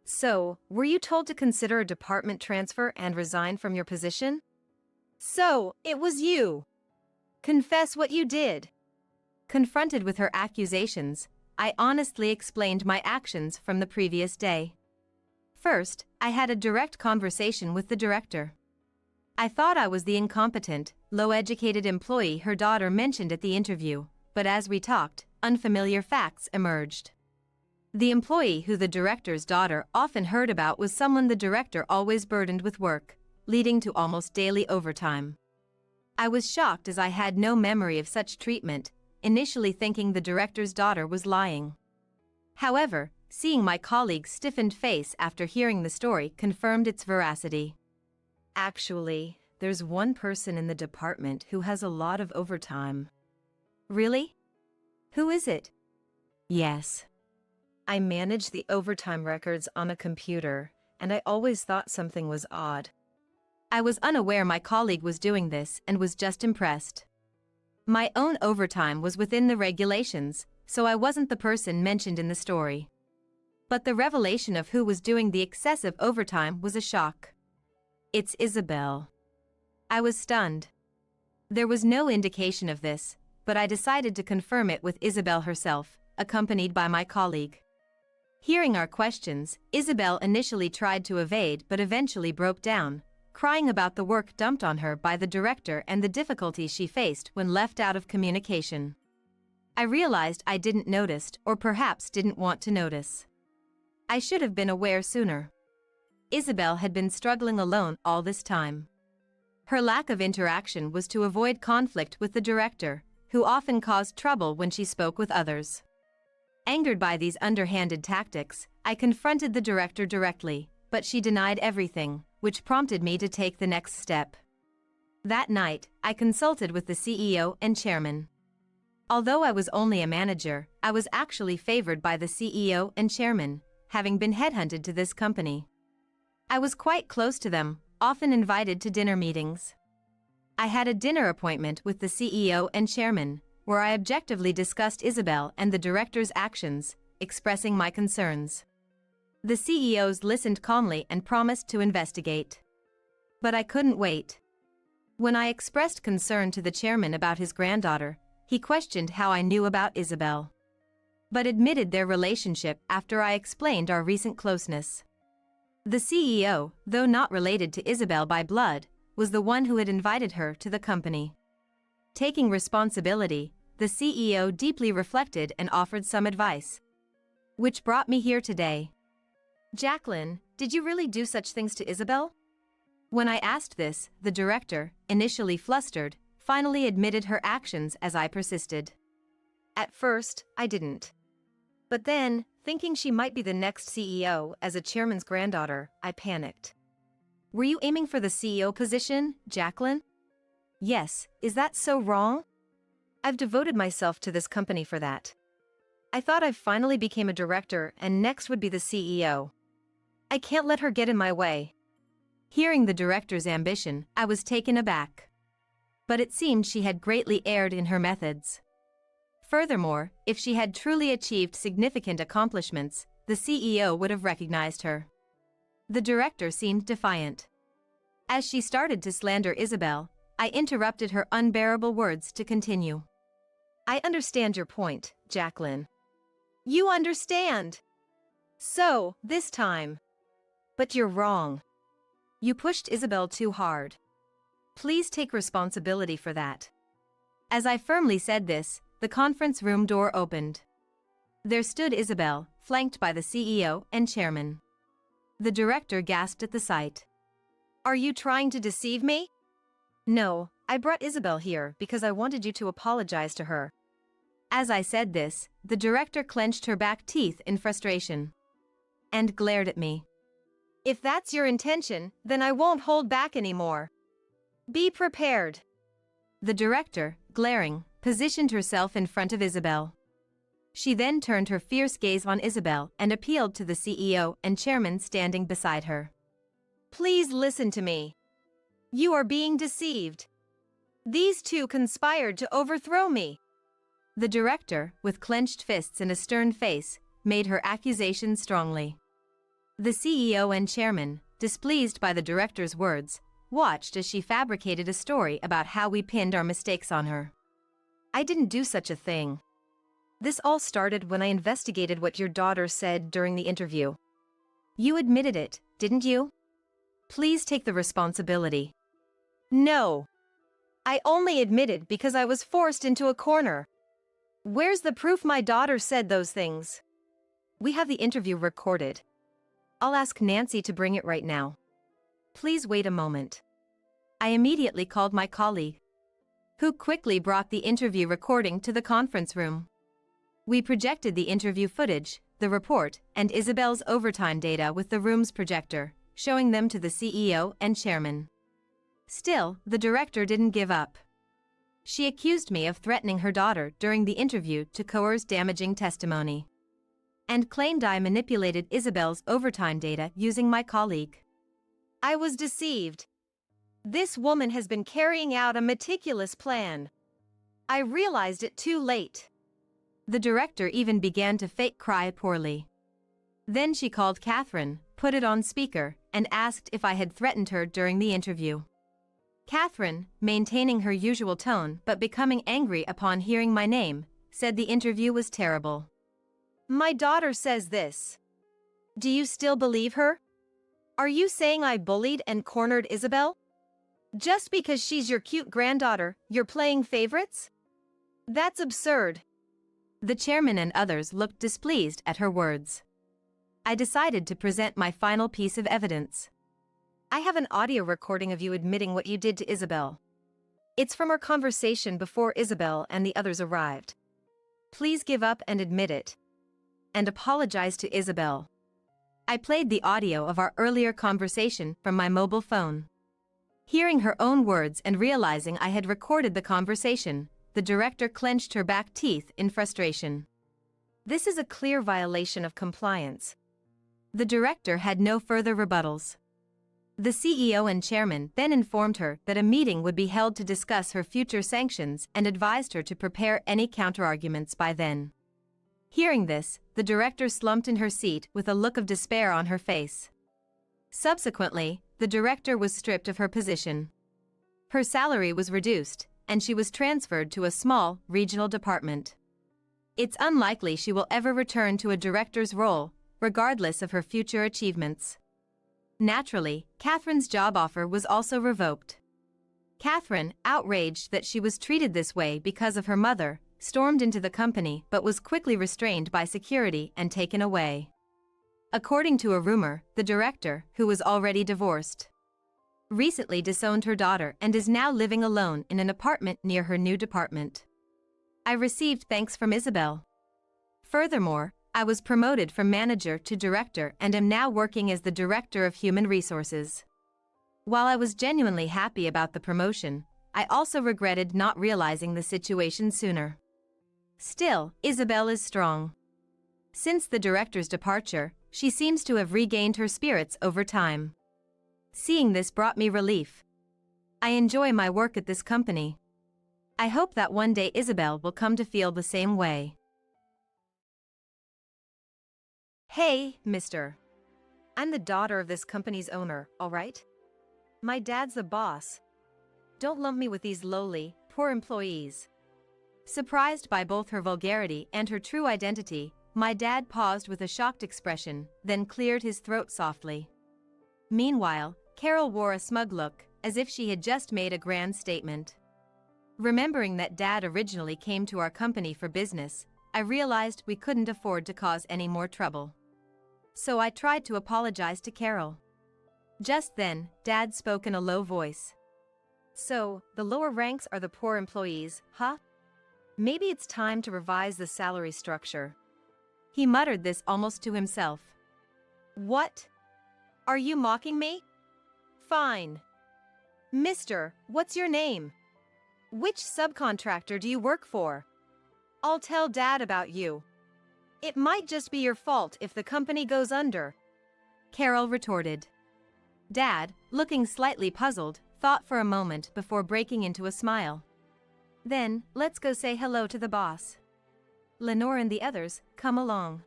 Speaker 1: So, were you told to consider a department transfer and resign from your position? So, it was you. Confess what you did. Confronted with her accusations, I honestly explained my actions from the previous day. First, I had a direct conversation with the director. I thought I was the incompetent, low-educated employee her daughter mentioned at the interview, but as we talked, unfamiliar facts emerged. The employee who the director's daughter often heard about was someone the director always burdened with work, leading to almost daily overtime. I was shocked as I had no memory of such treatment, initially thinking the director's daughter was lying. However, seeing my colleague's stiffened face after hearing the story confirmed its veracity. Actually, there's one person in the department who has a lot of overtime. Really? Who is it? Yes. I manage the overtime records on a computer, and I always thought something was odd. I was unaware my colleague was doing this and was just impressed. My own overtime was within the regulations, so I wasn't the person mentioned in the story. But the revelation of who was doing the excessive overtime was a shock. It's Isabel. I was stunned. There was no indication of this, but I decided to confirm it with Isabel herself, accompanied by my colleague. Hearing our questions, Isabel initially tried to evade but eventually broke down, crying about the work dumped on her by the director and the difficulties she faced when left out of communication. I realized I didn't notice, or perhaps didn't want to notice. I should have been aware sooner. Isabel had been struggling alone all this time. Her lack of interaction was to avoid conflict with the director, who often caused trouble when she spoke with others. Angered by these underhanded tactics, I confronted the director directly, but she denied everything, which prompted me to take the next step. That night, I consulted with the CEO and chairman. Although I was only a manager, I was actually favored by the CEO and chairman, having been headhunted to this company. I was quite close to them, often invited to dinner meetings. I had a dinner appointment with the CEO and chairman, where I objectively discussed Isabel and the director's actions, expressing my concerns. The CEOs listened calmly and promised to investigate. But I couldn't wait. When I expressed concern to the chairman about his granddaughter, he questioned how I knew about Isabel, but admitted their relationship after I explained our recent closeness. The CEO, though not related to Isabel by blood, was the one who had invited her to the company. Taking responsibility, the CEO deeply reflected and offered some advice, which brought me here today. Jacqueline, did you really do such things to Isabel? When I asked this, the director, initially flustered, finally admitted her actions as I persisted. At first, I didn't. But then, thinking she might be the next CEO as a chairman's granddaughter, I panicked. Were you aiming for the CEO position, Jacqueline? Yes, is that so wrong? I've devoted myself to this company for that. I thought I finally became a director and next would be the CEO. I can't let her get in my way. Hearing the director's ambition, I was taken aback. But it seemed she had greatly erred in her methods. Furthermore, if she had truly achieved significant accomplishments, the CEO would have recognized her. The director seemed defiant. As she started to slander Isabel, I interrupted her unbearable words to continue. I understand your point, Jacqueline. You understand. So, this time. But you're wrong. You pushed Isabel too hard. Please take responsibility for that. As I firmly said this, the conference room door opened. There stood Isabel, flanked by the CEO and chairman. The director gasped at the sight. Are you trying to deceive me? No, I brought Isabel here because I wanted you to apologize to her. As I said this, the director clenched her back teeth in frustration and glared at me. If that's your intention, then I won't hold back anymore. Be prepared. The director, glaring, positioned herself in front of Isabel. She then turned her fierce gaze on Isabel and appealed to the CEO and chairman standing beside her. Please listen to me. You are being deceived. These two conspired to overthrow me. The director, with clenched fists and a stern face, made her accusation strongly. The CEO and chairman, displeased by the director's words, watched as she fabricated a story about how we pinned our mistakes on her. I didn't do such a thing. This all started when I investigated what your daughter said during the interview. You admitted it, didn't you? Please take the responsibility. No. I only admitted because I was forced into a corner. Where's the proof my daughter said those things? We have the interview recorded. I'll ask Nancy to bring it right now. Please wait a moment. I immediately called my colleague, who quickly brought the interview recording to the conference room. We projected the interview footage, the report, and Isabel's overtime data with the room's projector, showing them to the CEO and chairman. Still, the director didn't give up. She accused me of threatening her daughter during the interview to coerce damaging testimony, and claimed I manipulated Isabel's overtime data using my colleague. I was deceived. This woman has been carrying out a meticulous plan. I realized it too late. The director even began to fake cry poorly. Then she called Catherine, put it on speaker, and asked if I had threatened her during the interview. Catherine, maintaining her usual tone but becoming angry upon hearing my name, said the interview was terrible. My daughter says this. Do you still believe her? Are you saying I bullied and cornered Isabel? Just because she's your cute granddaughter, you're playing favorites? That's absurd. The chairman and others looked displeased at her words. I decided to present my final piece of evidence. I have an audio recording of you admitting what you did to Isabel. It's from our conversation before Isabel and the others arrived. Please give up and admit it. And apologize to Isabel. I played the audio of our earlier conversation from my mobile phone. Hearing her own words and realizing I had recorded the conversation, the director clenched her back teeth in frustration. This is a clear violation of compliance. The director had no further rebuttals. The CEO and chairman then informed her that a meeting would be held to discuss her future sanctions and advised her to prepare any counterarguments by then. Hearing this, the director slumped in her seat with a look of despair on her face. Subsequently, the director was stripped of her position. Her salary was reduced, and she was transferred to a small, regional department. It's unlikely she will ever return to a director's role, regardless of her future achievements. Naturally, Catherine's job offer was also revoked. Catherine, outraged that she was treated this way because of her mother, stormed into the company but was quickly restrained by security and taken away. According to a rumor, the director, who was already divorced, recently disowned her daughter and is now living alone in an apartment near her new department. I received thanks from Isabel. Furthermore, I was promoted from manager to director and am now working as the director of human resources. While I was genuinely happy about the promotion, I also regretted not realizing the situation sooner. Still, Isabel is strong. Since the director's departure, she seems to have regained her spirits over time. Seeing this brought me relief. I enjoy my work at this company. I hope that one day Isabel will come to feel the same way. Hey, mister. I'm the daughter of this company's owner, all right? My dad's the boss. Don't lump me with these lowly, poor employees. Surprised by both her vulgarity and her true identity, my dad paused with a shocked expression, then cleared his throat softly. Meanwhile, Carol wore a smug look, as if she had just made a grand statement. Remembering that Dad originally came to our company for business, I realized we couldn't afford to cause any more trouble. So I tried to apologize to Carol. Just then, Dad spoke in a low voice. So, the lower ranks are the poor employees, huh? Maybe it's time to revise the salary structure. He muttered this almost to himself. What? Are you mocking me? Fine. Mister, what's your name? Which subcontractor do you work for? I'll tell Dad about you. It might just be your fault if the company goes under, Carol retorted. Dad, looking slightly puzzled, thought for a moment before breaking into a smile. Then, let's go say hello to the boss. Lenore and the others, come along.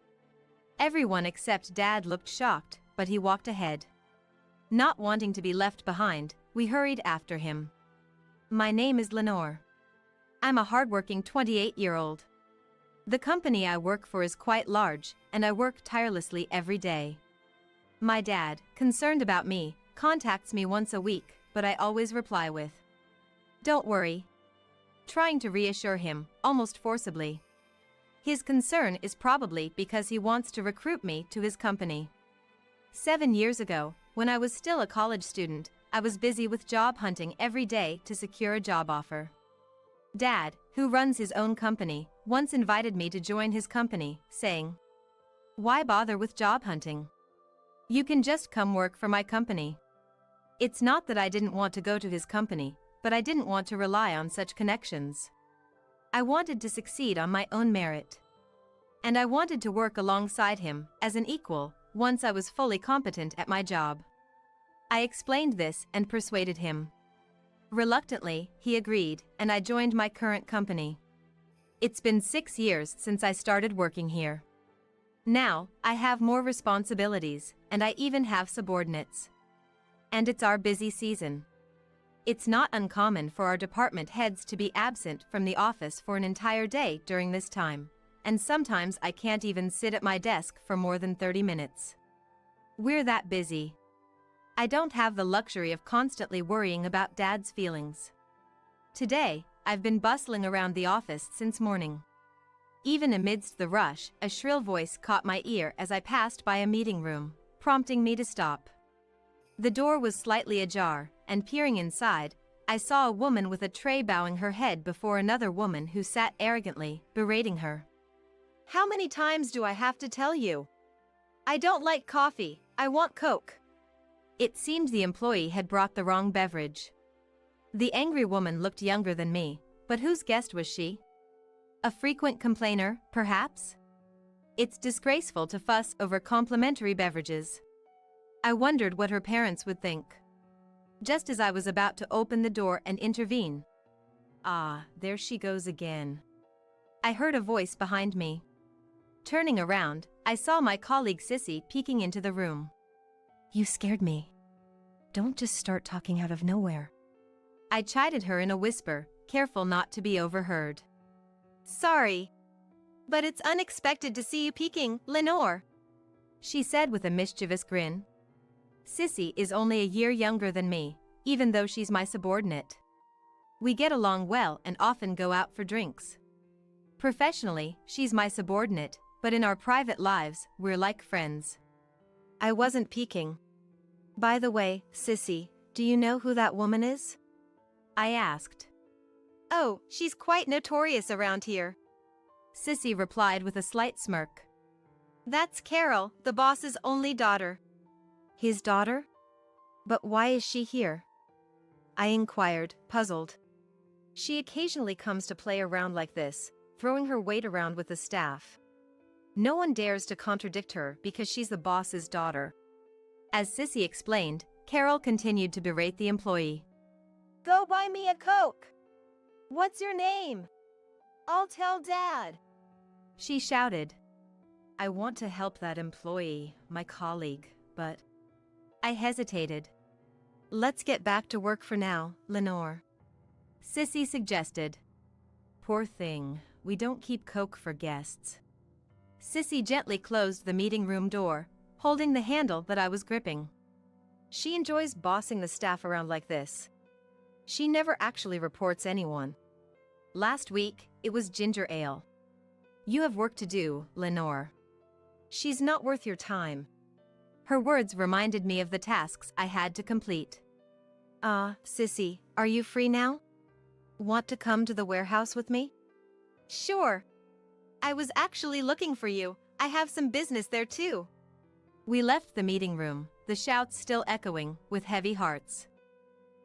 Speaker 1: Everyone except Dad looked shocked, but he walked ahead. Not wanting to be left behind, we hurried after him. My name is Lenore. I'm a hardworking 28-year-old. The company I work for is quite large, and I work tirelessly every day. My dad, concerned about me, contacts me once a week, but I always reply with, "Don't worry." Trying to reassure him, almost forcibly. His concern is probably because he wants to recruit me to his company. 7 years ago, when I was still a college student, I was busy with job hunting every day to secure a job offer. Dad, who runs his own company, once invited me to join his company, saying, "Why bother with job hunting? You can just come work for my company." It's not that I didn't want to go to his company, but I didn't want to rely on such connections. I wanted to succeed on my own merit. And I wanted to work alongside him, as an equal, once I was fully competent at my job. I explained this and persuaded him. Reluctantly, he agreed, and I joined my current company. It's been 6 years since I started working here. Now, I have more responsibilities, and I even have subordinates. And it's our busy season. It's not uncommon for our department heads to be absent from the office for an entire day during this time, and sometimes I can't even sit at my desk for more than 30 minutes. We're that busy. I don't have the luxury of constantly worrying about Dad's feelings. Today, I've been bustling around the office since morning. Even amidst the rush, a shrill voice caught my ear as I passed by a meeting room, prompting me to stop. The door was slightly ajar, and peering inside, I saw a woman with a tray bowing her head before another woman who sat arrogantly, berating her. "How many times do I have to tell you? I don't like coffee, I want Coke." It seemed the employee had brought the wrong beverage. The angry woman looked younger than me, but whose guest was she? A frequent complainer, perhaps? It's disgraceful to fuss over complimentary beverages. I wondered what her parents would think. Just as I was about to open the door and intervene. "Ah, there she goes again." I heard a voice behind me. Turning around, I saw my colleague Sissy peeking into the room. "You scared me. Don't just start talking out of nowhere." I chided her in a whisper, careful not to be overheard. "Sorry, but it's unexpected to see you peeking, Lenore," she said with a mischievous grin. Sissy is only a year younger than me, even though she's my subordinate. We get along well and often go out for drinks. Professionally, she's my subordinate, but in our private lives, we're like friends. I wasn't peeking. "By the way, Sissy, do you know who that woman is?" I asked. "Oh, she's quite notorious around here," Sissy replied with a slight smirk. "That's Carol, the boss's only daughter." "His daughter? But why is she here?" I inquired, puzzled. "She occasionally comes to play around like this, throwing her weight around with the staff. No one dares to contradict her because she's the boss's daughter." As Sissy explained, Carol continued to berate the employee. "Go buy me a Coke! What's your name? I'll tell Dad!" she shouted. I want to help that employee, my colleague, but I hesitated. Let's get back to work for now, Lenore. Sissy suggested. Poor thing, we don't keep Coke for guests. Sissy gently closed the meeting room door, holding the handle that I was gripping. She enjoys bossing the staff around like this. She never actually reports anyone. Last week, it was ginger ale. You have work to do, Lenore. She's not worth your time. Her words reminded me of the tasks I had to complete. Sissy, are you free now? Want to come to the warehouse with me? Sure. I was actually looking for you. I have some business there too. We left the meeting room, the shouts still echoing, with heavy hearts.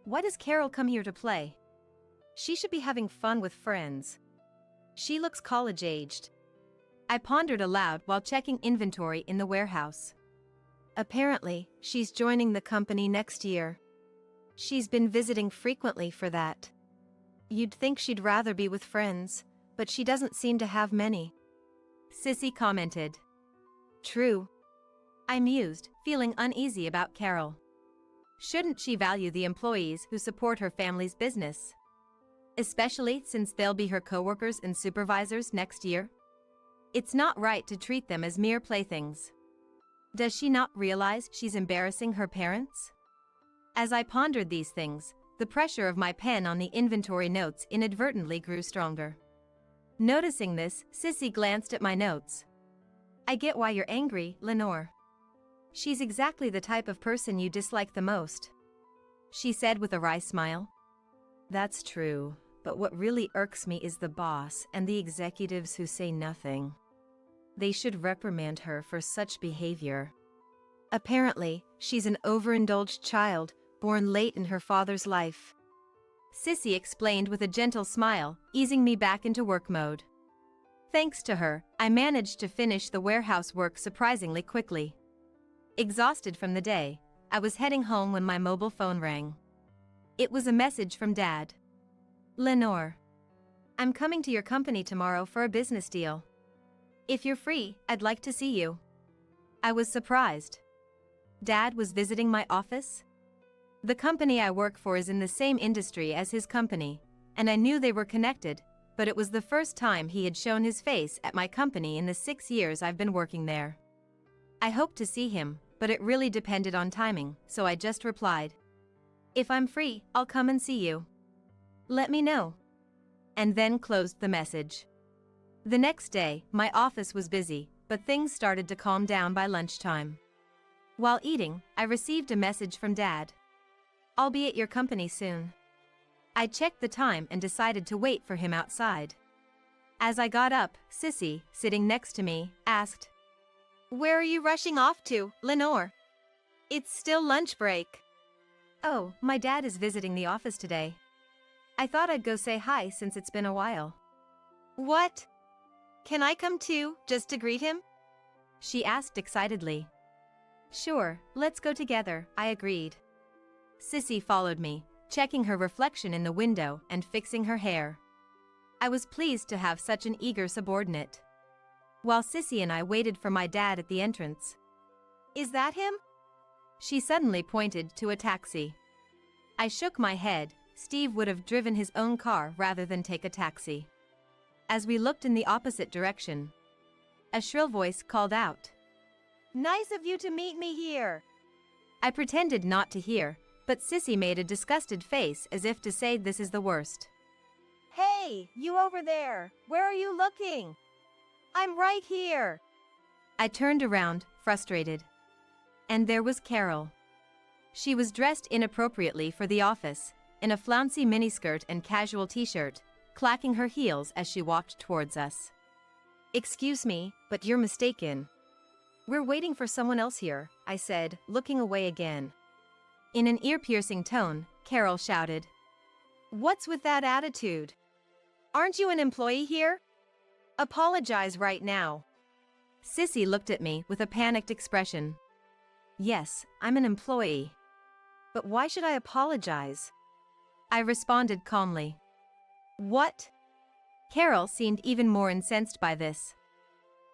Speaker 1: Why does Carol come here to play? She should be having fun with friends. She looks college-aged. I pondered aloud while checking inventory in the warehouse. Apparently, she's joining the company next year. She's been visiting frequently for that. You'd think she'd rather be with friends, but she doesn't seem to have many. Sissy commented. True. I mused, feeling uneasy about Carol. Shouldn't she value the employees who support her family's business? Especially since they'll be her coworkers and supervisors next year? It's not right to treat them as mere playthings. Does she not realize she's embarrassing her parents? As I pondered these things, the pressure of my pen on the inventory notes inadvertently grew stronger. Noticing this, Sissy glanced at my notes. I get why you're angry, Lenore. She's exactly the type of person you dislike the most, she said with a wry smile. That's true, but what really irks me is the boss and the executives who say nothing. They should reprimand her for such behavior. Apparently, she's an overindulged child, born late in her father's life. Sissy explained with a gentle smile, easing me back into work mode. Thanks to her, I managed to finish the warehouse work surprisingly quickly. Exhausted from the day, I was heading home when my mobile phone rang. It was a message from Dad. Lenore, I'm coming to your company tomorrow for a business deal. If you're free, I'd like to see you. I was surprised. Dad was visiting my office? The company I work for is in the same industry as his company, and I knew they were connected, but it was the first time he had shown his face at my company in the 6 years I've been working there. I hoped to see him, but it really depended on timing, so I just replied, If I'm free, I'll come and see you. Let me know. And then closed the message. The next day, my office was busy, but things started to calm down by lunchtime. While eating, I received a message from Dad. I'll be at your company soon. I checked the time and decided to wait for him outside. As I got up, Sissy, sitting next to me, asked, Where are you rushing off to, Lenore? It's still lunch break. Oh, my dad is visiting the office today. I thought I'd go say hi since it's been a while. What? Can I come too, just to greet him? She asked excitedly. Sure, let's go together, I agreed. Sissy followed me, checking her reflection in the window and fixing her hair. I was pleased to have such an eager subordinate. While Sissy and I waited for my dad at the entrance. Is that him? She suddenly pointed to a taxi. I shook my head. Steve would have driven his own car rather than take a taxi. As we looked in the opposite direction, a shrill voice called out, Nice of you to meet me here. I pretended not to hear, but Sissy made a disgusted face as if to say this is the worst. Hey, you over there, where are you looking? I'm right here. I turned around, frustrated. And there was Carol. She was dressed inappropriately for the office, in a flouncy miniskirt and casual t-shirt, clacking her heels as she walked towards us. Excuse me, but you're mistaken. We're waiting for someone else here, I said, looking away again. In an ear-piercing tone, Carol shouted, What's with that attitude? Aren't you an employee here? Apologize right now. Sissy looked at me with a panicked expression. Yes, I'm an employee. But why should I apologize? I responded calmly. What? Carol seemed even more incensed by this.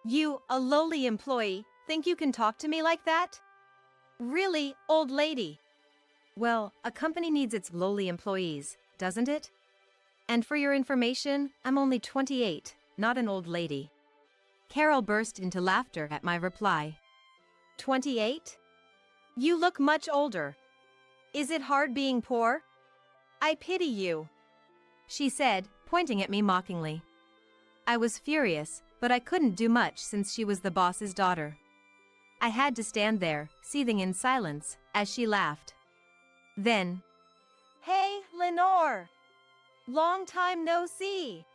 Speaker 1: You, a lowly employee, think you can talk to me like that? Really, old lady? Well, a company needs its lowly employees, doesn't it? And for your information, I'm only 28, not an old lady. Carol burst into laughter at my reply. 28? You look much older. Is it hard being poor? I pity you, she said, pointing at me mockingly. I was furious, but I couldn't do much since she was the boss's daughter. I had to stand there, seething in silence, as she laughed. Then, "Hey, Lenore! Long time no see!"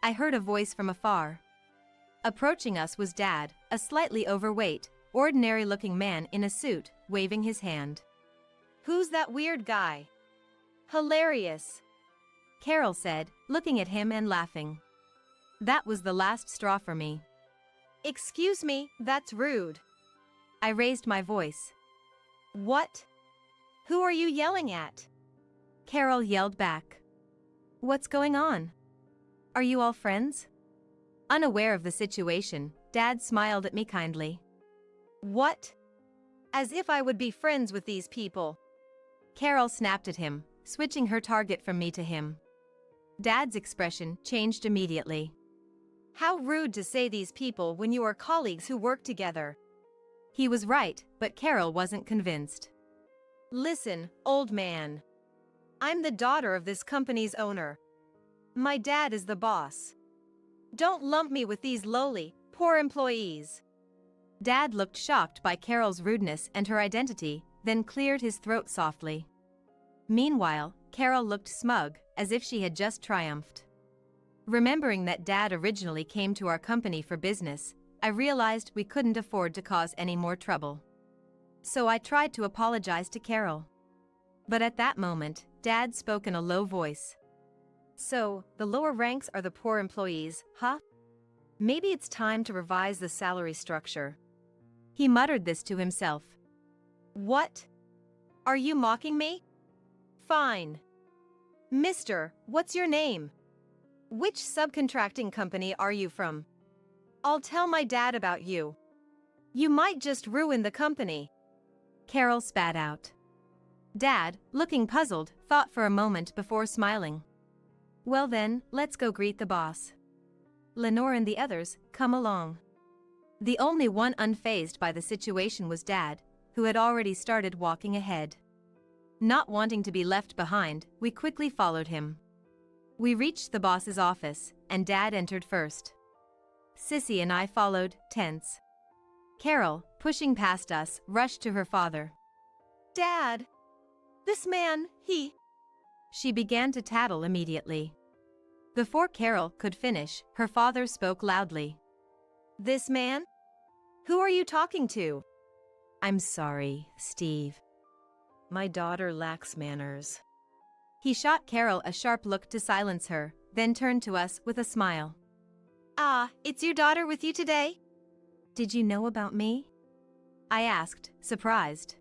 Speaker 1: I heard a voice from afar. Approaching us was Dad, a slightly overweight, ordinary-looking man in a suit, waving his hand. "Who's that weird guy?" "Hilarious," Carol said, looking at him and laughing. That was the last straw for me. "Excuse me, that's rude." I raised my voice. "What? Who are you yelling at?" Carol yelled back. "What's going on? Are you all friends?" Unaware of the situation, Dad smiled at me kindly. "What? As if I would be friends with these people." Carol snapped at him, switching her target from me to him. Dad's expression changed immediately. "How rude to say these people when you are colleagues who work together." He was right, but Carol wasn't convinced. "Listen, old man. I'm the daughter of this company's owner. My dad is the boss. Don't lump me with these lowly, poor employees." Dad looked shocked by Carol's rudeness and her identity, then cleared his throat softly. Meanwhile, Carol looked smug, as if she had just triumphed. Remembering that Dad originally came to our company for business, I realized we couldn't afford to cause any more trouble. So I tried to apologize to Carol. But at that moment, Dad spoke in a low voice. "So, the lower ranks are the poor employees, huh? Maybe it's time to revise the salary structure." He muttered this to himself. "What? Are you mocking me? Fine. Mister, what's your name? Which subcontracting company are you from? I'll tell my dad about you. You might just ruin the company." Carol spat out. Dad, looking puzzled, thought for a moment before smiling. "Well then, let's go greet the boss. Lenore and the others, come along." The only one unfazed by the situation was Dad, who had already started walking ahead. Not wanting to be left behind, we quickly followed him. We reached the boss's office, and Dad entered first. Sissy and I followed, tense. Carol, pushing past us, rushed to her father. "Dad! This man, he—" She began to tattle immediately. Before Carol could finish, her father spoke loudly. "This man? Who are you talking to?" "I'm sorry, Steve. My daughter lacks manners." He shot Carol a sharp look to silence her, then turned to us with a smile. "Ah, it's your daughter with you today?" "Did you know about me?" I asked, surprised.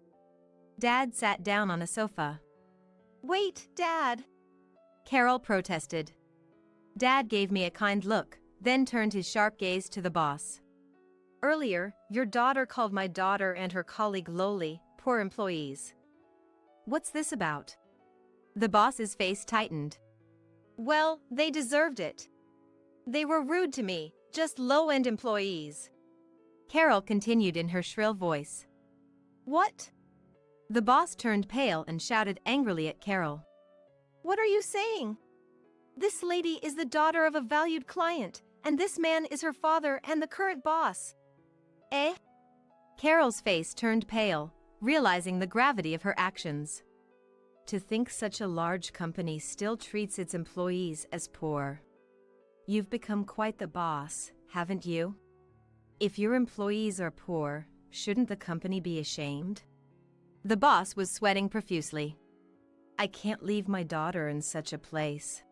Speaker 1: Dad sat down on a sofa. "Wait, Dad," Carol protested. Dad gave me a kind look, then turned his sharp gaze to the boss. "Earlier, your daughter called my daughter and her colleague lowly, poor employees. What's this about?" The boss's face tightened. "Well, they deserved it. They were rude to me, just low-end employees." Carol continued in her shrill voice. "What?" The boss turned pale and shouted angrily at Carol. "What are you saying? This lady is the daughter of a valued client, and this man is her father and the current boss." "Eh?" Carol's face turned pale, realizing the gravity of her actions. To think such a large company still treats its employees as poor. You've become quite the boss, haven't you? If your employees are poor, shouldn't the company be ashamed? The boss was sweating profusely. "I can't leave my daughter in such a place.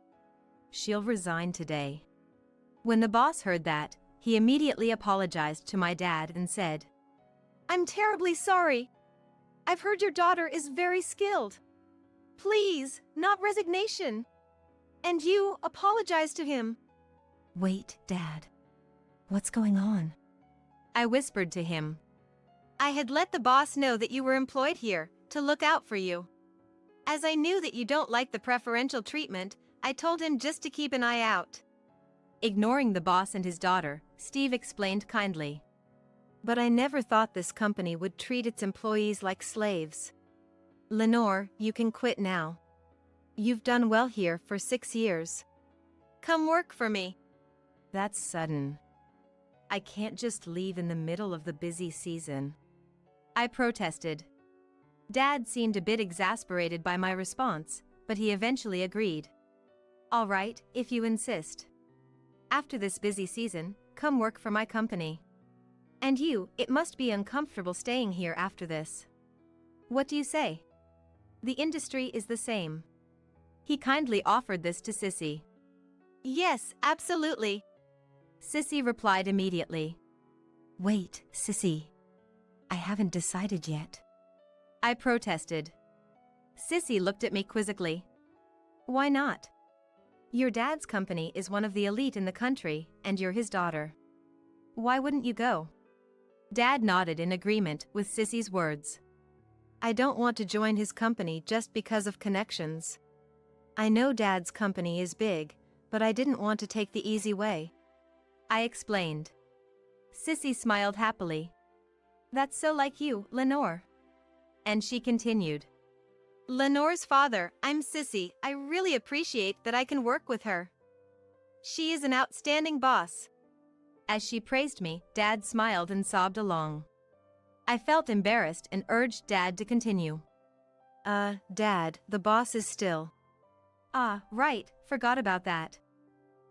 Speaker 1: She'll resign today." When the boss heard that, he immediately apologized to my dad and said, "I'm terribly sorry. I've heard your daughter is very skilled. Please, not resignation. And you, apologize to him." "Wait, Dad. What's going on?" I whispered to him. "I had let the boss know that you were employed here, to look out for you. As I knew that you don't like the preferential treatment, I told him just to keep an eye out. Ignoring the boss and his daughter, Steve explained kindly. But I never thought this company would treat its employees like slaves. Lenore, you can quit now. You've done well here for 6 years. Come work for me. That's sudden. I can't just leave in the middle of the busy season. I protested. Dad seemed a bit exasperated by my response, but he eventually agreed. All right, if you insist. After this busy season, come work for my company. And you, it must be uncomfortable staying here after this. What do you say? The industry is the same. He kindly offered this to Sissy. Yes, absolutely. Sissy replied immediately. Wait, Sissy. I haven't decided yet. I protested. Sissy looked at me quizzically. Why not? Your dad's company is one of the elite in the country, and you're his daughter. Why wouldn't you go? Dad nodded in agreement with Sissy's words. I don't want to join his company just because of connections. I know Dad's company is big, but I didn't want to take the easy way. I explained. Sissy smiled happily. That's so like you, Lenore. And she continued. Lenore's father, I'm Sissy. I really appreciate that I can work with her. She is an outstanding boss. As she praised me, Dad smiled and sobbed along. I felt embarrassed and urged Dad to continue. Dad, the boss is still. Ah, right, forgot about that.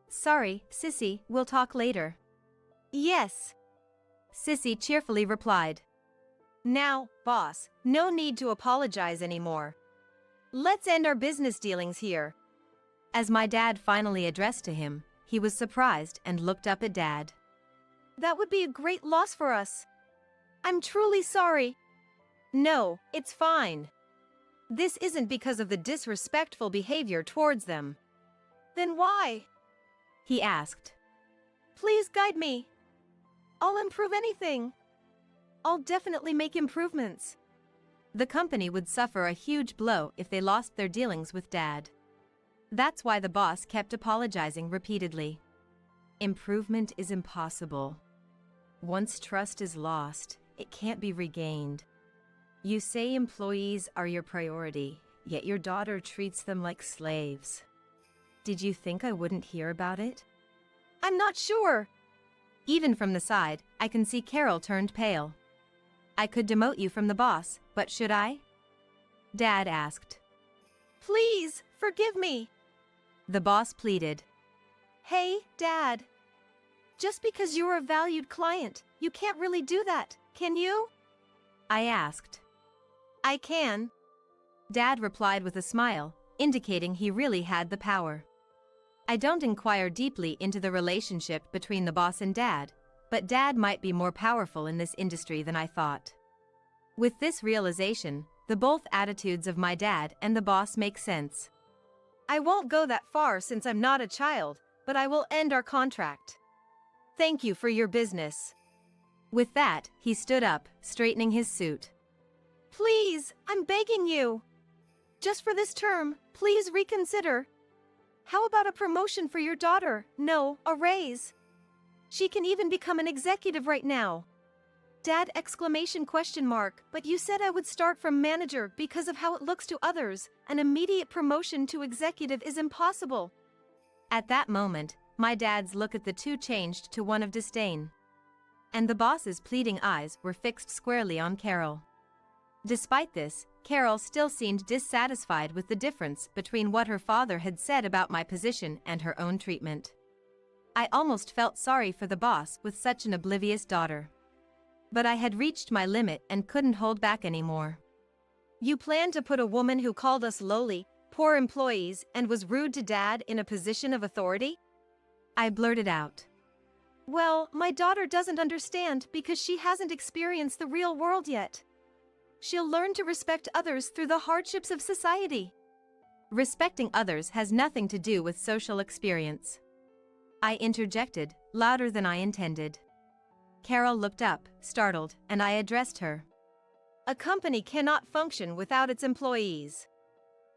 Speaker 1: Sorry, Sissy, we'll talk later. Yes. Sissy cheerfully replied. Now, boss, no need to apologize anymore. Let's end our business dealings here. As my dad finally addressed to him, he was surprised and looked up at Dad. That would be a great loss for us. I'm truly sorry. No, it's fine. This isn't because of the disrespectful behavior towards them. Then why? He asked. Please guide me. I'll improve anything. I'll definitely make improvements. The company would suffer a huge blow if they lost their dealings with Dad. That's why the boss kept apologizing repeatedly. Improvement is impossible. Once trust is lost, it can't be regained. You say employees are your priority, yet your daughter treats them like slaves. Did you think I wouldn't hear about it? I'm not sure. Even from the side, I can see Carol turned pale. I could demote you from the boss, but should I? Dad asked. Please, forgive me. The boss pleaded. Hey, Dad. Just because you're a valued client, you can't really do that, can you? I asked. I can. Dad replied with a smile, indicating he really had the power. I don't inquire deeply into the relationship between the boss and Dad, but Dad might be more powerful in this industry than I thought. With this realization, the both attitudes of my dad and the boss make sense. I won't go that far since I'm not a child, but I will end our contract. Thank you for your business. With that, he stood up, straightening his suit. Please, I'm begging you. Just for this term, please reconsider. How about a promotion for your daughter? No, a raise. She can even become an executive right now. Dad, exclamation question mark, but you said I would start from manager because of how it looks to others. An immediate promotion to executive is impossible. At that moment, my dad's look at the two changed to one of disdain. And the boss's pleading eyes were fixed squarely on Carol. Despite this, Carol still seemed dissatisfied with the difference between what her father had said about my position and her own treatment. I almost felt sorry for the boss with such an oblivious daughter. But I had reached my limit and couldn't hold back anymore. You plan to put a woman who called us lowly, poor employees and was rude to Dad in a position of authority? I blurted out. Well, my daughter doesn't understand because she hasn't experienced the real world yet. She'll learn to respect others through the hardships of society. Respecting others has nothing to do with social experience. I interjected, louder than I intended. Carol looked up, startled, and I addressed her. A company cannot function without its employees.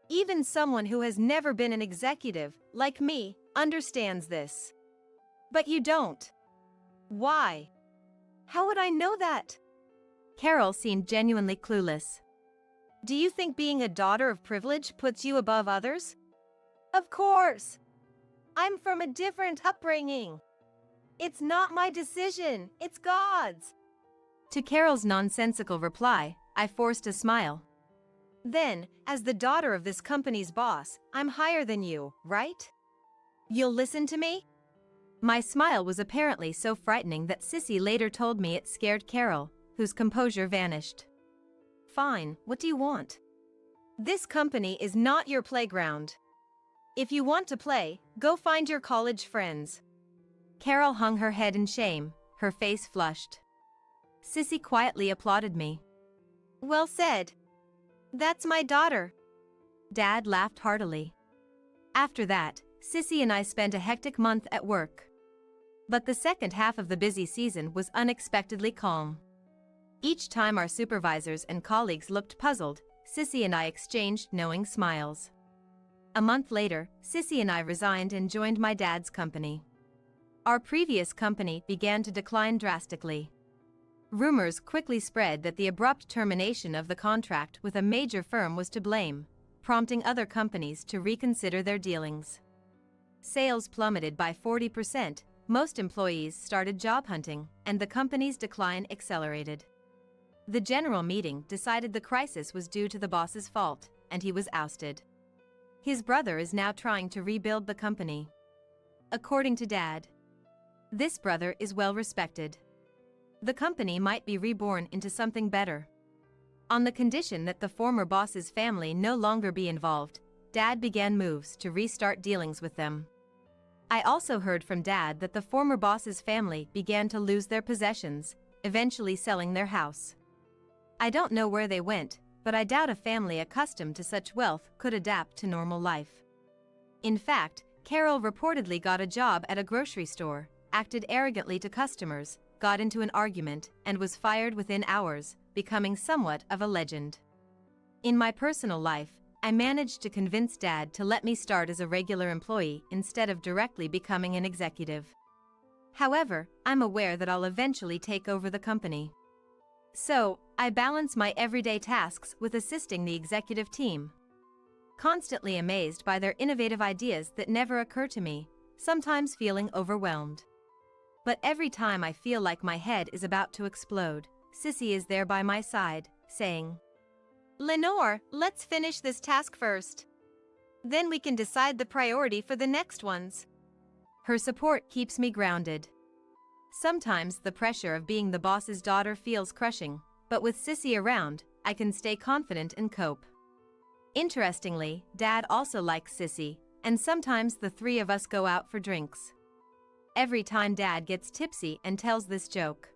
Speaker 1: Even someone who has never been an executive, like me, understands this. But you don't. Why? How would I know that? Carol seemed genuinely clueless. Do you think being a daughter of privilege puts you above others? Of course. I'm from a different upbringing. It's not my decision, it's God's. To Carol's nonsensical reply, I forced a smile. Then, as the daughter of this company's boss, I'm higher than you, right? You'll listen to me? My smile was apparently so frightening that Sissy later told me it scared Carol, whose composure vanished. Fine, what do you want? This company is not your playground. If you want to play, go find your college friends. Carol hung her head in shame, her face flushed. Sissy quietly applauded me. Well said. That's my daughter. Dad laughed heartily. After that, Sissy and I spent a hectic month at work. But the second half of the busy season was unexpectedly calm. Each time our supervisors and colleagues looked puzzled, Sissy and I exchanged knowing smiles. A month later, Sissy and I resigned and joined my dad's company. Our previous company began to decline drastically. Rumors quickly spread that the abrupt termination of the contract with a major firm was to blame, prompting other companies to reconsider their dealings. Sales plummeted by 40%, most employees started job hunting, and the company's decline accelerated. The general meeting decided the crisis was due to the boss's fault, and he was ousted. His brother is now trying to rebuild the company. According to Dad, this brother is well respected. The company might be reborn into something better. On the condition that the former boss's family no longer be involved, Dad began moves to restart dealings with them. I also heard from Dad that the former boss's family began to lose their possessions, eventually selling their house. I don't know where they went, but I doubt a family accustomed to such wealth could adapt to normal life. In fact, Carol reportedly got a job at a grocery store, acted arrogantly to customers, got into an argument, and was fired within hours, becoming somewhat of a legend. In my personal life, I managed to convince Dad to let me start as a regular employee instead of directly becoming an executive. However, I'm aware that I'll eventually take over the company. So, I balance my everyday tasks with assisting the executive team. Constantly amazed by their innovative ideas that never occur to me, sometimes feeling overwhelmed. But every time I feel like my head is about to explode, Sissy is there by my side, saying, Lenore, let's finish this task first. Then we can decide the priority for the next ones. Her support keeps me grounded. Sometimes the pressure of being the boss's daughter feels crushing, but with Sissy around, I can stay confident and cope. Interestingly, Dad also likes Sissy, and sometimes the three of us go out for drinks. Every time Dad gets tipsy and tells this joke.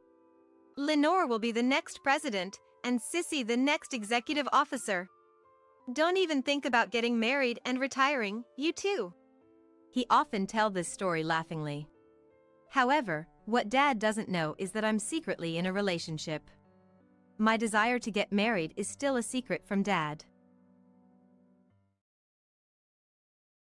Speaker 1: Lenore will be the next president, and Sissy the next executive officer. Don't even think about getting married and retiring, you too. He often tells this story laughingly. However, what Dad doesn't know is that I'm secretly in a relationship. My desire to get married is still a secret from Dad.